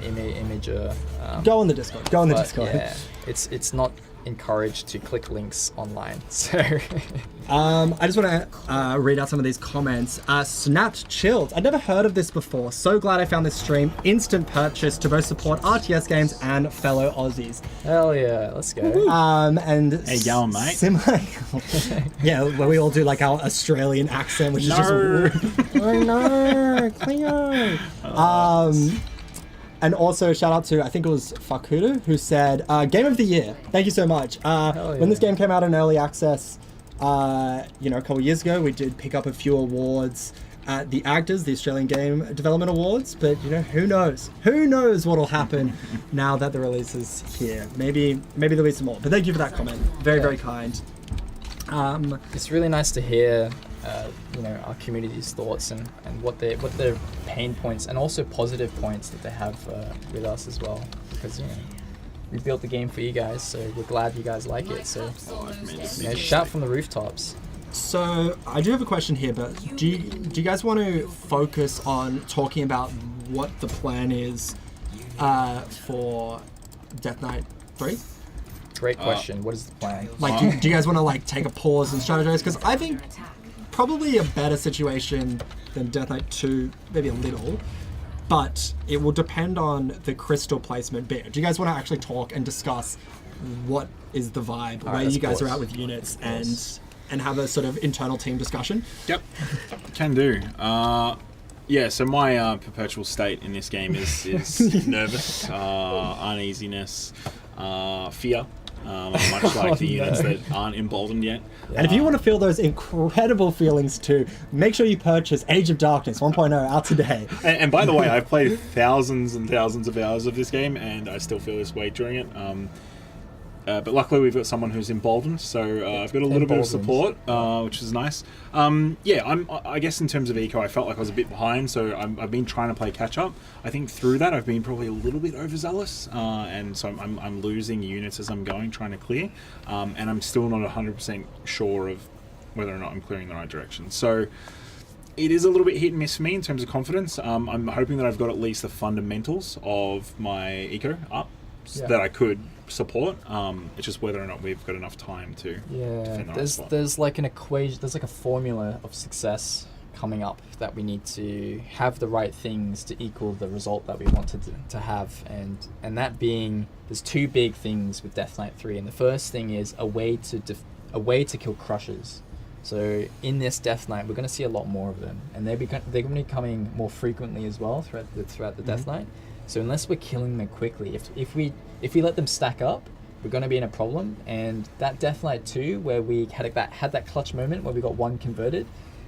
C: Imager.
A: Go on the Discord. Go on the
C: but
A: Discord.
C: yeah, it's not encouraged to click links online. So
A: I just want to read out some of these comments. Snapped Chilled. I'd never heard of this before. So glad I found this stream. Instant purchase to both support RTS games and fellow Aussies.
C: hell yeah, let's go.
A: And
B: Hey, go on, mate.
A: Similar, yeah, where we all do like our Australian accent, which is just no, Cleo. And also shout out to, I think it was Fakudu, who said, Game of the Year. Thank you so much. When this game came out in early access, a couple years ago, we did pick up a few awards at the AGDAs, the Australian Game Development Awards. But, who knows? Who knows what'll happen now that the release is here? Maybe there'll be some more. But thank you for that comment. Very, very kind.
C: It's really nice to hear our community's thoughts and what their pain points and also positive points that they have with us as well, because we built the game for you guys, so we're glad you guys like it. So shout from the rooftops.
A: So I do have a question here, but do you guys want to focus on talking about what the plan is for Death Knight 3?
C: Great question. What is the plan?
A: Like, do you guys want to like take a pause and strategize? Because I think probably a better situation than Death Knight 2, maybe a little, but it will depend on the crystal placement bit. Do you guys want to actually talk and discuss what is the vibe, where you guys are at with units, and have a sort of internal team discussion?
B: Yep, can do. Yeah, so my perpetual state in this game is nervous, uneasiness, fear. Much like the units that aren't emboldened yet.
A: And if you want to feel those incredible feelings too, make sure you purchase Age of Darkness 1.0 out today.
B: And by the way, I've played thousands and thousands of hours of this game, and I still feel this way during it. But luckily we've got someone who's emboldened, so I've got a little bit of support, which is nice. I guess in terms of eco, I felt like I was a bit behind, so I've been trying to play catch up. I think through that I've been probably a little bit overzealous, and so I'm losing units as I'm going, trying to clear, and I'm still not 100% sure of whether or not I'm clearing the right direction. So it is a little bit hit and miss for me in terms of confidence. I'm hoping that I've got at least the fundamentals of my eco up that I could support. It's just whether or not we've got enough time to defend the right spot.
C: There's like an equation, there's like a formula of success coming up that we need to have the right things to equal the result that we wanted to have, and that being, there's two big things with Death Knight 3, and the first thing is a way to kill crushers. So in this Death Knight, we're going to see a lot more of them, and they're going to be coming more frequently as well throughout the Death Knight. So unless we're killing them quickly, if we let them stack up, we're going to be in a problem. And that Death Knight 2, where we had that clutch moment where we got one converted,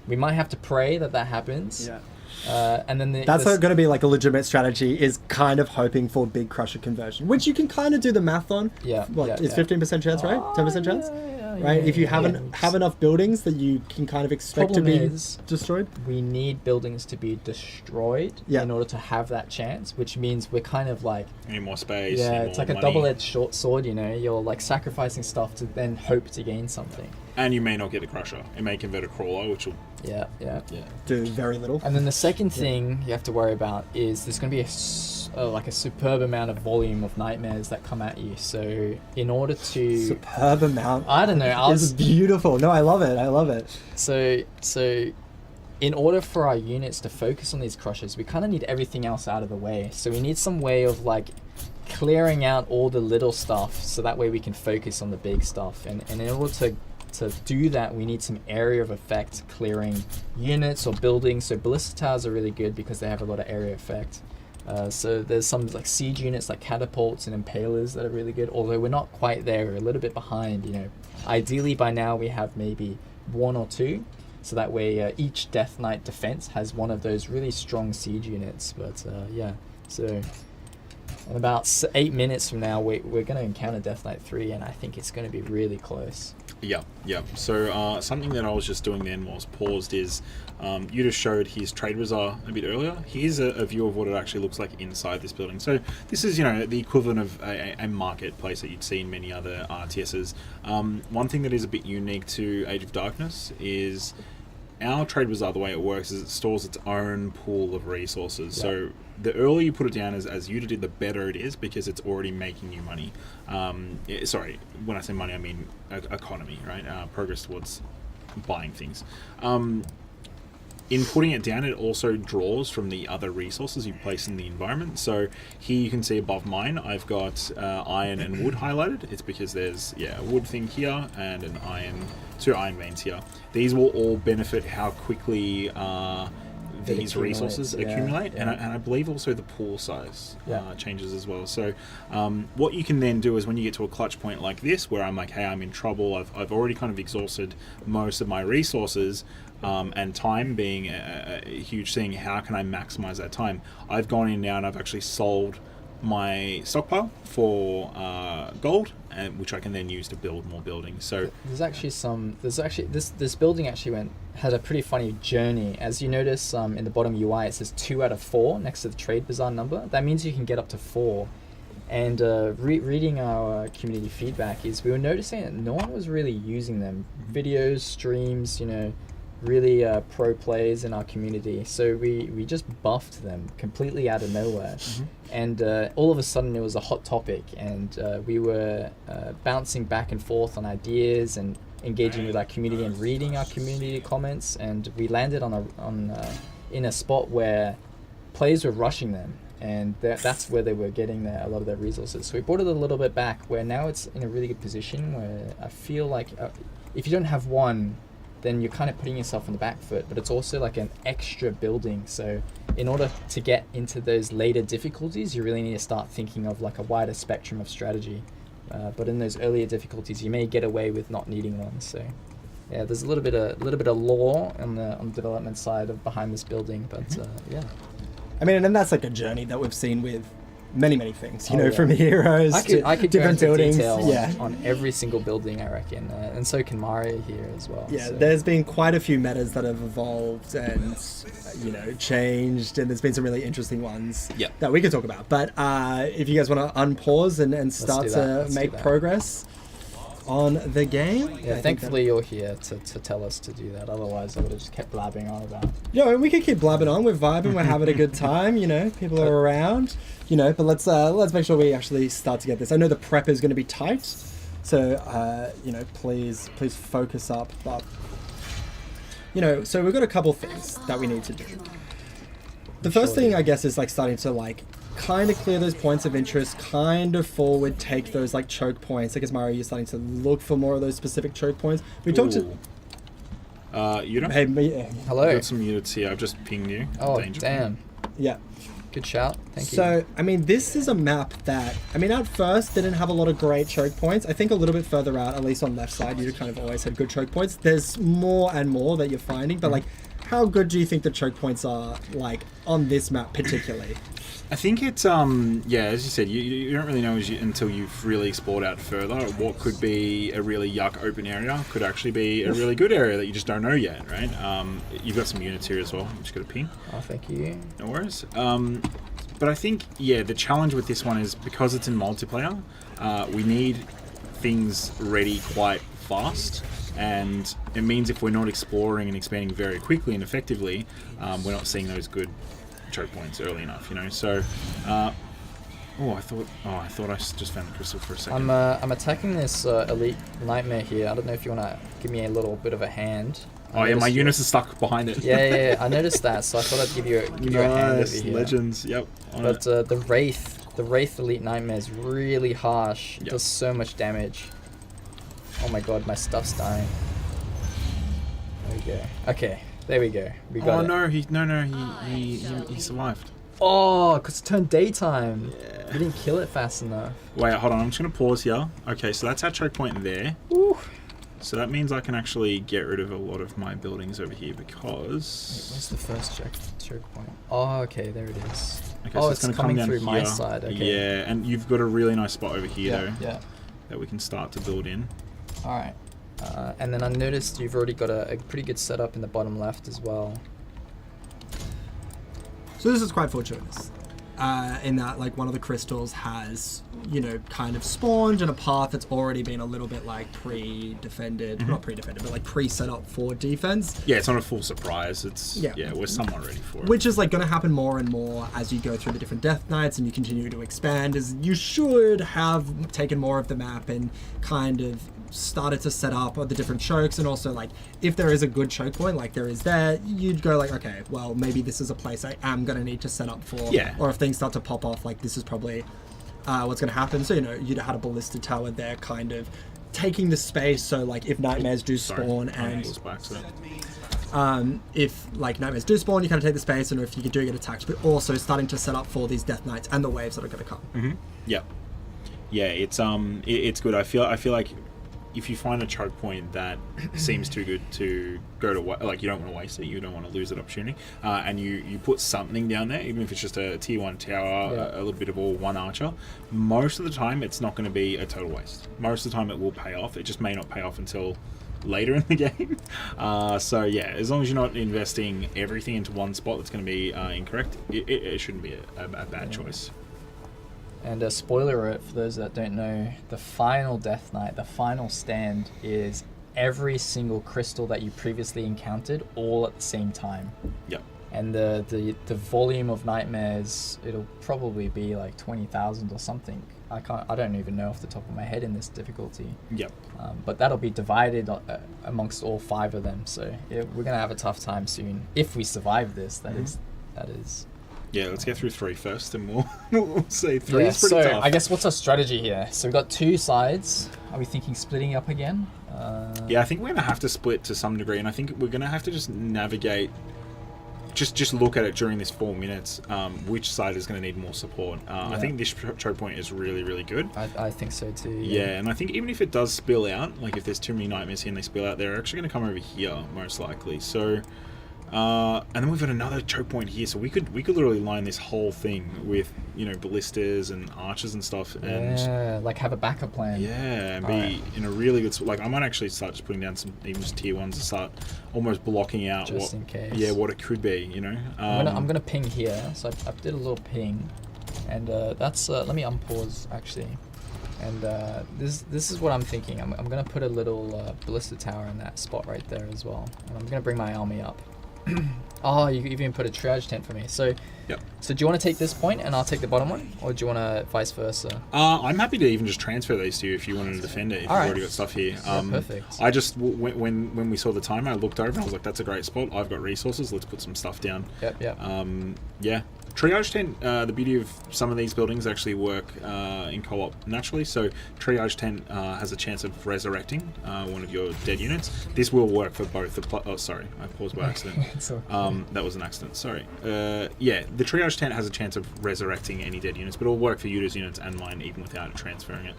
C: we might have to pray that happens. Yeah. And then
A: that's going to be like a legitimate strategy, is kind of hoping for big crusher conversion, which you can kind of do the math on.
C: Yeah.
A: It's 15% chance, right? 10% chance. Right, if you have enough buildings that you can kind of expect to be destroyed.
C: We need buildings to be destroyed in order to have that chance, which means we're kind of like...
B: Need more space,
C: it's like a double-edged short sword, You're like sacrificing stuff to then hope to gain something.
B: And you may not get a crusher. It may convert a crawler, which will...
C: Yeah.
A: Do very little.
C: And then the second thing you have to worry about is there's going to be a superb amount of volume of nightmares that come at you. So in order to...
A: Superb amount?
C: I don't know.
A: It's beautiful. No, I love it.
C: So in order for our units to focus on these crushers, we kind of need everything else out of the way. So we need some way of like clearing out all the little stuff, so that way we can focus on the big stuff. And in order to do that, we need some area of effect clearing units or buildings. So ballista towers are really good because they have a lot of area effect. So there's some like siege units like catapults and impalers that are really good, although we're not quite there. We're a little bit behind. Ideally by now we have maybe one or two, so that way each Death Knight defense has one of those really strong siege units. But so in about 8 minutes from now we're going to encounter Death Knight 3, and I think it's going to be really close.
B: Yeah. So something that I was just doing then was paused is Yuuta showed his trade bazaar a bit earlier. Here's a view of what it actually looks like inside this building. So this is the equivalent of a marketplace that you'd see in many other RTSs. One thing that is a bit unique to Age of Darkness is our trade bazaar, the way it works is it stores its own pool of resources. Yeah. So the earlier you put it down as Yuuta did, the better it is, because it's already making you money. Sorry, when I say money, I mean economy, right? Progress towards buying things. In putting it down, it also draws from the other resources you place in the environment. So here you can see above mine, I've got iron and wood highlighted. It's because there's a wood thing here and two iron veins here. These will all benefit how quickly these resources accumulate, and I believe also the pool size changes as well. So what you can then do is when you get to a clutch point like this, where I'm like, hey, I'm in trouble, I've already kind of exhausted most of my resources, and time being a huge thing, how can I maximize that time? I've gone in now and I've actually sold my stockpile for gold, and which I can then use to build more buildings. So this building actually had a pretty funny journey. As you notice in the bottom UI, it says 2 out of 4 next to the trade bazaar number. That means you can get up to 4.
C: And reading our community feedback is we were noticing that no one was really using them. Videos, streams, really pro players in our community. So we just buffed them completely out of nowhere. And all of a sudden it was a hot topic, and we were bouncing back and forth on ideas and engaging with our community and reading our community comments. And we landed in a spot where players were rushing them. And that's where they were getting a lot of their resources. So we brought it a little bit back, where now it's in a really good position where I feel like if you don't have one, then you're kind of putting yourself on the back foot. But it's also like an extra building. So in order to get into those later difficulties, you really need to start thinking of like a wider spectrum of strategy. But in those earlier difficulties, you may get away with not needing one. So yeah, there's a little bit of lore on the development side of behind this building. But yeah.
A: I mean, and that's like a journey that we've seen with many things,
C: Oh, yeah.
A: from heroes
C: I could
A: different
C: go into
A: buildings.
C: detail on every single building, I reckon, and so can Mario here as well.
A: Yeah,
C: so.
A: there's been quite a few metas that have evolved and changed, and there's been some really interesting ones that we could talk about. But if you guys want to unpause and start to make progress on the game,
C: yeah, thankfully you're here to tell us to do that. Otherwise, I would have just kept blabbing on about.
A: Yeah, we could keep blabbing on. We're vibing. We're having a good time. People are around. But let's make sure we actually start to get this. I know the prep is going to be tight, so please focus up. But so we've got a couple things that we need to do. The first thing, I guess, is like starting to kind of clear those points of interest, kind of forward take those choke points. I guess, Mario, you're starting to look for more of those specific choke points. We talked to
B: Yuuta?
A: Hey,
C: Hello.
B: I've got some units here. I've just pinged you.
C: Oh,
B: Danger.
C: damn.
A: yeah.
C: Good shout. Thank you.
A: So, I mean, this is a map that, at first didn't have a lot of great choke points. I think a little bit further out, at least on left side, you kind of always had good choke points. There's more and more that you're finding, but how good do you think the choke points are, on this map particularly?
B: I think it's as you said, you don't really know until you've really explored out further what could be a really yuck open area could actually be a really good area that you just don't know yet, right? You've got some units here as well. I'm just got a ping.
C: Oh, thank you.
B: No worries. But I think the challenge with this one is because it's in multiplayer, we need things ready quite fast. And it means if we're not exploring and expanding very quickly and effectively, we're not seeing those good choke points early enough, So, I thought I just found the crystal for a second.
C: I'm attacking this elite nightmare here. I don't know if you want to give me a little bit of a hand.
B: My units are stuck behind it.
C: Yeah, I noticed that, so I thought I'd give you a hand over here.
B: Legends, yep.
C: But the Wraith elite nightmare is really harsh. It does so much damage. Oh my god, my stuff's dying. There we go. Okay, there we go. We got it.
B: He survived.
C: Oh, because it turned daytime. Yeah. We didn't kill it fast enough.
B: Wait, hold on. I'm just going to pause here. Okay, so that's our choke point there.
C: Ooh.
B: So that means I can actually get rid of a lot of my buildings over here because...
C: Wait, where's the first choke point? Oh, okay, there it is.
B: Okay, so
C: it's
B: going to
C: coming
B: come down
C: through
B: here.
C: my side. Okay.
B: Yeah, and you've got a really nice spot over here, though,
C: Yeah.
B: that we can start to build in.
C: All right. And then I noticed you've already got a pretty good setup in the bottom left as well.
A: So this is quite fortuitous, in that one of the crystals has, kind of spawned in a path that's already been a little bit pre-defended, not pre-defended, but pre-set up for defense.
B: Yeah, it's not a full surprise. It's we're somewhat ready for it.
A: Which is going to happen more and more as you go through the different Death Knights and you continue to expand. Is you should have taken more of the map and kind of started to set up the different chokes, and also if there is a good choke point there is there, you'd go okay, well, maybe this is a place I am going to need to set up for. Or if things start to pop off, this is probably what's going to happen. So you'd had a ballista tower there kind of taking the space, so if nightmares do spawn if nightmares do spawn, you kind of take the space, and if you do get attacked, but also starting to set up for these Death Knights and the waves that are going to come.
B: Yeah, it's good. I feel like if you find a choke point that seems too good to go to, you don't want to waste it, you don't want to lose that opportunity, and you put something down there, even if it's just a tier 1 tower, a little bit of all one archer, most of the time it's not going to be a total waste. Most of the time it will pay off. It just may not pay off until later in the game. So yeah, as long as you're not investing everything into one spot that's going to be incorrect, it shouldn't be a bad choice.
C: And a spoiler alert for those that don't know, the final Death Knight, the final stand, is every single crystal that you previously encountered all at the same time.
B: Yep.
C: And the volume of nightmares, it'll probably be like 20,000 or something. I don't even know off the top of my head in this difficulty.
B: Yep.
C: But that'll be divided amongst all 5 of them. So yeah, we're gonna have a tough time soon if we survive this. That is.
B: Yeah, let's get through 3 first, and we'll see. 3 is pretty
C: so
B: tough.
C: I guess what's our strategy here? So we've got 2 sides. Are we thinking splitting up again?
B: Yeah, I think we're going to have to split to some degree, and I think we're going to have to just navigate, just look at it during this 4 minutes, which side is going to need more support. I think this choke point is really, really good.
C: I think so too.
B: Yeah, and I think even if it does spill out, like if there's too many nightmares here and they spill out, they're actually going to come over here, most likely. So... and then we've got another choke point here, so we could literally line this whole thing with, you know, ballistas and archers and stuff, and
C: Yeah, like have a backup plan.
B: yeah, and be in a really good like I might actually start just putting down some even just tier 1s to start almost blocking out
C: Just in case.
B: what it could be, you know.
C: I'm gonna ping here, so I did a little ping, and that's let me unpause actually, and this is what I'm thinking. I'm gonna put a little ballista tower in that spot right there as well, and I'm gonna bring my army up. Oh, you even put a triage tent for me. So,
B: Yep.
C: So do you want to take this point and I'll take the bottom one, or do you want to vice versa?
B: I'm happy to even just transfer these to you if you wanted to defend it. If you've already got stuff here.
C: Perfect.
B: I just when we saw the timer, I looked over and I was like, "That's a great spot. I've got resources. Let's put some stuff down."
C: Yep.
B: Yeah. Triage tent, the beauty of some of these buildings actually work in co-op naturally. So triage tent has a chance of resurrecting one of your dead units. This will work for both the... oh, sorry. I paused by accident. That was an accident. Sorry. Yeah, the triage tent has a chance of resurrecting any dead units, but it'll work for Yuuta's units and mine even without transferring it.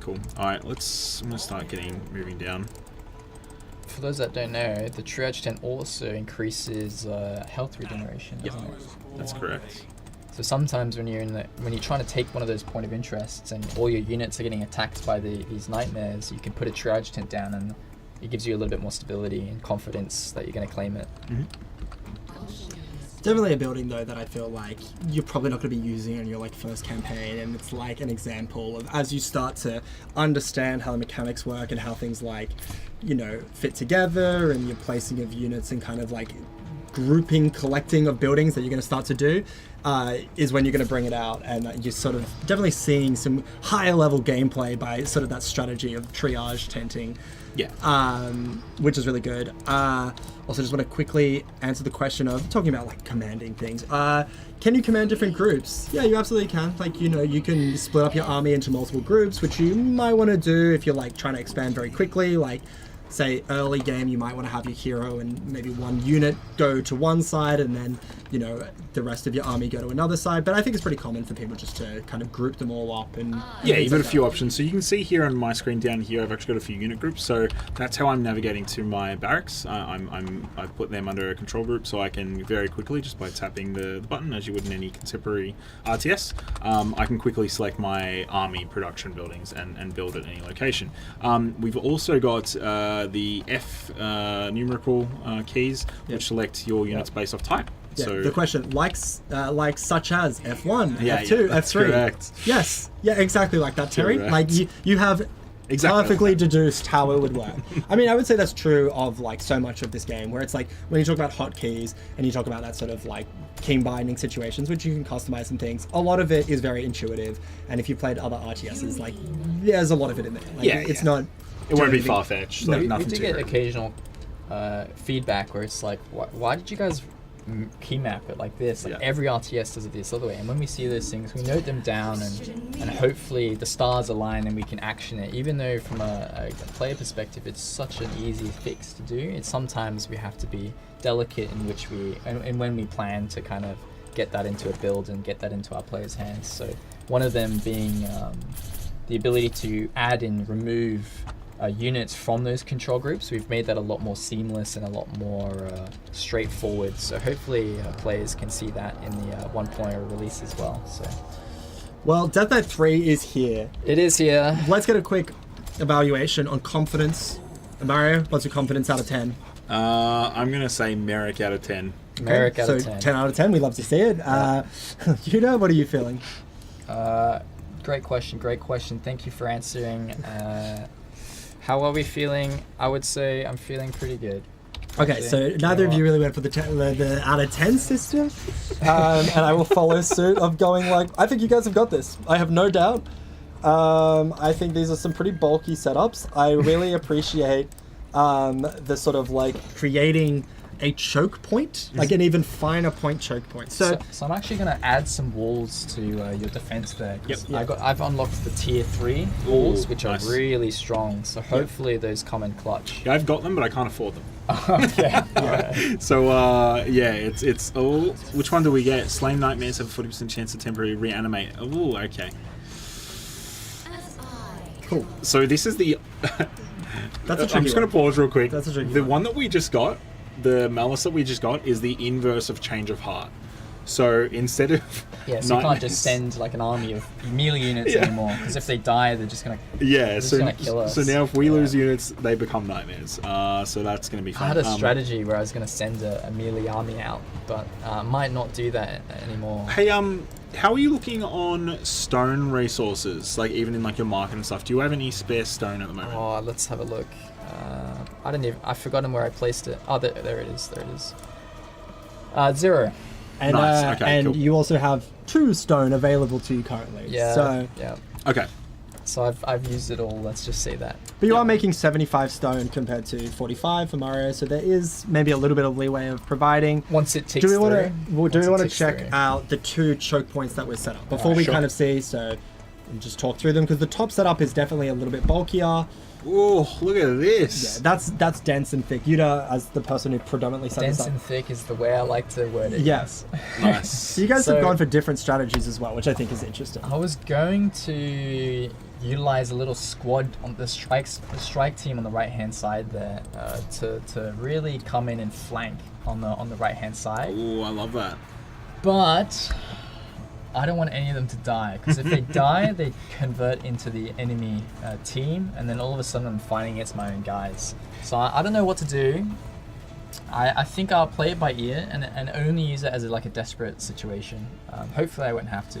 B: Cool. Alright, I'm going to start moving down.
C: For those that don't know, the triage tent also increases health regeneration, doesn't it?
B: That's correct.
C: So sometimes when you're trying to take one of those point of interests and all your units are getting attacked by these nightmares, you can put a triage tent down and it gives you a little bit more stability and confidence that you're going to claim it.
B: Mm-hmm.
A: Definitely a building though that I feel like you're probably not going to be using on your like first campaign, and it's like an example of as you start to understand how the mechanics work and how things like, you know, fit together and your placing of units and kind of like collecting of buildings that you're going to start to do is when you're going to bring it out, and you're sort of definitely seeing some higher level gameplay by sort of that strategy of triage tenting.
B: Yeah.
A: Which is really good. Also, just want to quickly answer the question of talking about like commanding things. Can you command different groups? Yeah, you absolutely can. Like, you know, you can split up your army into multiple groups, which you might want to do if you're like trying to expand very quickly. Like, say early game, you might want to have your hero and maybe one unit go to one side, and then, you know, the rest of your army go to another side. But I think it's pretty common for people just to kind of group them all up. And
B: yeah, you've got a few options. So you can see here on my screen down here, I've actually got a few unit groups. So that's how I'm navigating to my barracks. I've put them under a control group, so I can very quickly, just by tapping the button, as you would in any contemporary RTS, I can quickly select my army production buildings and build at any location. We've also got the F numerical keys, which select your units based off type.
A: Yeah,
B: So
A: the question, like such as F1,
B: Yeah,
A: F2,
B: yeah, that's
A: F3.
B: correct.
A: Yes, yeah, exactly like that, Terry.
B: Correct.
A: Like you have
B: Exactly.
A: perfectly deduced how it would work. I mean, I would say that's true of like so much of this game, where it's like when you talk about hotkeys and you talk about that sort of like key binding situations, which you can customize some things, a lot of it is very intuitive. And if you played other RTSs, like there's a lot of it in there. Like, it's not.
B: it won't be far-fetched.
C: We
B: Nothing
C: do
B: too
C: get
B: crazy.
C: occasional feedback where it's like, why did you guys key map it like this? Like every RTS does it this other way. And when we see those things, we note them down, and hopefully the stars align and we can action it. Even though from a player perspective, it's such an easy fix to do. It's sometimes we have to be delicate in which and when we plan to kind of get that into a build and get that into our players' hands. So one of them being the ability to add and remove units from those control groups. We've made that a lot more seamless and a lot more straightforward. So hopefully players can see that in the 1.0 release as well. So
A: Well, Death Knight 3 is here.
C: it is here.
A: Let's get a quick evaluation on confidence. Mario, what's your confidence out of 10?
B: I'm going to say Merrick out of 10.
C: Merrick out
A: so
C: of 10.
A: 10 out of 10. We love to see it. Yuuta, what are you feeling?
C: Great question. Thank you for answering. How are we feeling? I would say I'm feeling pretty good.
A: Okay, so neither of you really went for the out of 10 system. And I will follow suit of going like, I think you guys have got this. I have no doubt. I think these are some pretty bulky setups. I really appreciate the sort of like creating a choke point, like an even finer point choke point. So
C: I'm actually going to add some walls to your defense there. 'Cause I've unlocked the tier 3 walls, which are really strong. So hopefully those come in clutch.
B: Yeah, I've got them, but I can't afford them.
C: Okay. Alright.
B: So it's which one do we get? Slain Nightmares have a 40% chance to temporarily reanimate. Oh, okay.
A: cool.
B: So this is the.
A: That's a tricky
B: I'm just going to pause real quick.
A: That's a tricky
B: The
A: one.
B: one that we just got, the Malice that we just got, is the inverse of Change of Heart. So instead of
C: Yeah, so you can't just send like an army of melee units anymore, because if they die, they're just gonna gonna kill us.
B: So now if we lose units, they become nightmares. So that's going to be fun.
C: I had a strategy where I was gonna send a melee army out, but might not do that anymore.
B: Hey, how are you looking on stone resources? Like even in like your market and stuff. Do you have any spare stone at the moment?
C: Oh, let's have a look. I've forgotten where I placed it. Oh, there it is. There it is. 0.
A: And,
B: Nice, okay,
A: and
B: cool.
A: you also have 2 stone available to you currently.
C: Yeah.
A: So,
C: Yeah.
B: Okay.
C: So I've used it all. Let's just say that.
A: but you are making 75 stone compared to 45 for Mario, so there is maybe a little bit of leeway of providing.
C: Once it ticks
A: Do we want
C: through.
A: to check out the 2 choke points that were set up before we
B: sure.
A: kind of see? So just talk through them, because the top setup is definitely a little bit bulkier.
B: Oh, look at
A: Yeah,
B: this.
A: that's dense and thick. Yuuta, as the person who predominantly set this
C: Dense
A: up.
C: and thick is the way I like to word it.
A: Yes.
B: Nice.
A: So you guys have
C: So-
A: gone for different strategies as well, which I think is interesting.
C: I was going to utilize a little squad on the strike team on the right hand side there to really come in and flank on the right hand side.
B: Oh, I love that.
C: But I don't want any of them to die, because if they die, they convert into the enemy team, and then all of a sudden I'm fighting against my own guys. So I don't know what to do. I think I'll play it by ear and only use it as like a desperate situation. Hopefully I won't have to.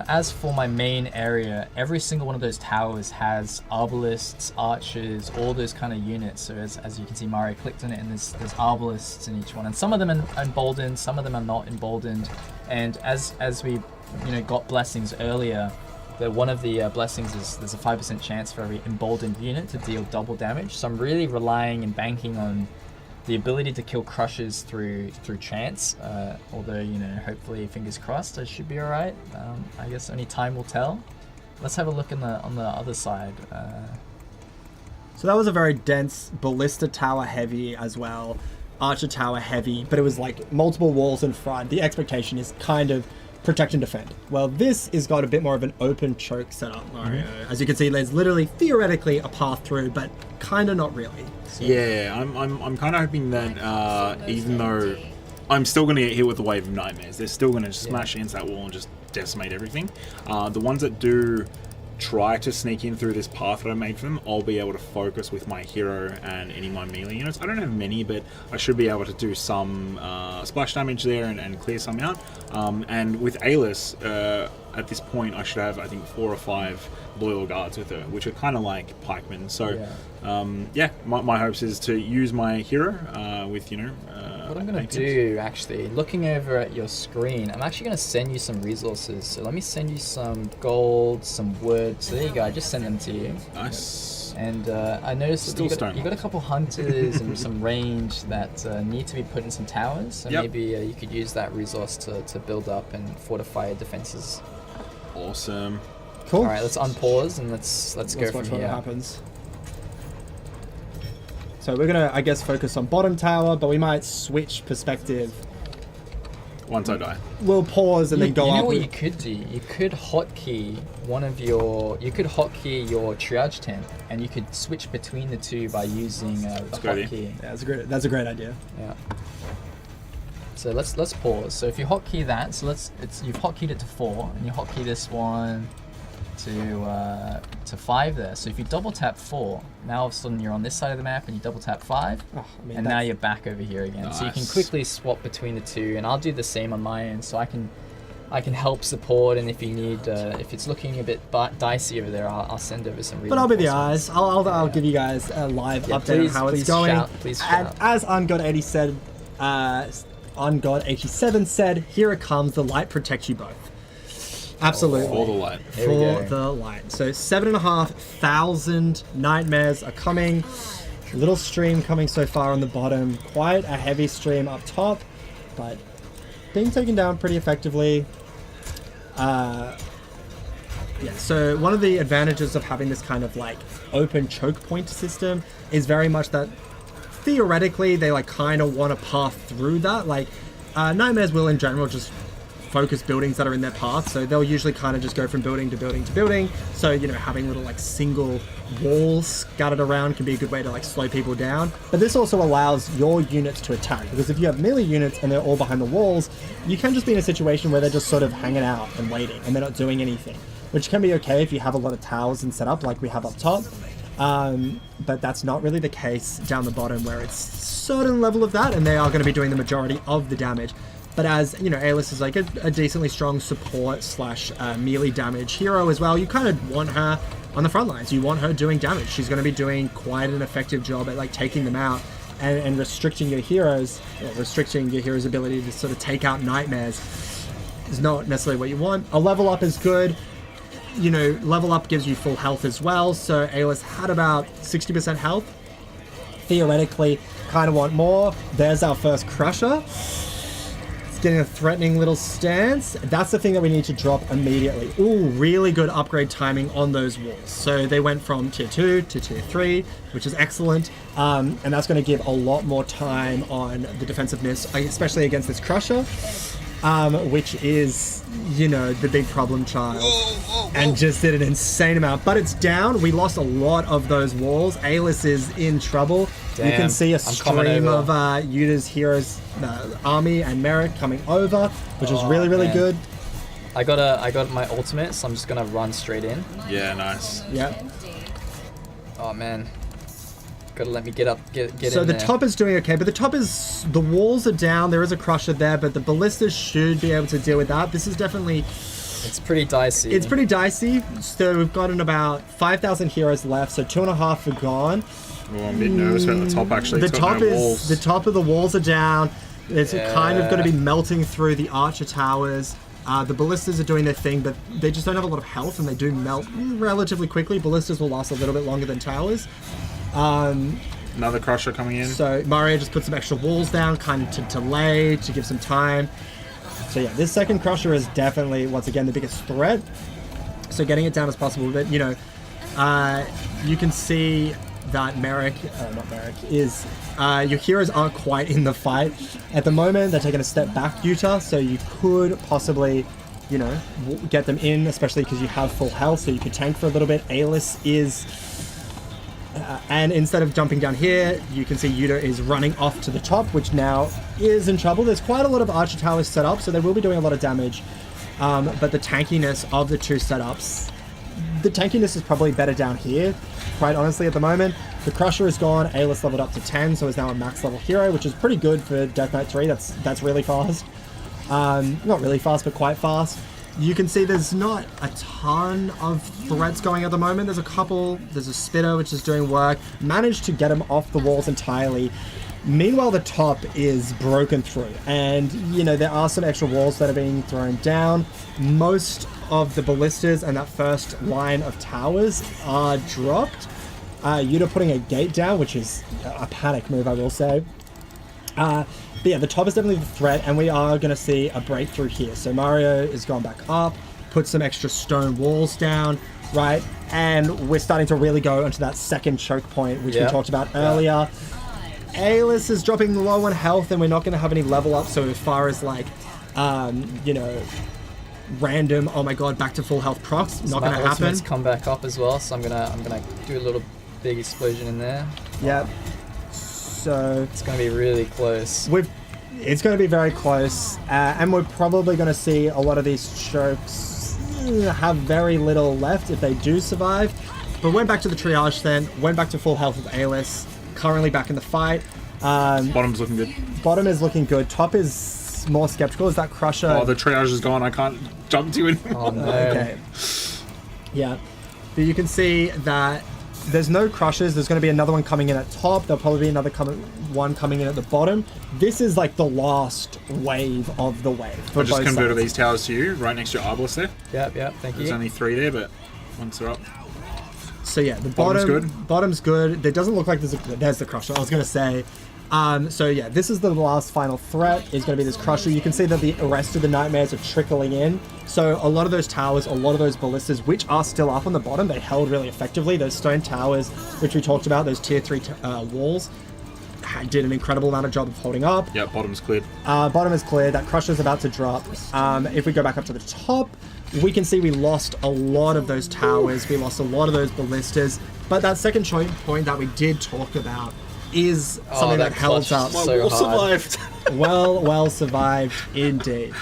C: As for my main area, every single one of those towers has arbalists, archers, all those kind of units. So as you can see, Mario clicked on it, and there's arbalists in each one, and some of them are emboldened, some of them are not emboldened. And as we got blessings earlier, one of the blessings is there's a 5% chance for every emboldened unit to deal double damage. So I'm really relying and banking on the ability to kill crushers through chance, although hopefully, fingers crossed, I should be all right. I guess only time will tell. Let's have a look on the other side.
A: So that was a very dense ballista tower heavy as well, archer tower heavy, but it was like multiple walls in front. The expectation is kind of protect and defend. Well, this has got a bit more of an open choke setup, Mario. As you can see, there's literally theoretically a path through, but kind of not really. So,
B: Yeah, I'm kind of hoping that even though I'm still going to get hit with a wave of nightmares, they're still going to smash against that wall and just decimate everything. The ones that do try to sneak in through this path that I made for them, I'll be able to focus with my hero and any of my melee units. I don't have many, but I should be able to do some splash damage there and clear some out. And with Alice, at this point, I should have, I think, 4 or 5 loyal guards with her, which are kind of like pikemen. So, my hopes is to use my hero with,
C: What I'm going to do, actually, looking over at your screen, I'm actually going to send you some resources. So let me send you some gold, some wood. So there you go, I just send them to you.
B: Nice.
C: And I noticed that you got a couple hunters and some range that need to be put in some towers. So maybe you could use that resource to build up and fortify your defenses.
B: Awesome.
A: Cool.
C: All right, let's unpause and let's go
A: Let's
C: from
A: watch what
C: here.
A: happens. So we're gonna, I guess, focus on bottom tower, but we might switch perspective.
B: Once I die.
A: We'll pause and then go
C: You know
A: up.
C: what you could do? You could hotkey your triage tent, and you could switch between the two by using the
B: good
C: hotkey.
A: Yeah, that's a great idea.
C: Yeah. So let's pause. So if you hotkey that, you've hotkeyed it to 4, and you hotkey this one to to 5 there. So if you double tap 4, now all of a sudden you're on this side of the map and you double tap 5,
A: Oh, I mean,
C: and now you're back over here again. So you can
B: Nice.
C: quickly swap between the two, and I'll do the same on my end. So I can help support, and if you need, if it's looking a bit dicey over there, I'll send over some.
A: But I'll be the
C: reinforcements.
A: eyes. I'll give you guys a live
C: Yeah,
A: update on how it's going.
C: Shout, please
A: And
C: shout.
A: as Ungod80 said, Ungod87 said, here it comes. The light protects you both. Absolutely.
B: For the light.
C: There we
A: For
C: go.
A: the light. So 7,500 nightmares are coming. Little stream coming so far on the bottom. Quite a heavy stream up top, but being taken down pretty effectively. Yeah, so one of the advantages of having this kind of like open choke point system is very much that theoretically they like kind of want to path through that. Like nightmares will in general just focus buildings that are in their path, so they'll usually kind of just go from building to building to building. So, you know, having little like single walls scattered around can be a good way to like slow people down. But this also allows your units to attack, because if you have melee units and they're all behind the walls, you can just be in a situation where they're just sort of hanging out and waiting and they're not doing anything, which can be okay if you have a lot of towers and set up like we have up top. But that's not really the case down the bottom, where it's certain level of that and they are going to be doing the majority of the damage. But as, you know, Alis is like a decently strong support slash melee damage hero as well, you kind of want her on the front lines. You want her doing damage. She's going to be doing quite an effective job at like taking them out and restricting your heroes, or restricting your hero's ability to sort of take out nightmares is not necessarily what you want. A level up is good. You know, level up gives you full health as well. So Alis had about 60% health. Theoretically, kind of want more. There's our first crusher. Getting a threatening little stance. That's the thing that we need to drop immediately. Ooh, really good upgrade timing on those walls. So they went from tier 2 to tier 3, which is excellent. And that's going to give a lot more time on the defensiveness, especially against this crusher, which is, you know, the big problem child. And just did an insane amount. But it's down. We lost a lot of those walls. Alis is in trouble. You can
C: Damn,
A: see a
C: I'm coming
A: stream
C: over.
A: of Yuta's heroes, army and Merrick coming over, which is
C: Oh,
A: really, really
C: man.
A: good.
C: I got my ultimate, so I'm just gonna run straight in.
B: Yeah, nice.
A: Yeah.
C: Oh man, gotta let me get up, get
A: So
C: in
A: the
C: there.
A: top is doing okay, but the walls are down. There is a crusher there, but the ballistas should be able to deal with that. This is definitely,
C: It's pretty dicey.
A: it's pretty dicey. So we've gotten about 5,000 heroes left, so 2.5 are gone.
B: Oh, I'm a bit nervous about the top actually.
A: The
B: It's got
A: top
B: no
A: is
B: walls.
A: the top of the walls are down. It's kind of going to be
C: Yeah.
A: melting through the archer towers. The ballistas are doing their thing, but they just don't have a lot of health, and they do melt relatively quickly. Ballistas will last a little bit longer than towers.
B: Another crusher coming in.
A: So Mario just put some extra walls down, kind of to delay, to give some time. So yeah, this second crusher is definitely, once again, the biggest threat. So getting it down as possible, but you know, you can see that Merrick, not Merrick, is, your heroes aren't quite in the fight at the moment. They're taking a step back, Yuuta, so you could possibly, you know, get them in, especially because you have full health, so you could tank for a little bit. Alis is, and instead of jumping down here, you can see Yuuta is running off to the top, which now is in trouble. There's quite a lot of archer towers set up, so they will be doing a lot of damage, but the tankiness of the two setups, the tankiness is probably better down here, quite honestly, at the moment. The crusher is gone. Alis leveled up to 10, so is now a max level hero, which is pretty good for Death Knight 3. That's really fast. Not really fast, but quite fast. You can see there's not a ton of threats going at the moment. There's a couple. There's a spitter, which is doing work. Managed to get him off the walls entirely. Meanwhile, the top is broken through, and you know, there are some extra walls that are being thrown down. Most of the ballistas and that first line of towers are dropped. Yuuta putting a gate down, which is a panic move, I will say. But yeah, the top is definitely the threat, and we are going to see a breakthrough here. So Mario is going back up, put some extra stone walls down, right? And we're starting to really go into that second choke point, which we talked about earlier. Alis is dropping low on health, and we're not going to have any level up. So as far as like, you know, random, oh my god, back to full health procs, not going to happen.
C: Ultimates come back up as well, so I'm gonna do a little big explosion in there.
A: Yep. So
C: It's gonna be really close.
A: it's going to be very close, and we're probably going to see a lot of these chokes have very little left if they do survive. But went back to the triage then, went back to full health with Alis, currently back in the fight.
B: Bottom's looking good.
A: Bottom is looking good. Top is more skeptical. Is that Crusher?
B: Oh, the triage is gone. I can't jump to it.
C: Oh no.
A: Okay. Yeah. But you can see that there's no Crushers. There's going to be another one coming in at top. There'll probably be another one coming in at the bottom. This is like the last wave of the wave.
B: I
A: For
B: just
A: both
B: converted
A: sides.
B: these towers to you, right next to your Arbalest there.
C: Yep, thank
B: There's
C: you.
B: only 3 there, but once they're up.
A: So yeah, the
B: Bottom's
A: bottom,
B: good.
A: Bottom's good. There doesn't look like there's the Crusher. I was going to say. So yeah, this is the last final threat. Is going to be this Crusher. You can see that the rest of the Nightmares are trickling in. So a lot of those towers, a lot of those ballistas, which are still up on the bottom, they held really effectively. Those stone towers, which we talked about, those tier 3 walls, did an incredible amount of job of holding up.
B: Yeah, bottom's cleared.
A: Bottom is clear. That Crusher's about to drop. If we go back up to the top, we can see we lost a lot of those towers. We lost a lot of those ballistas. But that second point that we did talk about is something that held
C: clutch
A: up.
C: is so
B: Wall
C: hard.
B: survived.
A: Well survived indeed.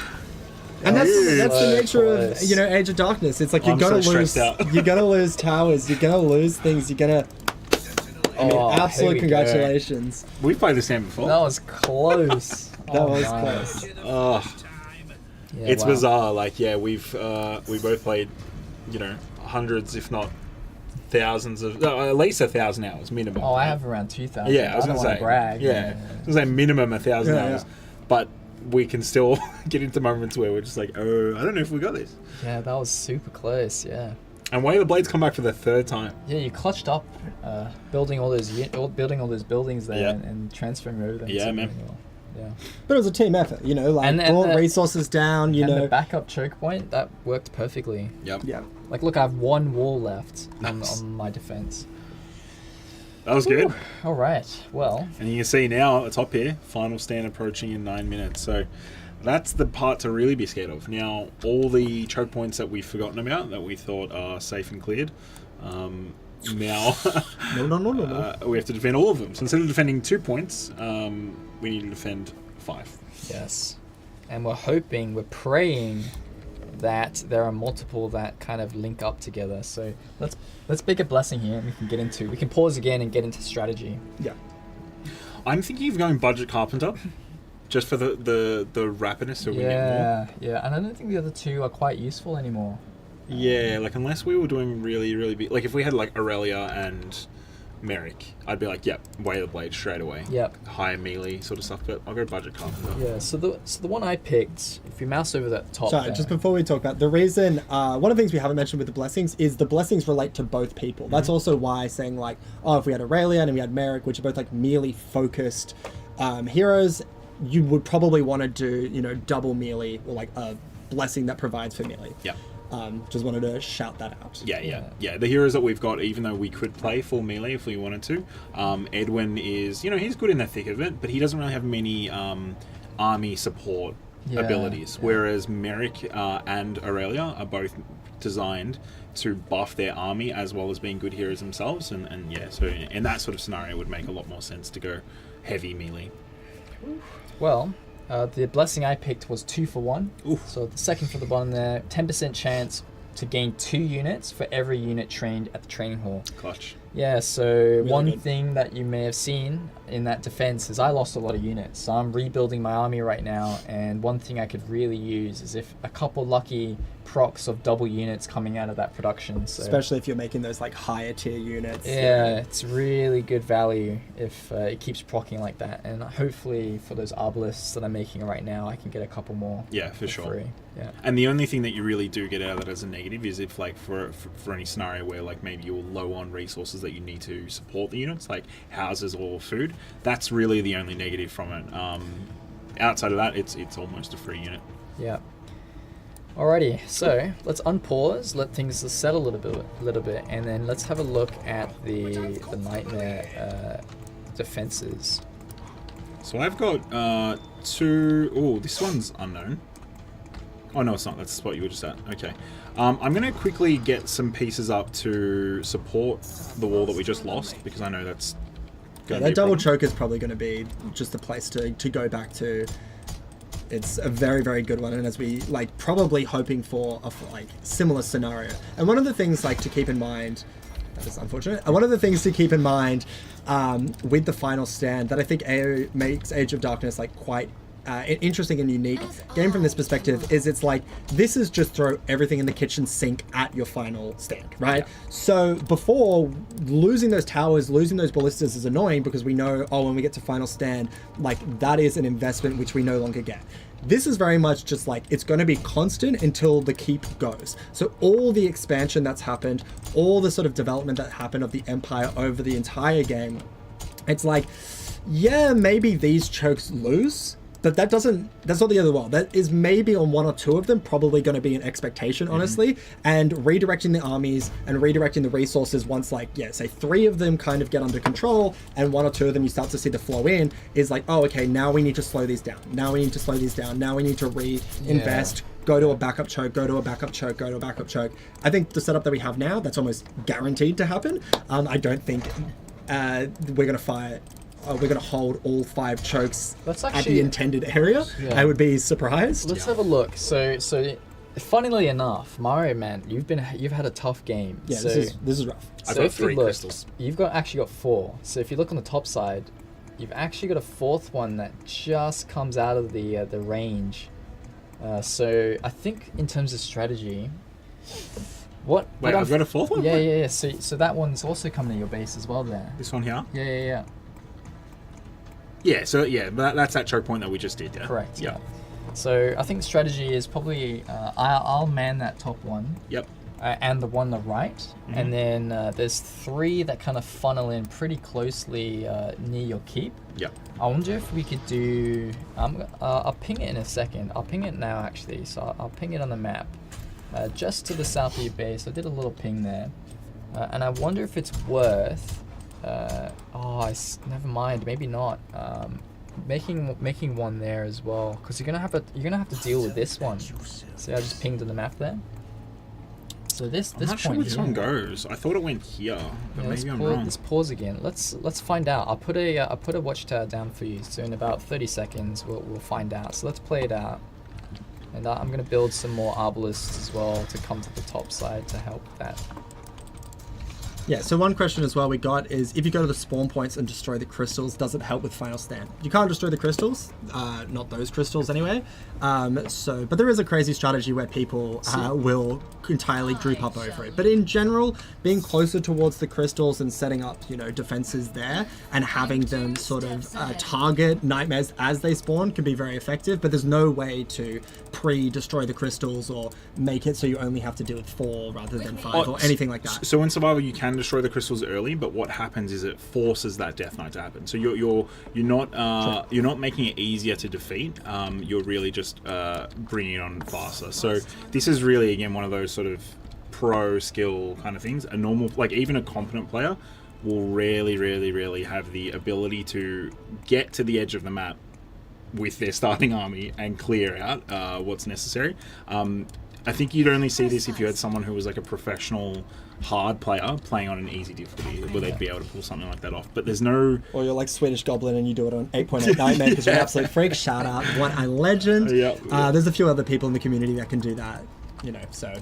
A: And that's the
C: So
A: nature of
C: close.
A: Age of Darkness. It's like you're
B: I'm
A: gonna
B: so
A: lose.
B: stressed out.
A: You're gonna lose towers. You're gonna lose things. You're gonna. I mean,
C: Oh, here
A: absolute
C: we
A: congratulations.
B: We've played this game before.
C: That was close.
A: That was
C: nice.
A: close.
B: Oh,
C: Yeah,
B: it's
C: wow.
B: bizarre. Like, yeah, we both played, hundreds, if not thousands of, at least 1,000 hours minimum.
C: Oh, I have around 2,000.
B: Yeah, I was
C: don't
B: gonna
C: wanna
B: say.
C: brag.
B: Yeah, I was gonna say minimum 1,000
A: Yeah,
B: hours,
A: yeah.
B: but we can still get into moments where we're just like, oh, I don't know if we got this.
C: Yeah, that was super close. Yeah.
B: And Way of the Blades come back for the 3rd time.
C: Yeah, you clutched up, building all those buildings there
B: Yeah.
C: and transferring over them.
B: Yeah,
C: to
B: man.
C: Renewal. Yeah.
A: But it was a team effort,
C: And
A: brought
C: the-
A: resources down,
C: And the backup choke point that worked perfectly.
B: Yep.
A: Yeah.
C: Like, look, I have 1 wall left
B: Nice.
C: on my defense.
B: That was good.
C: All right. Well,
B: And you can see now at the top here, final stand approaching in 9 minutes. So that's the part to really be scared of. Now, all the choke points that we've forgotten about that we thought are safe and cleared, now
A: No.
B: we have to defend all of them. So instead of defending 2 points, we need to defend 5.
C: yes. And we're praying that there are multiple that kind of link up together. So let's pick a blessing here and we can pause again and get into strategy.
A: Yeah.
B: I'm thinking of going budget carpenter, just for the rapidness so we get more.
C: Yeah. And I don't think the other two are quite useful anymore.
B: Yeah, like unless we were doing really, really big, like if we had like Aurelia and Merrick, I'd be like, yep, Way of the Blade straight away.
C: Yep.
B: Higher melee sort of stuff, but I'll go budget carpenter.
C: Yeah, so the one I picked, if you mouse over that top
A: Sorry,
C: there,
A: just before we talk about the reason, one of the things we haven't mentioned with the blessings is the blessings relate to both people. That's also why saying like, oh, if we had Aurelia and we had Merrick, which are both like melee focused heroes, you would probably want to do, double melee or like a blessing that provides for melee.
B: Yeah.
A: Just wanted to shout that out.
B: Yeah. The heroes that we've got, even though we could play full melee if we wanted to, Edwin is, he's good in the thick of it, but he doesn't really have many army support abilities.
C: Yeah.
B: Whereas Merrick and Aurelia are both designed to buff their army as well as being good heroes themselves, and yeah, so in that sort of scenario, it would make a lot more sense to go heavy melee.
C: well, the blessing I picked was 2 for 1.
B: Oof.
C: So the second for the bottom there, 10% chance to gain 2 units for every unit trained at the training hall.
B: Clutch.
C: Yeah, so one
A: good.
C: thing that you may have seen in that defense is I lost a lot of units. So I'm rebuilding my army right now, and one thing I could really use is if a couple lucky procs of double units coming out of that production. So
A: Especially if you're making those like higher tier units.
C: yeah, it's really good value if it keeps procking like that. And hopefully for those arbalists that I'm making right now, I can get a couple more.
B: Yeah, for sure.
C: Free. Yeah.
B: And the only thing that you really do get out of that as a negative is if, like, for any scenario where, like, maybe you're low on resources that you need to support the units, like houses or food, that's really the only negative from it. Outside of that, it's almost a free unit.
C: Yeah. Alrighty, so let's unpause, let things settle a little bit, and then let's have a look at the nightmare defenses.
B: So I've got 2... Oh, this one's unknown. Oh, no, it's not. That's the spot you were just at. Okay. I'm going to quickly get some pieces up to support the wall that we just lost, because I know that's going to be
A: That
B: a
A: double
B: problem.
A: choke is probably going to be just a place to go back to. It's a very, very good one, and as we probably hoping for a similar scenario. And one of the things to keep in mind That is unfortunate. And one of the things to keep in mind with the final stand that I think makes Age of Darkness like quite interesting and unique game from this perspective is it's like this is just throw everything in the kitchen sink at your final stand, right? So before, losing those towers, losing those ballistas is annoying because we know, oh, when we get to final stand, like that is an investment which we no longer get. This is very much just like it's going to be constant until the keep goes. So all the expansion that's happened, all the sort of development that happened of the Empire over the entire game, it's like, yeah, maybe these chokes lose, but that's not the other world. That is maybe on one or two of them probably going to be an expectation, honestly. And redirecting the armies and redirecting the resources once, like, yeah, say 3 of them kind of get under control and 1 or 2 of them you start to see the flow in, is like, oh, okay, now we need to slow these down. Now we need to slow these down. Now we need to reinvest. Go to a backup choke, go to a backup choke, go to a backup choke. I think the setup that we have now, that's almost guaranteed to happen. I don't think we're going to fire... we're going to hold all 5 chokes at the intended area. Yeah. I would be surprised.
C: Let's have a look. So, funnily enough, Mario, man, you've had a tough game.
A: Yeah, so, this is rough.
B: I've got 3 crystals.
C: You've actually got 4. So if you look on the top side, you've actually got a 4th one that just comes out of the range. So I think in terms of strategy, Wait,
B: I've got a 4th one?
C: Yeah. So that one's also coming to your base as well there.
B: This one here?
C: Yeah.
B: Yeah, so that's that choke point that we just did, yeah?
C: Correct, yeah. So I think strategy is probably, I'll man that top one.
B: Yep.
C: And the one on the right. And then there's 3 that kind of funnel in pretty closely near your keep.
B: Yep.
C: I wonder if we could do, I'll ping it in a second. I'll ping it now actually, so I'll ping it on the map. Just to the south of your base, I did a little ping there. And I wonder if it's worth... never mind. Maybe not. Making one there as well, because you're gonna have to deal with this one. See, I just pinged on the map there. So this
B: I'm not sure
C: point
B: where this
C: here,
B: one goes. I thought it went here, but maybe I'm wrong.
C: Let's pause again. Let's find out. I'll put a watchtower down for you. So in about 30 seconds, we'll find out. So let's play it out. And I'm gonna build some more arbalists as well to come to the top side to help that.
A: Yeah, so one question as well we got is, if you go to the spawn points and destroy the crystals, does it help with final stand? You can't destroy the crystals, not those crystals anyway. But there is a crazy strategy where people will entirely group up over it. But in general, being closer towards the crystals and setting up, defenses there and having them sort of target nightmares as they spawn can be very effective. But there's no way to pre-destroy the crystals or make it so you only have to deal with 4 rather than 5 or anything like that.
B: So in survival, you can destroy the crystals early, but what happens is it forces that death knight to happen. So you're not making it easier to defeat. You're really just bringing it on faster. So this is really, again, one of those sort of pro skill kind of things. A normal, like even a competent player will rarely have the ability to get to the edge of the map with their starting army and clear out what's necessary. I think you'd only see this if you had someone who was like a professional hard player playing on an easy difficulty where they'd be able to pull something like that off. But there's no...
A: Or you're like Swedish Goblin and you do it on 8.8 Nightmare because you're an absolute freak. Shout out. What a legend. There's a few other people in the community that can do that, so...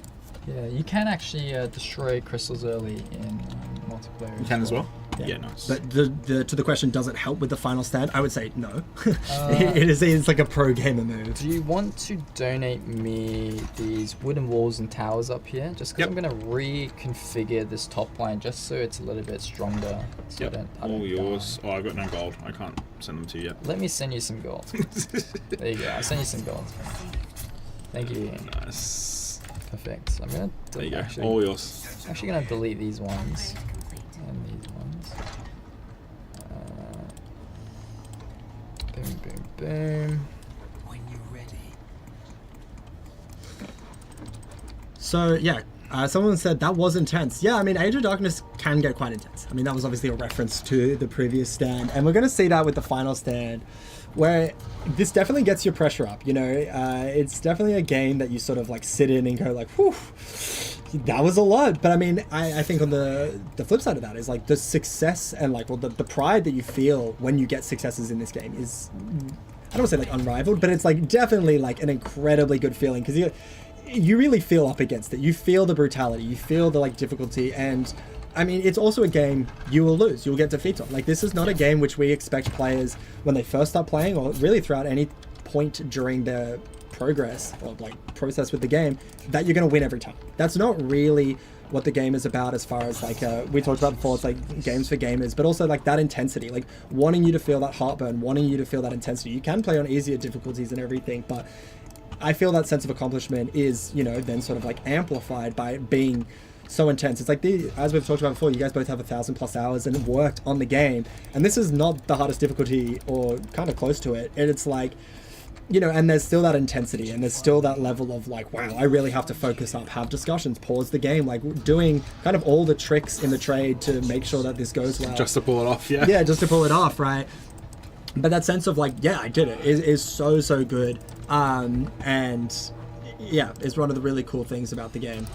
C: Yeah, you can actually destroy crystals early in multiplayer.
B: You can as well? Yeah, nice.
A: But to the question, does it help with the final stand? I would say no. It's like a pro gamer move.
C: Do you want to donate me these wooden walls and towers up here? Just because I'm going to reconfigure this top line just so it's a little bit stronger. So I don't
B: yours. Oh, I've got no gold. I can't send them to you yet.
C: Let me send you some gold. There you go. I'll send you some gold. Thank you.
B: Nice.
C: Perfect. So I'm going to
B: there you go. All yours.
C: I'm actually going to delete these ones. And these ones. Boom.
D: When you're ready.
A: So someone said that was intense. Yeah, I mean, Age of Darkness can get quite intense. I mean, that was obviously a reference to the previous stand, and we're going to see that with the final stand, where this definitely gets your pressure up. It's definitely a game that you sort of like sit in and go like, whew, that was a lot. But I mean, I think on the flip side of that is like the success and like, well, the pride that you feel when you get successes in this game is, I don't want to say like unrivaled, but it's like definitely like an incredibly good feeling because you really feel up against it. You feel the brutality, you feel the like difficulty, and I mean, it's also a game you will lose. You'll get defeats on. Like, this is not a game which we expect players, when they first start playing, or really throughout any point during their progress or like process with the game, that you're going to win every time. That's not really what the game is about, as far as like we talked about before. It's like games for gamers, but also like that intensity, like wanting you to feel that heartburn, wanting you to feel that intensity. You can play on easier difficulties and everything, but I feel that sense of accomplishment is, you know, then sort of like amplified by it being so intense. It's like, as we've talked about before, you guys both have 1,000+ hours and worked on the game, and this is not the hardest difficulty or kind of close to it. And it's like, you know, and there's still that intensity, and there's still that level of like, wow, I really have to focus up, have discussions, pause the game, like doing kind of all the tricks in the trade to make sure that this goes well.
B: Just to pull it off, yeah.
A: Yeah, just to pull it off, right? But that sense of like, yeah, I did it is so good. And yeah, it's one of the really cool things about the game.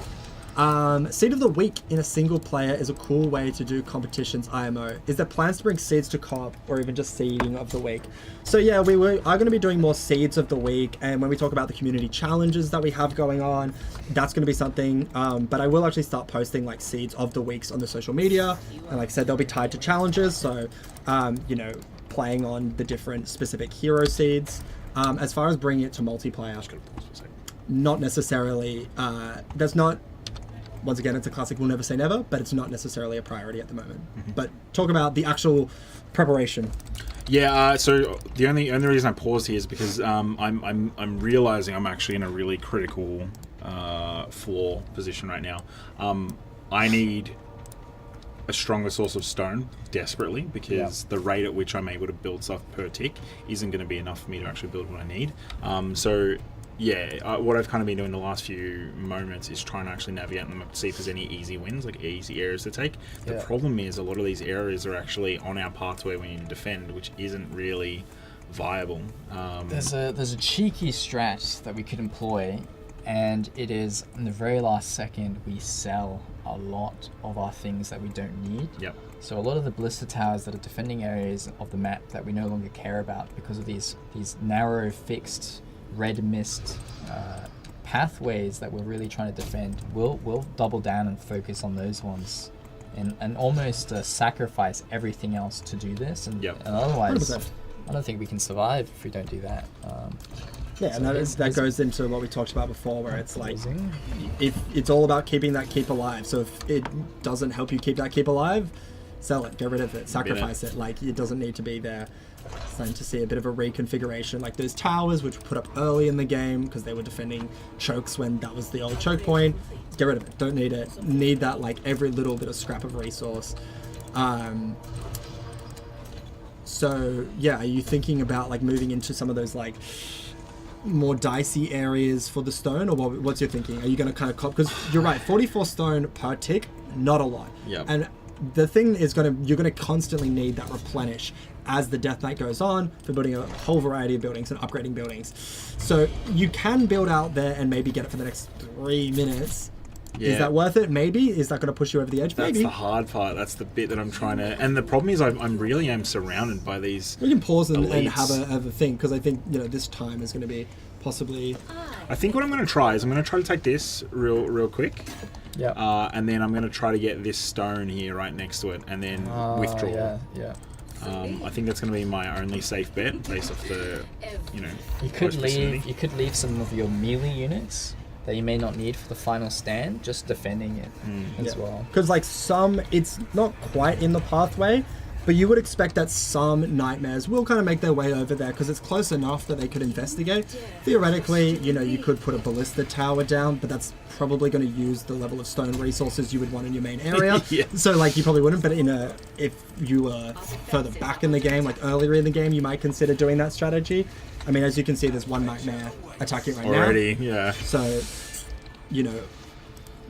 A: Seed of the week in a single player is a cool way to do competitions IMO. Is there plans to bring seeds to co-op, or even just seeding of the week? So yeah, we are going to be doing more seeds of the week, and when we talk about the community challenges that we have going on, that's going to be something. But I will actually start posting like seeds of the weeks on the social media, and like I said, they'll be tied to challenges. So you know, playing on the different specific hero seeds. As far as bringing it to multiplayer, not necessarily. That's not. Once again, it's a classic, we'll never say never, but it's not necessarily a priority at the moment. But talk about the actual preparation.
B: Yeah, so the only reason I paused here is because I'm realizing I'm actually in a really critical floor position right now. I need a stronger source of stone desperately, because the rate at which I'm able to build stuff per tick isn't going to be enough for me to actually build what I need. So yeah, what I've kind of been doing the last few moments is trying to actually navigate them up to see if there's any easy wins, like easy areas to take. The problem is a lot of these areas are actually on our pathway we need to defend, which isn't really viable.
C: There's a cheeky strat that we could employ, and it is in the very last second we sell a lot of our things that we don't need.
B: Yep.
C: So a lot of the ballista towers that are defending areas of the map that we no longer care about because of these narrow fixed red mist pathways that we're really trying to defend, we'll double down and focus on those ones, and almost sacrifice everything else to do this. And, and otherwise,
A: 100%.
C: I don't think we can survive if we don't do that.
A: Yeah,
C: so
A: and that goes into what we talked about before, where it's like, if it's all about keeping that keep alive. So if it doesn't help you keep that keep alive, sell it, get rid of it, sacrifice it. Like, it doesn't need to be there. Starting to see a bit of a reconfiguration, like those towers which were put up early in the game because they were defending chokes when that was the old choke point. Get rid of it, don't need it. Need that like every little bit of scrap of resource. So yeah, are you thinking about like moving into some of those like more dicey areas for the stone, or what's your thinking? Are you going to kind of cop, because you're right, 44 stone per tick, not a lot.
B: Yeah.
A: And the thing is you're going to constantly need that replenish as the Death Knight goes on for building a whole variety of buildings and upgrading buildings. So you can build out there and maybe get it for the next 3 minutes. Yeah. Is that worth it? Maybe. Is that going to push you over the edge?
B: That's
A: Maybe.
B: the hard part. That's the bit that I'm trying to... And the problem is I'm really am surrounded by these...
A: We can pause and have a thing, because I think, you know, this time is going to be possibly...
B: I think what I'm going to try is I'm going to try to take this real quick.
C: Yeah.
B: And then I'm going to try to get this stone here right next to it, and then withdraw.
C: Yeah.
B: I think that's going to be my only safe bet based off the, you know...
C: You could leave some of your melee units that you may not need for the final stand, just defending it as well. Because
A: like it's not quite in the pathway, but you would expect that some nightmares will kind of make their way over there because it's close enough that they could investigate. Theoretically, you know, you could put a ballista tower down, but that's probably going to use the level of stone resources you would want in your main area. So like you probably wouldn't, but if you were further back in the game, like earlier in the game, you might consider doing that strategy. I mean, as you can see, there's one nightmare attacking right
B: already,
A: now.
B: Yeah.
A: So, you know,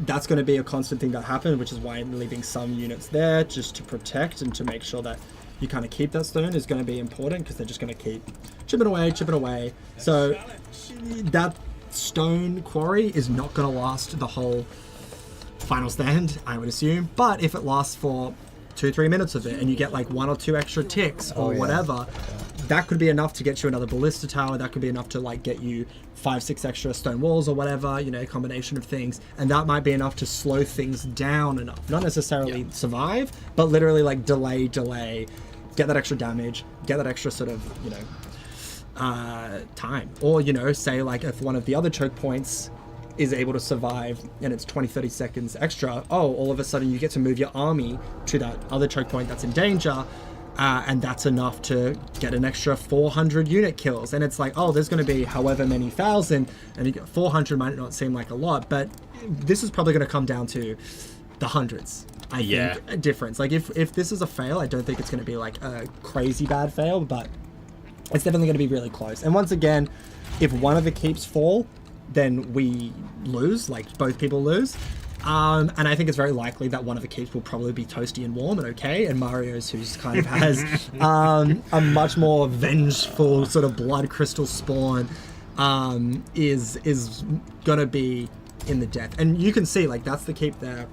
A: that's going to be a constant thing that happens, which is why leaving some units there just to protect and to make sure that you kind of keep that stone is going to be important, because they're just going to keep chipping away. So that stone quarry is not going to last the whole final stand, I would assume. But if it lasts for 2-3 minutes of it and you get like 1 or 2 extra ticks or whatever, that could be enough to get you another ballista tower. That could be enough to like get you 5-6 extra stone walls or whatever, you know, a combination of things. And that might be enough to slow things down enough. Not necessarily survive, but literally like delay, get that extra damage, get that extra sort of, you know, time. Or, you know, say like if one of the other choke points is able to survive and it's 20-30 seconds extra, all of a sudden you get to move your army to that other choke point that's in danger, and that's enough to get an extra 400 unit kills. And it's like, there's going to be however many thousand, and you get 400 might not seem like a lot, but this is probably going to come down to the hundreds. I think a difference. Like if this is a fail, I don't think it's going to be like a crazy bad fail, but it's definitely going to be really close. And once again, if one of the keeps fall, then we lose, like both people lose. And I think it's very likely that one of the keeps will probably be toasty and warm and okay, and Mario's, who's kind of has a much more vengeful sort of blood crystal spawn, is gonna be in the death. And you can see, like, that's the keep there.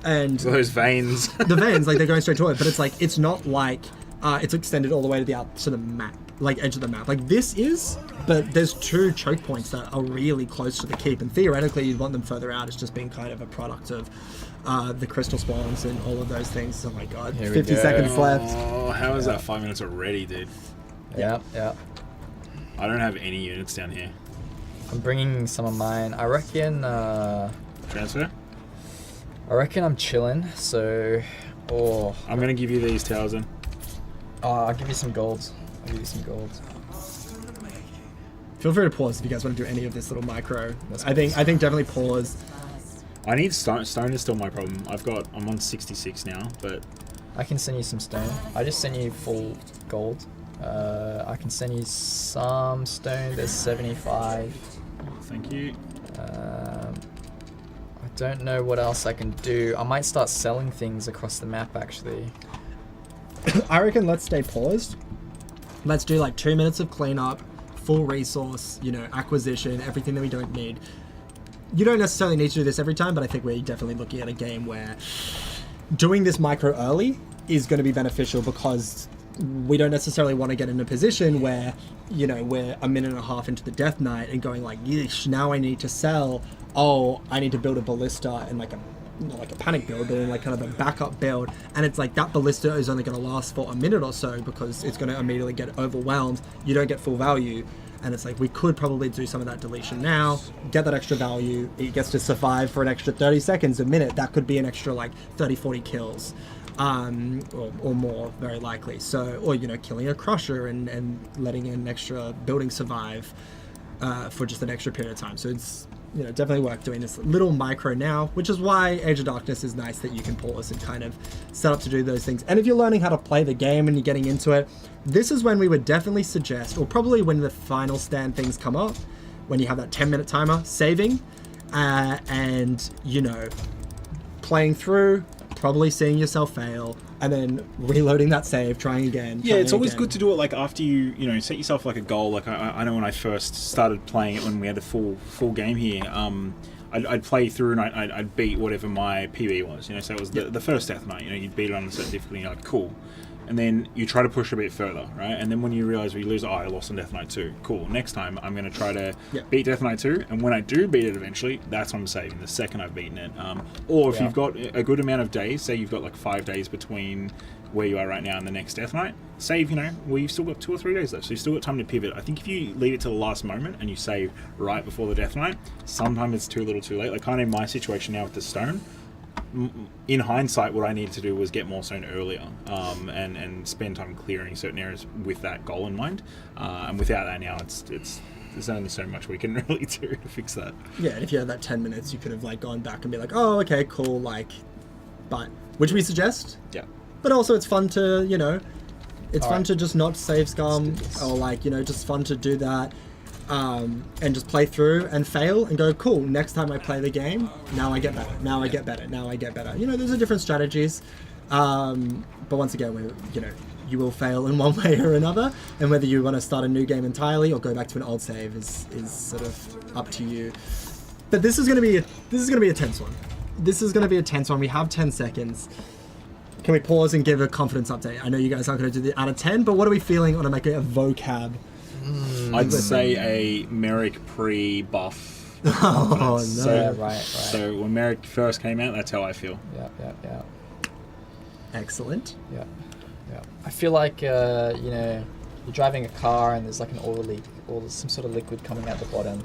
A: And
B: those veins.
A: The veins, like, they're going straight to it, but it's like, it's not like it's extended all the way to the out to the map, like edge of the map. Like this is, but there's 2 choke points that are really close to the keep, and theoretically you'd want them further out. It's just being kind of a product of the crystal spawns and all of those things. Oh my god, 50 seconds left.
B: Oh, how is that 5 minutes already, dude?
C: Yeah.
B: I don't have any units down here.
C: I'm bringing some of mine. I reckon
B: Transfer?
C: I'm chilling, so...
B: I'm gonna give you these towers then.
C: I'll give you some gold.
A: Feel free to pause if you guys want to do any of this little micro. I think definitely pause.
B: I need stone. Stone is still my problem. I'm on 66 now, but
C: I can send you some stone. I just sent you full gold. I can send you some stone. There's 75.
B: Thank you.
C: I don't know what else I can do. I might start selling things across the map, actually.
A: I reckon let's stay paused. Let's do like 2 minutes of cleanup, full resource, you know, acquisition, everything that we don't need. You don't necessarily need to do this every time, but I think we're definitely looking at a game where doing this micro early is going to be beneficial, because we don't necessarily want to get in a position where, you know, we're a minute and a half into the death knight and going like, yeesh, now I need to sell. I need to build a ballista and like a panic build, but in like kind of a backup build, and it's like that ballista is only going to last for a minute or so because it's going to immediately get overwhelmed. You don't get full value, and it's like we could probably do some of that deletion now, get that extra value. It gets to survive for an extra 30 seconds, a minute. That could be an extra like 30-40 kills, or more, very likely. So, or, you know, killing a crusher and letting an extra building survive for just an extra period of time. So it's, you know, definitely worth doing this little micro now, which is why Age of Darkness is nice, that you can pause and kind of set up to do those things. And if you're learning how to play the game and you're getting into it, this is when we would definitely suggest, or probably when the final stand things come up, when you have that 10-minute timer, saving, and, you know, playing through, probably seeing yourself fail, and then reloading that save, trying again.
B: Yeah, it's always good to do it like after you know, set yourself like a goal. Like I know when I first started playing it, when we had the full game here, I'd play through and I'd beat whatever my PB was. You know, so it was the first death knight. You know, you'd beat it on a certain difficulty. You're like, cool. And then you try to push a bit further, right? And then when you realize we lose, I lost on Death Knight 2. Cool. Next time I'm going to try to beat Death Knight 2. And when I do beat it eventually, that's when I'm saving, the second I've beaten it. Or if you've got a good amount of days, say you've got like 5 days between where you are right now and the next Death Knight, save, you know, well, you've still got 2 or 3 days left. So you've still got time to pivot. I think if you leave it to the last moment and you save right before the Death Knight, sometimes it's too little too late. Like kind of my situation now with the stone, in hindsight, what I needed to do was get more stone earlier, and spend time clearing certain areas with that goal in mind. And without that now, there's only so much we can really do to fix that.
A: Yeah, and if you had that 10 minutes, you could have like gone back and be like, oh, okay, cool, like, but which we suggest.
B: Yeah.
A: But also, it's fun to, you know, it's fun to just not save scum, or like, you know, just fun to do that. And just play through and fail and go, cool, next time I play the game, now I get better, now I get better, now I get better. You know, those are different strategies. But once again, you know, you will fail in one way or another, and whether you want to start a new game entirely or go back to an old save is sort of up to you. But this is going to be a tense one. This is going to be a tense one. We have 10 seconds. can we pause and give a confidence update? I know you guys aren't going to do the out of 10, but what are we feeling on a vocab?
B: I'd say a Merrick pre-buff.
A: Oh, no.
B: So,
C: Yeah, right.
B: So when Merrick first came out, that's how I feel.
C: Yeah.
A: Excellent.
C: Yeah. I feel like you're driving a car and there's like an oil leak or there's some sort of liquid coming out the bottom.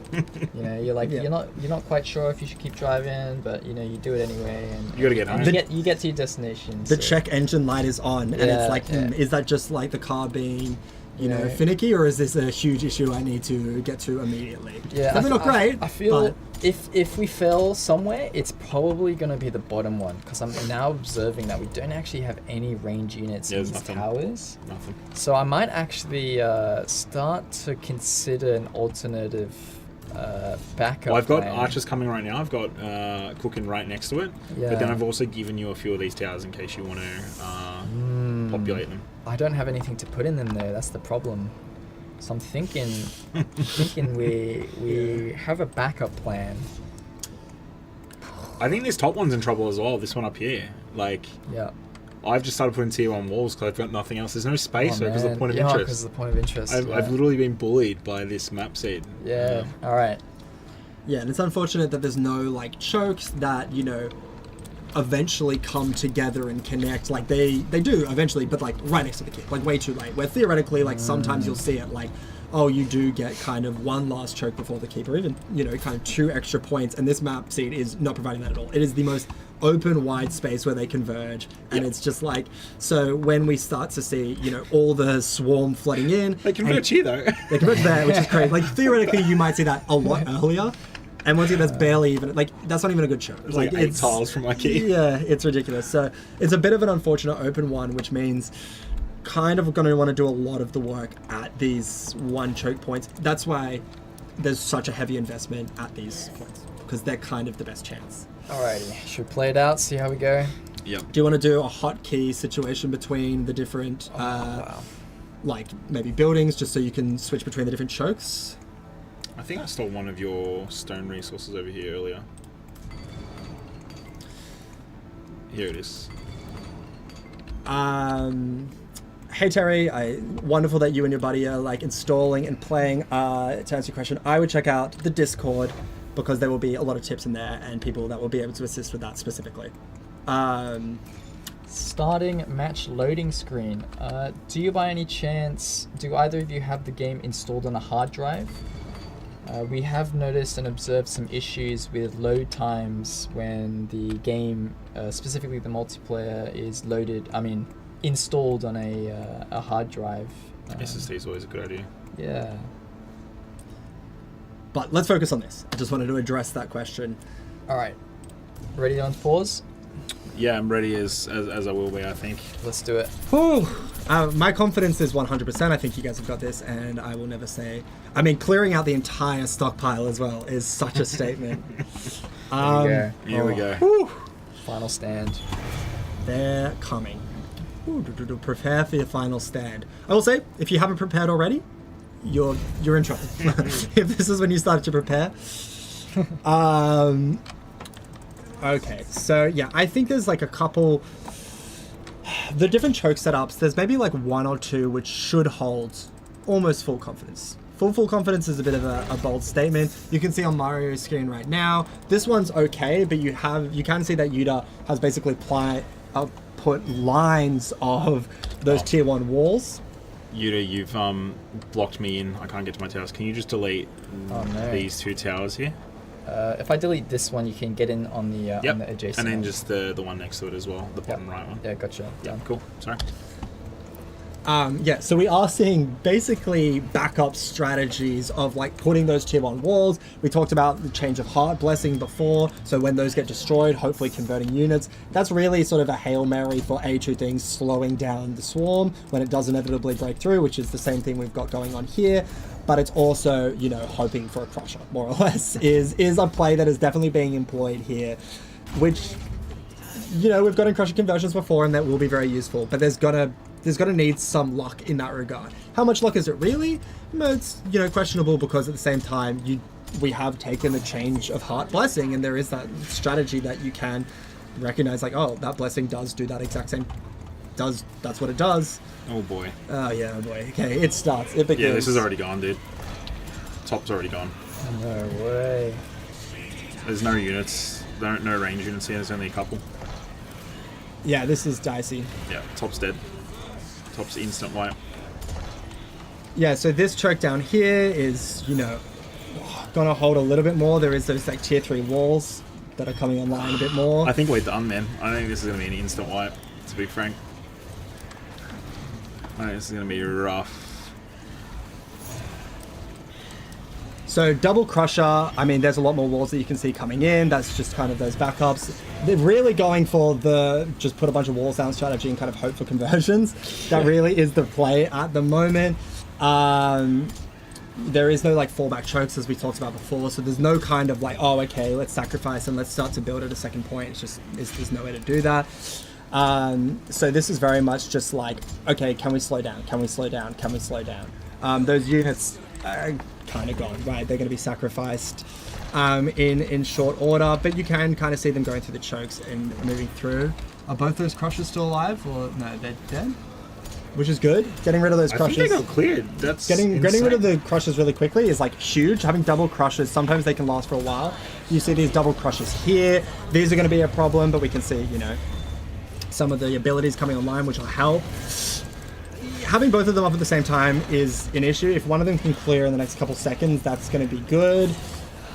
C: You're like you're not quite sure if you should keep driving, but you do it anyway, and
B: You gotta get home.
C: you get to your destination.
A: The
C: so-
A: check engine light is on, and
C: Yeah,
A: it's like,
C: yeah.
A: is that just like the car being,
C: Yeah.
A: finicky, or is this a huge issue I need to get to immediately?
C: Yeah,
A: Probably not great.
C: I feel
A: but
C: if we fail somewhere, it's probably going to be the bottom one because I'm now observing that we don't actually have any range units
B: Yeah,
C: in
B: there's
C: these
B: nothing.
C: towers.
B: Nothing.
C: So I might actually start to consider an alternative backup.
B: Well, I've got
C: plan.
B: archers coming right now. I've got cooking right next to it.
C: Yeah.
B: But then I've also given you a few of these towers in case you want to populate them.
C: I don't have anything to put in them there. That's the problem. So I'm thinking we have a backup plan.
B: I think this top one's in trouble as well. This one up here. Like,
C: Yeah.
B: I've just started putting tier 1 walls because I've got nothing else. There's no space
C: Oh,
B: because of the
C: man.
B: point of
C: Yeah,
B: interest.
C: because of the point of interest.
B: I've literally been bullied by this map seed.
C: Yeah. All right.
A: yeah, and it's unfortunate that there's no like chokes that eventually come together and connect. Like they do eventually, but like right next to the keep, like way too late. Where theoretically, like sometimes you'll see it like, oh, you do get kind of one last choke before the keep, or even kind of 2 extra points. And this map seed is not providing that at all. It is the most open, wide space where they converge, and it's just like, so when we start to see all the swarm flooding in,
B: They converge here though.
A: they converge there, which is great. Like theoretically, you might see that a lot earlier. And once again, that's barely even that's not even a good show.
B: It's like 8 tiles from my key.
A: Yeah, it's ridiculous. So it's a bit of an unfortunate open one, which means kind of going to want to do a lot of the work at these 1 choke points. That's why there's such a heavy investment at these points, because they're kind of the best chance.
C: Alrighty. Should we play it out? See how we go.
B: Yep.
A: Do you want to do a hotkey situation between the different,
C: Wow.
A: like maybe buildings, just so you can switch between the different chokes?
B: I think I stole one of your stone resources over here earlier. Here it is.
A: Hey Terry, wonderful that you and your buddy are like installing and playing. To answer your question, I would check out the Discord because there will be a lot of tips in there and people that will be able to assist with that specifically.
C: Starting match loading screen. Do you by any chance, do either of you have the game installed on a hard drive? We have noticed and observed some issues with load times when the game, specifically the multiplayer, is installed on a hard drive.
B: SSD is always a good idea.
C: Yeah.
A: But let's focus on this. I just wanted to address that question.
C: All right. Ready on pause?
B: Yeah, I'm ready as I will be, I think.
C: Let's do it.
A: Whew. My confidence is 100%. I think you guys have got this, and I will never say. I mean, clearing out the entire stockpile as well is such a statement.
C: Here we go.
B: Here we go.
A: Whew.
C: Final stand.
A: They're coming. Ooh, prepare for your final stand. I will say, if you haven't prepared already, you're in trouble. If this is when you started to prepare. Okay, so yeah, I think there's like a couple. The different choke setups, there's maybe like 1 or 2 which should hold almost full confidence. Full confidence is a bit of a bold statement. You can see on Mario's screen right now, this one's okay, but you can see that Yuuta has basically put lines of those tier 1 walls.
B: Yuuta, you've blocked me in. I can't get to my towers. Can you just delete these 2 towers here?
C: If I delete this one, you can get in on the
B: Yep.
C: on the adjacent.
B: And then
C: one.
B: just the one next to it as well, the bottom right one.
C: Yeah, gotcha.
B: Yeah, cool. Sorry.
A: Yeah, so we are seeing basically backup strategies of like putting those tier 1 walls. We talked about the change of heart blessing before, so when those get destroyed, hopefully converting units. That's really sort of a Hail Mary for A2 things, slowing down the swarm when it does inevitably break through, which is the same thing we've got going on here. But it's also, hoping for a crusher, more or less, is a play that is definitely being employed here, which, we've gotten crusher conversions before and that will be very useful, but there's gotta need some luck in that regard. How much luck is it really? It's, questionable, because at the same time, we have taken the change of heart blessing, and there is that strategy that you can recognize like, oh, that blessing does do that exact same. That's what it does.
B: Oh boy.
A: Oh yeah, boy. Okay, it starts. It begins.
B: Yeah, this is already gone, dude. Top's already gone.
C: No way.
B: There's no units. No range units here. There's only a couple.
A: Yeah, this is dicey.
B: Yeah, top's dead. Top's instant wipe.
A: Yeah, so this choke down here is, gonna hold a little bit more. There is those like tier 3 walls that are coming online a bit more.
B: I think we're done, man. I think this is gonna be an instant wipe. To be frank, I think this is gonna be rough.
A: So double crusher, I mean, there's a lot more walls that you can see coming in. That's just kind of those backups. They're really going for the just put a bunch of walls down strategy and kind of hope for conversions. That really is the play at the moment. There is no like fallback chokes as we talked about before. So there's no kind of like, oh, okay, let's sacrifice and let's start to build at a second point. It's just, there's no way to do that. So this is very much just like, okay, can we slow down? Can we slow down? Can we slow down? Those units are kind of gone, right? They're going to be sacrificed in short order, but you can kind of see them going through the chokes and moving through. Are both those crushers still alive, or no? They're dead, which is good. Getting rid of those crushers.
B: I think they got cleared. That's
A: getting rid of the crushers really quickly is like huge. Having double crushers, sometimes they can last for a while. You see these double crushers here. These are going to be a problem, but we can see, some of the abilities coming online, which will help. Having both of them up at the same time is an issue. If one of them can clear in the next couple seconds, that's going to be good.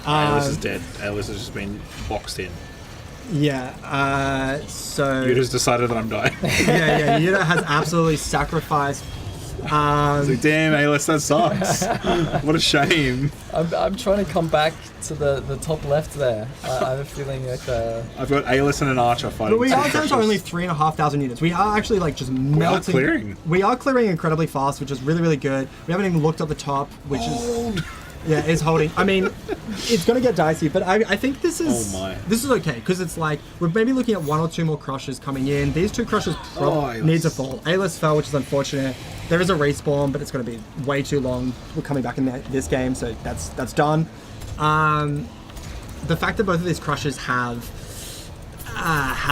B: Alice is dead. Alice has just been boxed in.
A: Yeah, so...
B: You just decided that I'm dying.
A: yeah, Yuuta has absolutely sacrificed.
B: It's like, damn, Alice, that sucks. What a shame.
C: I'm trying to come back to the top left there. I have a feeling like
B: I've got Alice and an archer fighting.
A: But we are down
B: crushes.
A: to only 3,500 units. We are actually like just melting.
B: We are clearing.
A: We are clearing incredibly fast, which is really, really good. We haven't even looked at the top, which is... Yeah, it's holding. I mean, it's going to get dicey, but I think this is okay, because it's like, we're maybe looking at 1 or 2 more crushers coming in. These 2 crushers need to fall. Alice fell, which is unfortunate. There is a respawn, but it's going to be way too long. We're coming back in this game, so that's done. The fact that both of these crushers have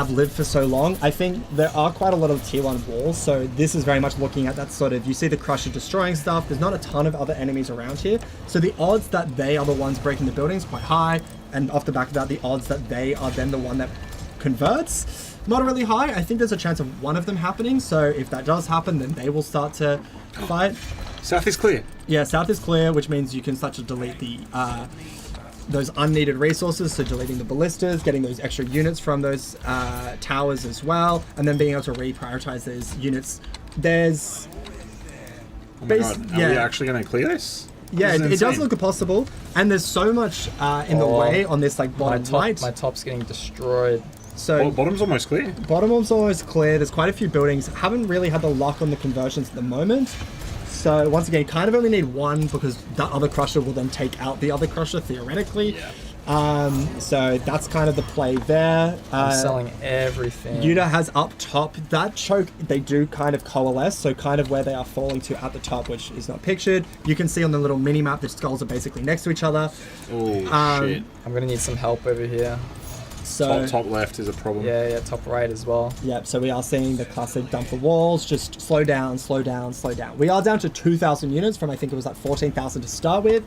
A: lived for so long, I think there are quite a lot of tier 1 walls, so this is very much looking at that sort of, you see the crusher destroying stuff, there's not a ton of other enemies around here, so the odds that they are the ones breaking the building is quite high, and off the back of that, the odds that they are then the one that converts, not really high. I think there's a chance of one of them happening, so if that does happen, then they will start to fight.
B: South is clear.
A: Yeah, south is clear, which means you can start to delete the those unneeded resources, so deleting the ballistas, getting those extra units from those towers as well, and then being able to reprioritize those units. There's...
B: Oh my god, are we actually going to clear this?
A: Yeah, it does look possible, and there's so much in the way on this like bottom right.
C: My top's getting destroyed.
A: So
B: bottom's almost clear.
A: Bottom's almost clear. There's quite a few buildings. Haven't really had the luck on the conversions at the moment. So once again, kind of only need one because that other crusher will then take out the other crusher theoretically.
B: Yeah.
A: So that's kind of the play there.
C: I'm selling everything.
A: Yuuta has up top. That choke, they do kind of coalesce, so kind of where they are falling to at the top, which is not pictured. You can see on the little mini-map the skulls are basically next to each other.
B: Oh, shit.
C: I'm going to need some help over here.
A: So
B: top left is a problem.
C: Yeah, top right as well.
A: Yep, so we are seeing the classic dump the walls, just slow down, slow down, slow down. We are down to 2,000 units from I think it was like 14,000 to start with.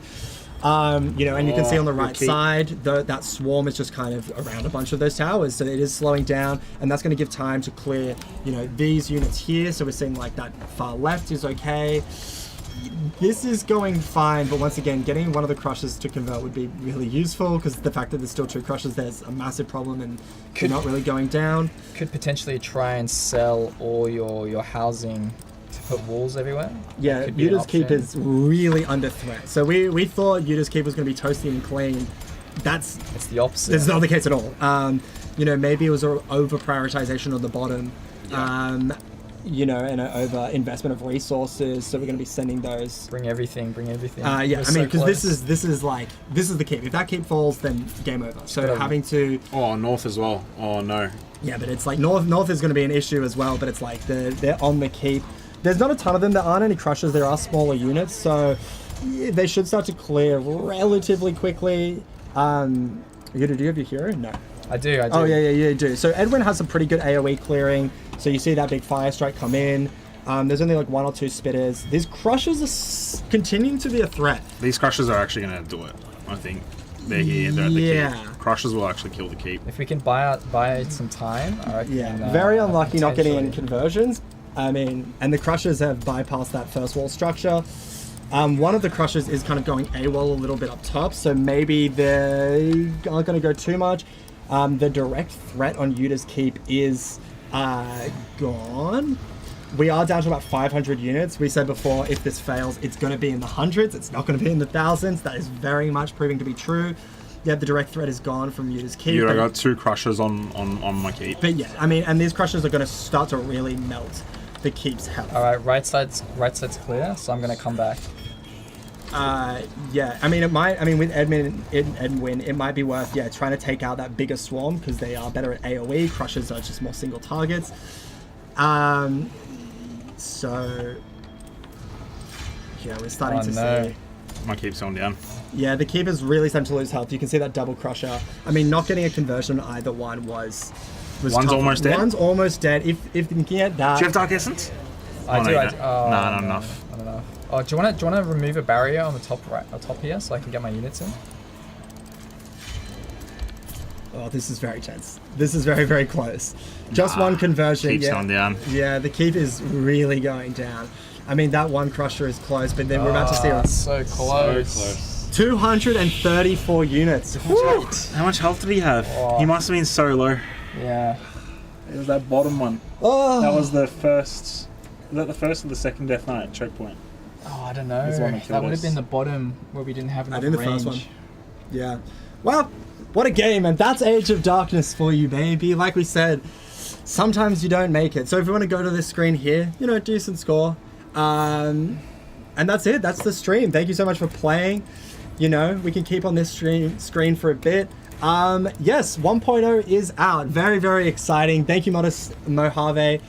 A: And you can see on the right side, that swarm is just kind of around a bunch of those towers, so it is slowing down, and that's going to give time to clear, these units here. So we're seeing like that far left is okay. This is going fine, but once again, getting one of the crushers to convert would be really useful, because the fact that there's still 2 crushers, there's a massive problem, and you're not really going down.
C: Could potentially try and sell all your housing to put walls everywhere.
A: Yeah, Yuta's Keep is really under threat. So we thought Yuta's Keep was going to be toasty and clean.
C: It's the opposite.
A: It's not the case at all. Maybe it was an over prioritization on the bottom.
B: Yeah.
A: And an over investment of resources, so we're going to be sending those.
C: Bring everything.
A: Because this is the keep. If that keep falls, then game over. So having to.
B: Oh, north as well. Oh no.
A: Yeah, but it's like north is going to be an issue as well. But it's like they're on the keep. There's not a ton of them. There aren't any crushers. There are smaller units, so they should start to clear relatively quickly. Yuuta, do you have your hero? No.
C: I do.
A: Oh, yeah, you do. So Edwin has some pretty good AoE clearing. So you see that big fire strike come in. There's only like 1 or 2 spitters. These crushers are continuing to be a threat.
B: These crushers are actually going to do it, I think. They're here, they're at the keep. Crushers will actually kill the keep.
C: If we can buy some time, I reckon.
A: Yeah, very unlucky not getting any conversions. I mean, and the crushers have bypassed that first wall structure. One of the crushers is kind of going AWOL a little bit up top, so maybe they aren't going to go too much. The direct threat on Yuta's keep is gone. We are down to about 500 units. We said before, if this fails, it's going to be in the hundreds. It's not going to be in the thousands. That is very much proving to be true. Yeah, the direct threat is gone from Yuta's keep.
B: Yeah, I got 2 crushers on my keep.
A: But yeah, I mean, and these crushers are going to start to really melt the keep's health.
C: All right, right side's clear, so I'm going to come back.
A: Yeah, I mean, it might. I mean, with Edwin, it might be worth trying to take out that bigger swarm because they are better at AOE. Crushers are just more single targets. So yeah, we're starting to see.
B: My keep's going down.
A: Yeah, the keep is really starting to lose health. You can see that double crusher. I mean, not getting a conversion on either one was
B: One's
A: tough.
B: almost dead.
A: One's almost dead. If you can get that.
B: Do you have Dark Essence?
C: I do.
B: Not enough.
C: I don't know. Oh, do you want to remove a barrier on the top here so I can get my units in?
A: Oh, this is very tense. This is very, very close. Just one conversion.
B: Keep's going down.
A: Yeah, the keep is really going down. I mean, that one crusher is close, but then we're about to see
C: so close.
B: So close.
A: 234 units.
B: How much health did he have?
C: Oh.
B: He must have been so low.
C: Yeah.
B: It was that bottom one.
A: Oh.
B: That was the first. Was that the first or the second Death Knight choke point?
C: Oh, I don't know.
B: This one that
C: That would have
B: us.
C: been the bottom where we didn't have enough
A: I think the
C: range.
A: first one. Yeah. Well, what a game, and that's Age of Darkness for you, baby. Like we said, sometimes you don't make it. So if you want to go to this screen here, decent score. And that's it. That's the stream. Thank you so much for playing. We can keep on this screen for a bit. Yes, 1.0 is out. Very, very exciting. Thank you, Mojave.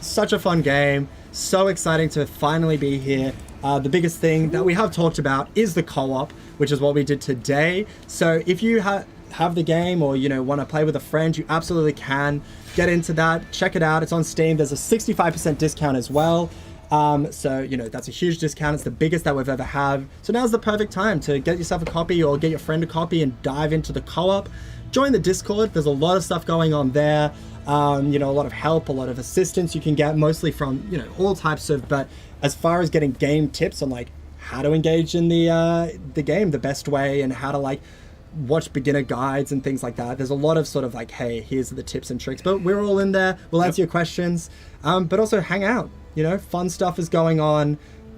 A: Such a fun game. So exciting to finally be here. The biggest thing that we have talked about is the co-op, which is what we did today. So if you have the game or want to play with a friend, you absolutely can get into that. Check it out. It's on Steam. There's a 65% discount as well. So that's a huge discount. It's the biggest that we've ever had. So now's the perfect time to get yourself a copy or get your friend a copy and dive into the co-op. Join the Discord. There's a lot of stuff going on there. A lot of help, a lot of assistance you can get, mostly from all types of. But as far as getting game tips on how to engage in the game the best way and how to watch beginner guides and things like that. There's a lot of sort of hey, here's the tips and tricks. But we're all in there. We'll answer your questions. But also hang out. Fun stuff is going on.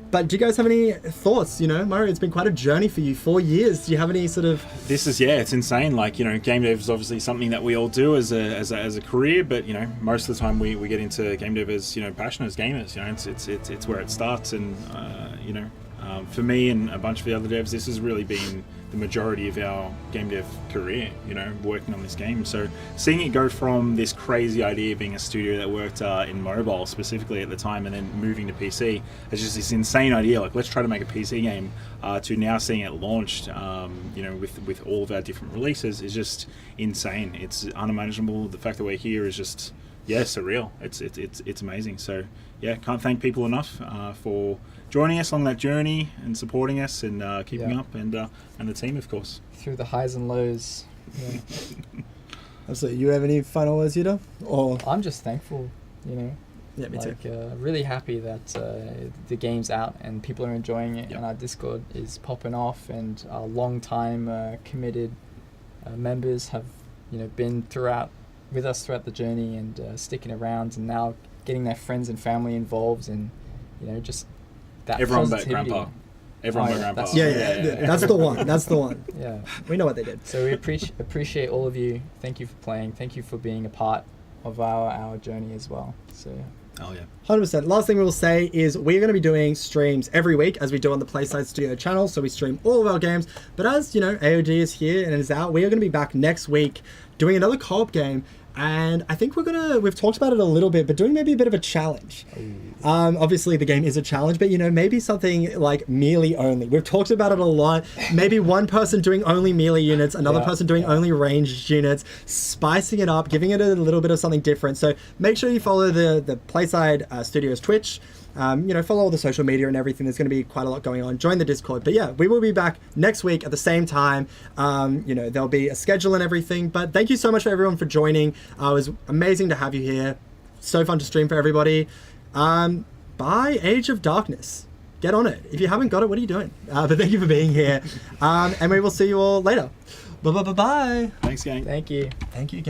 A: But do you guys have any thoughts? Mario, it's been quite a journey for you. 4 years. Do you have any sort of...
B: This is, it's insane. Game dev is obviously something that we all do as a career, but, most of the time we get into game dev as, passion as gamers. It's where it starts. And, for me and a bunch of the other devs, this has really been the majority of our game dev career, working on this game. So seeing it go from this crazy idea being a studio that worked in mobile specifically at the time and then moving to PC, it's just this insane idea, let's try to make a PC game, to now seeing it launched, with all of our different releases is just insane. It's unimaginable. The fact that we're here is just, surreal. It's amazing. So can't thank people enough for joining us on that journey and supporting us and keeping up, and the team, of course.
C: Through the highs and lows. Yeah.
A: Absolutely. You have any final words, Yuuta? Or
C: I'm just thankful,
A: Yeah, me too.
C: Really happy that the game's out and people are enjoying it,
B: Yep.
C: and our Discord is popping off, and our long-time committed members have, been with us throughout the journey and sticking around, and now getting their friends and family involved, and just that
B: Everyone but
C: positivity.
B: Grandpa. Everyone but Grandpa.
A: Yeah. That's the one. That's the one.
C: Yeah.
A: We know what they did.
C: So we appreciate all of you. Thank you for playing. Thank you for being a part of our journey as well. So
B: Oh yeah.
A: 100%. Last thing we will say is we're going to be doing streams every week as we do on the Playside Studio channel. So we stream all of our games. But as AOD is here and is out, we are going to be back next week doing another co-op game. And I think we've talked about it a little bit, but doing maybe a bit of a challenge. Obviously the game is a challenge, but maybe something like melee only. We've talked about it a lot. Maybe one person doing only melee units, another person doing only ranged units, spicing it up, giving it a little bit of something different. So make sure you follow the Playside Studios Twitch. Follow all the social media and everything. There's going to be quite a lot going on. Join the Discord. But yeah, we will be back next week at the same time. There'll be a schedule and everything. But thank you so much for everyone for joining. It was amazing to have you here. So fun to stream for everybody. Buy Age of Darkness. Get on it. If you haven't got it, what are you doing? But thank you for being here. And we will see you all later. Bye.
B: Thanks, gang.
C: Thank you.
A: Thank you, gang.